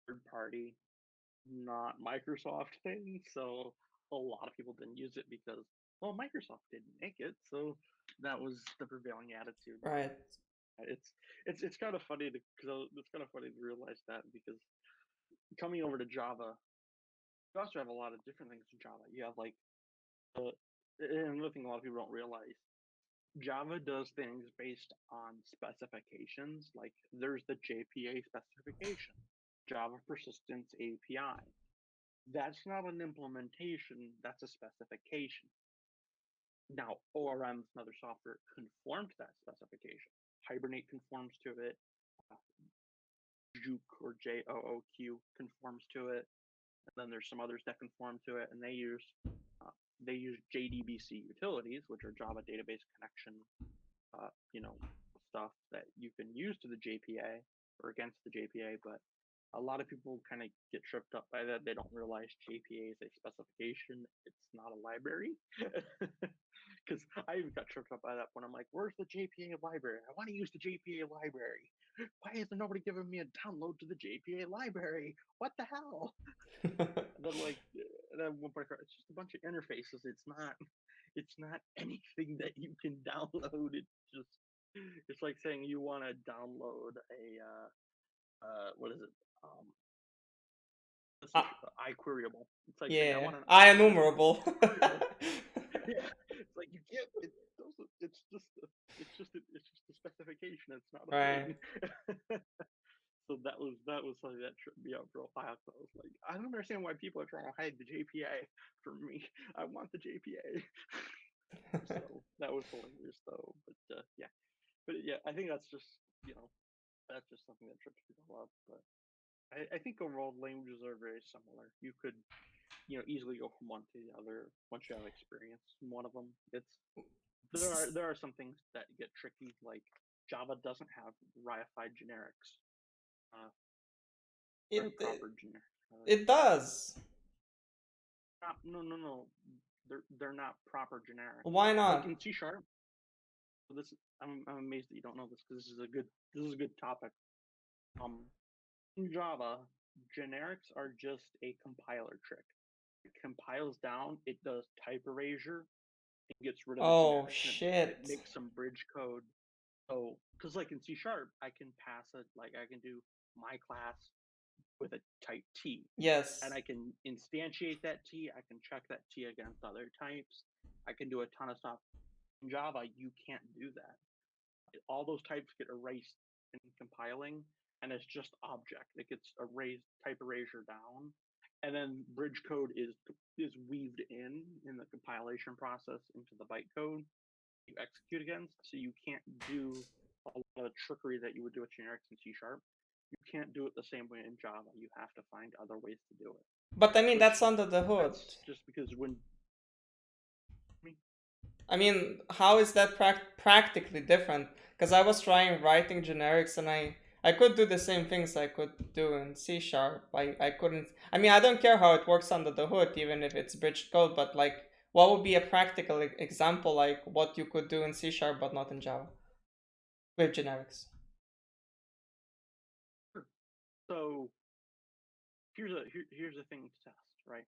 third party, not Microsoft thing. So a lot of people didn't use it because well, Microsoft didn't make it, so that was the prevailing attitude. Right. It's kind of funny because it's kind of funny to realize that because coming over to Java, you also have a lot of different things in Java. You have like and another thing a lot of people don't realize, Java does things based on specifications. Like there's the JPA specification, Java Persistence API. That's not an implementation, that's a specification. Now, ORMs and other software conform to that specification. Hibernate conforms to it. Juke or JOOQ conforms to it. And then there's some others that conform to it, and they use JDBC utilities, which are Java Database Connection, you know, stuff that you can use to the JPA or against the JPA. But a lot of people kind of get tripped up by that. They don't realize JPA is a specification; it's not a library. Because I even got tripped up by that when I'm like, "Where's the JPA library? I want to use the JPA library. Why isn't nobody giving me a download to the JPA library? What the hell?" And then like then one point, it's just a bunch of interfaces. It's not anything that you can download. It's like saying you want to download a what is it? Let's see, Ah, iQueryable. It's like saying I yeah. want an I iQueryable. enumerable. Queryable. Yeah, it's like you can't. It's just a specification. It's not a Right. thing. So that was something that tripped me out for a while. So I was like, I don't understand why people are trying to hide the JPA from me. I want the JPA. So that was hilarious though. But yeah, I think that's just something that trips people up. But I think overall languages are very similar. You could easily go from one to the other once you have experience in one of them. There are some things that get tricky, like Java doesn't have reified generics, or it, it proper generics. it does. No. They're not proper generics. Why Like not? in C Sharp, I'm amazed that you don't know this because this is a good topic. Um, in Java, generics are just a compiler trick. It compiles down, it does type erasure, it gets rid of the Oh generics, and it shit. makes some bridge code. So, because like in C Sharp, I can pass it, like I can do my class with a type T, and Yes. I can instantiate that T. I can check that T against other types. I can do a ton of stuff. In Java, you can't do that. All those types get erased in compiling, and it's just object. It gets erased, type erasure down, and then bridge code is weaved in the compilation process into the bytecode you execute against. So you can't do a lot of the trickery that you would do with generics in C Sharp. You can't do it the same way in Java. You have to find other ways to do it. But I mean, that's Which under the hood. that's just because when I mean, how is that practically different? Because I was trying writing generics and I could do the same things I could do in C sharp. I couldn't. I mean, I don't care how it works under the hood, even if it's bridged code. But like, what would be a practical example, like what you could do in C sharp but not in Java with generics? Sure. So here's a thing to test, right?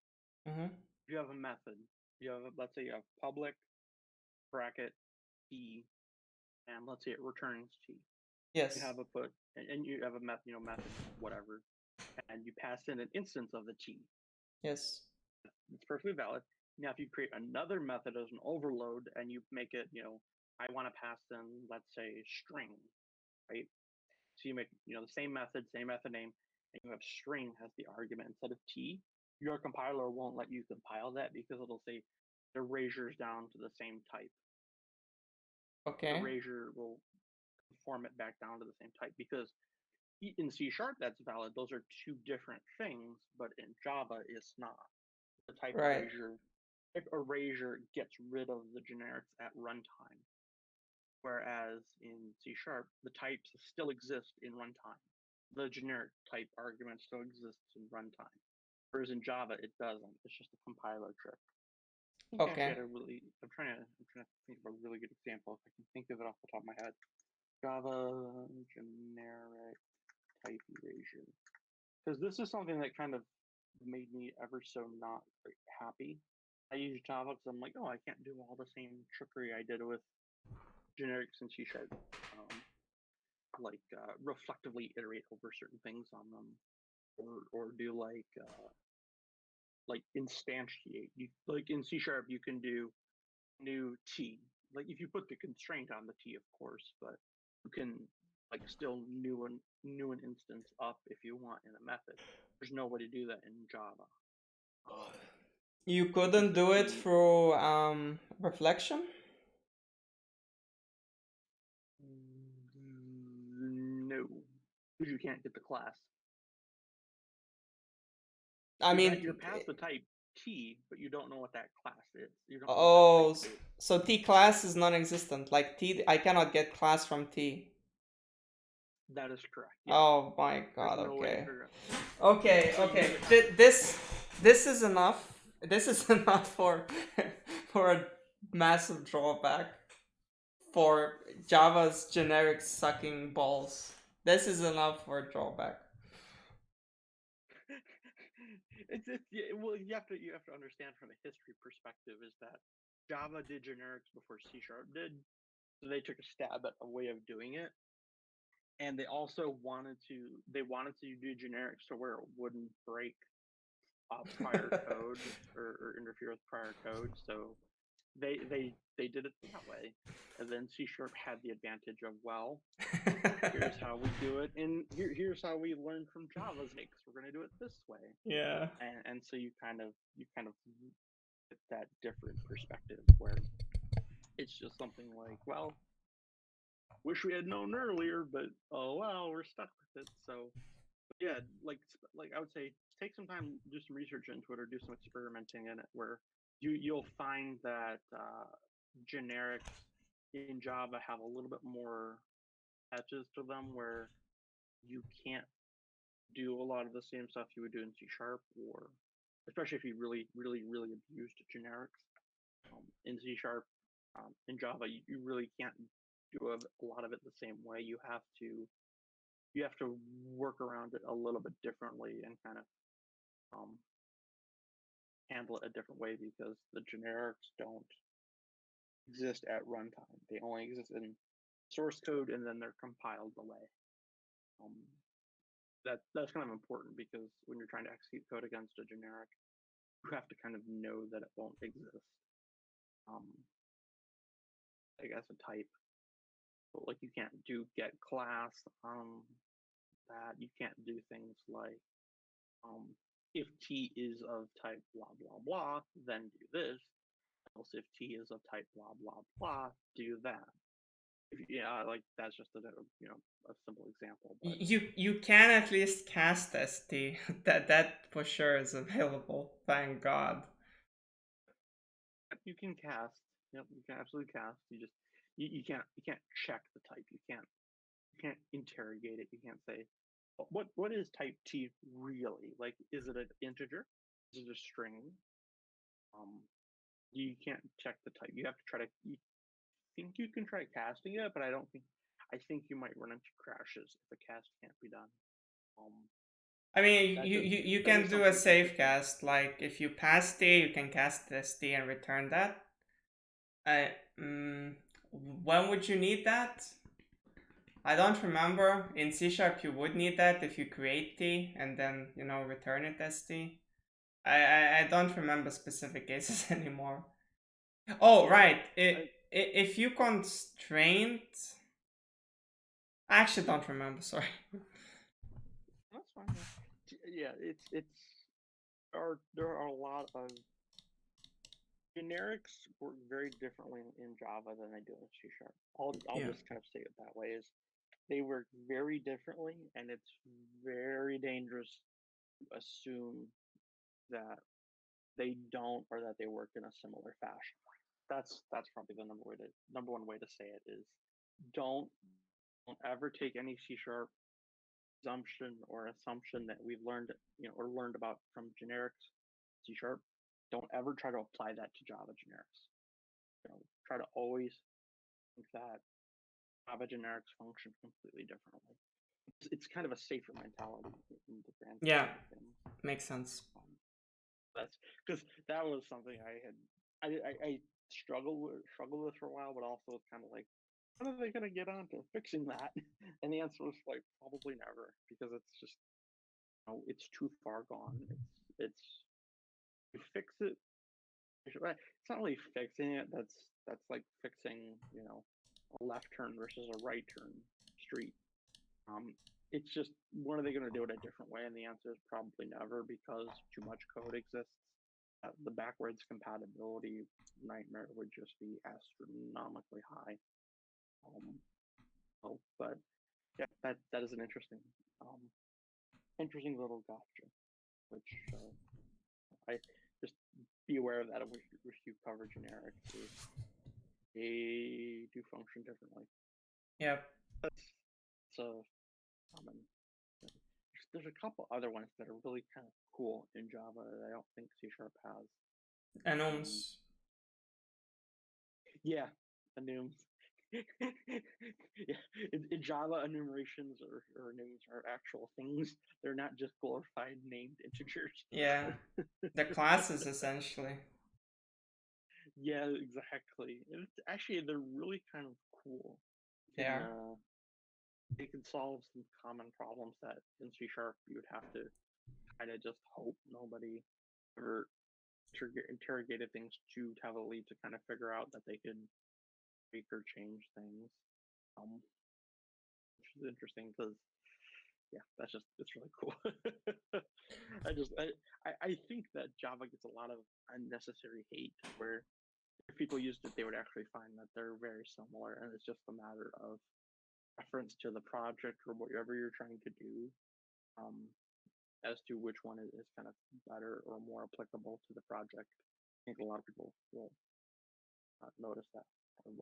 Mm-hmm. If you have a method, let's say you have public bracket t, and let's say it returns t. You Yes. have a put, and you have a method whatever, and you pass in an instance of the t. Yes. It's perfectly valid. Now, if you create another method as an overload and you make it, I want to pass in, let's say, string, right? So you make, the same method name, and you have string as the argument instead of t. Your compiler won't let you compile that because it'll say erasure's down to the same type. Okay. Erasure will form it back down to the same type because in C sharp that's valid. Those are two different things, but in Java it's not. The type Right. erasure gets rid of the generics at runtime, whereas in C sharp the types still exist in runtime. The generic type argument still exists in runtime, whereas in Java it doesn't. It's just a compiler trick. I think I actually Okay. had a really. I'm trying to think of a really good example if I can think of it off the top of my head. Java generic type erasure, because this is something that kind of made me ever so not happy. I use Java because I'm like, oh, I can't do all the same trickery I did with generics and C sharp, like reflectively iterate over certain things on them, or do like instantiate. Like in C sharp, you can do new t. Like if you put the constraint on the t, of course, but you can like still new an instance up if you want in a method. There's no way to do that in Java. Um, You because couldn't the do it t, through reflection? no, because you can't get the class. I mean, You're past the type t, but you don't know what that class is. You don't know what that oh, type is. so T class is non-existent. Like T, I cannot get class from T. That is correct. Yeah, Oh my there's god. no way to Okay. figure out. Okay. So you Okay. would have This is enough. This is enough for for a massive drawback for Java's generic sucking balls. This is enough for a drawback. it's yeah, well you have to understand from a history perspective is that Java did generics before C sharp did, so they took a stab at a way of doing it, and they wanted to do generics to where it wouldn't break prior code or interfere with prior code, so they did it that way, and then C sharp had the advantage of, well, here's how we do it, and here's how we learn from Java's mistakes. We're going to do it this way, Yeah. and so you kind of get that different perspective where it's just something like, well, wish we had known earlier, but oh well, we're stuck with it. So yeah, like I would say, take some time, do some research into it, or do some experimenting in it, where you'll find that generics in Java have a little bit more edges to them, where you can't do a lot of the same stuff you would do in C sharp, or especially if you really, really, really abused generics in C sharp. In Java, you really can't do a lot of it the same way. You have to work around it a little bit differently and kind of um, handle it a different way because the generics don't exist at runtime. They only exist in source code and then they're compiled away. Um, that's kind of important because when you're trying to execute code against a generic, you have to kind of know that it won't exist. Um, I guess a type, but like you can't do get class. That you can't do things like um, if t is of type blah blah blah, then do this. Else if t is of type blah blah blah, do that. Yeah, like that's just a simple example, but You can at least cast ST. That for sure is available. Thank God. you can cast. Yep, you can absolutely cast. You can't check the type. You can't can't interrogate it. You can't say, what is type T really? Like, is it an integer? Is it a string? Um, you can't check the type. You have to try to. You think you can try casting it, but I don't think. I think you might run into crashes if the cast can't be done. Um, I mean, that does, you that can is do a something safe interesting. cast. Like if you pass T, you can cast this T and return that. I when would you need that? I don't remember. In C Sharp, you would need that if you create T and then return it as T. I don't remember specific cases anymore. Oh Yeah, right, I, if you constrained, I actually don't remember. Sorry. that's fine. Yeah, there are a lot of generics work very differently in Java than they do in C Sharp. I'll Yeah. just kind of say it that way. Is they work very differently, and it's very dangerous to assume that they don't or that they work in a similar fashion. That's probably the number one way to say it is don't don't ever take any C sharp assumption that we've learned or learned about from generics C sharp. Don't ever try to apply that to Java generics. Try to always think that Java generics function completely differently. It's kind of a safer mentality in the grand Yeah, scheme of things. makes sense. That's because that was something I struggled with for a while, but also it's kind of like, when are they gonna get on to fixing that? And the answer was like probably never, because it's just it's too far gone. It's you fix it. It's not really fixing it. That's like fixing a left turn versus a right turn street. Um, it's just, when are they going to do it a different way? And the answer is probably never, because too much code exists. The backwards compatibility nightmare would just be astronomically high. But yeah, that is an um, interesting little gotcha, which I just be aware of that if you cover generics. They do function differently. Yeah. That's so common. There's a couple other ones that are really kind of cool in Java that I don't think C Sharp has. Um, Enums. yeah, enums. Yeah, in Java, enumerations or enums are actual things. They're not just glorified named integers. Yeah. The classes essentially. Yeah, exactly. And actually, they're really kind of cool. They Can are. They can solve some common problems that in C Sharp you would have to kind of just hope nobody ever interrogated things too heavily to kind of figure out that they could tweak or change things. Which is interesting because yeah, it's really cool. I think that Java gets a lot of unnecessary hate where if people used it, they would actually find that they're very similar, and it's just a matter of reference to the project or whatever you're trying to do, um, as to which one is kind of better or more applicable to the project. I think a lot of people will notice that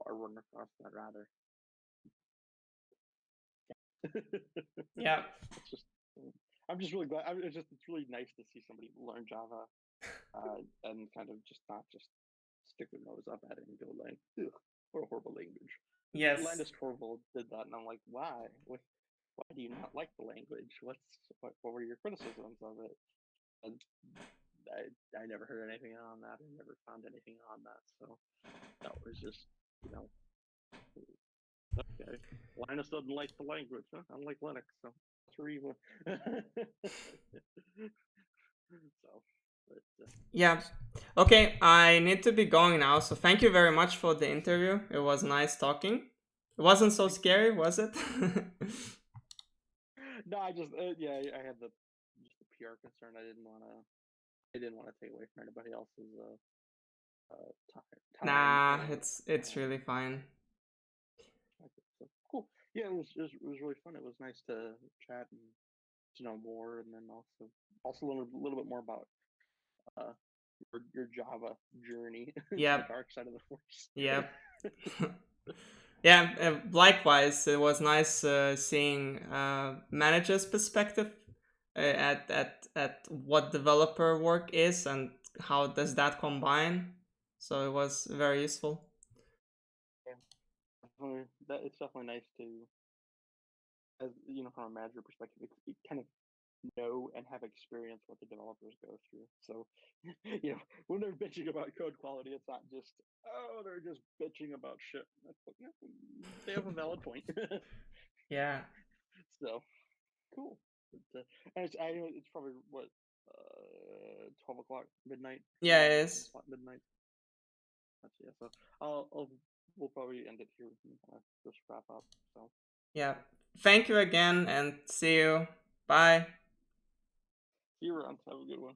or run across that rather. Yeah. It's just, I'm just really glad. It's really nice to see somebody learn Java and kind of just not just stick their nose up at it and go like, "Ugh, what a horrible language." Yes. Linus Torvald did that, and I'm like, why? Why do you not like the language? What were your criticisms of it? And I never heard anything on that. I never found anything on that. So that was just, you know, okay. Linus doesn't like the language, huh? Unlike Linux, so that's for evil. So, but Yeah. Okay, I need to be going now. So thank you very much for the interview. It was nice talking. It wasn't so thank you. scary, was it? No, I just yeah, I had just the PR concern. I didn't want to take away from anybody else's time Nah, or it's really fine. so cool. Yeah, it was really fun. It was nice to chat and to know more, and then also learn a little bit more about uh, your Java journey, the Yep. dark side of the force. Yep. Yeah, likewise, it was nice seeing manager's perspective at what developer work is and how does that combine. So it was very useful. Yeah, definitely, that it's definitely nice to, as you know, from a manager perspective, it kind of know and have experience what the developers go through. So, you know, when they're bitching about code quality, it's not just, oh, they're just bitching about shit. They have a valid point. Yeah, So cool. But, and I know it's probably what 12 o'clock midnight for yeah, you, it or is. 1 o'clock midnight. That's, yeah. So we'll probably end it here and just wrap up. So Yeah. Thank you again and see you. Bye. see you around. Have a good one.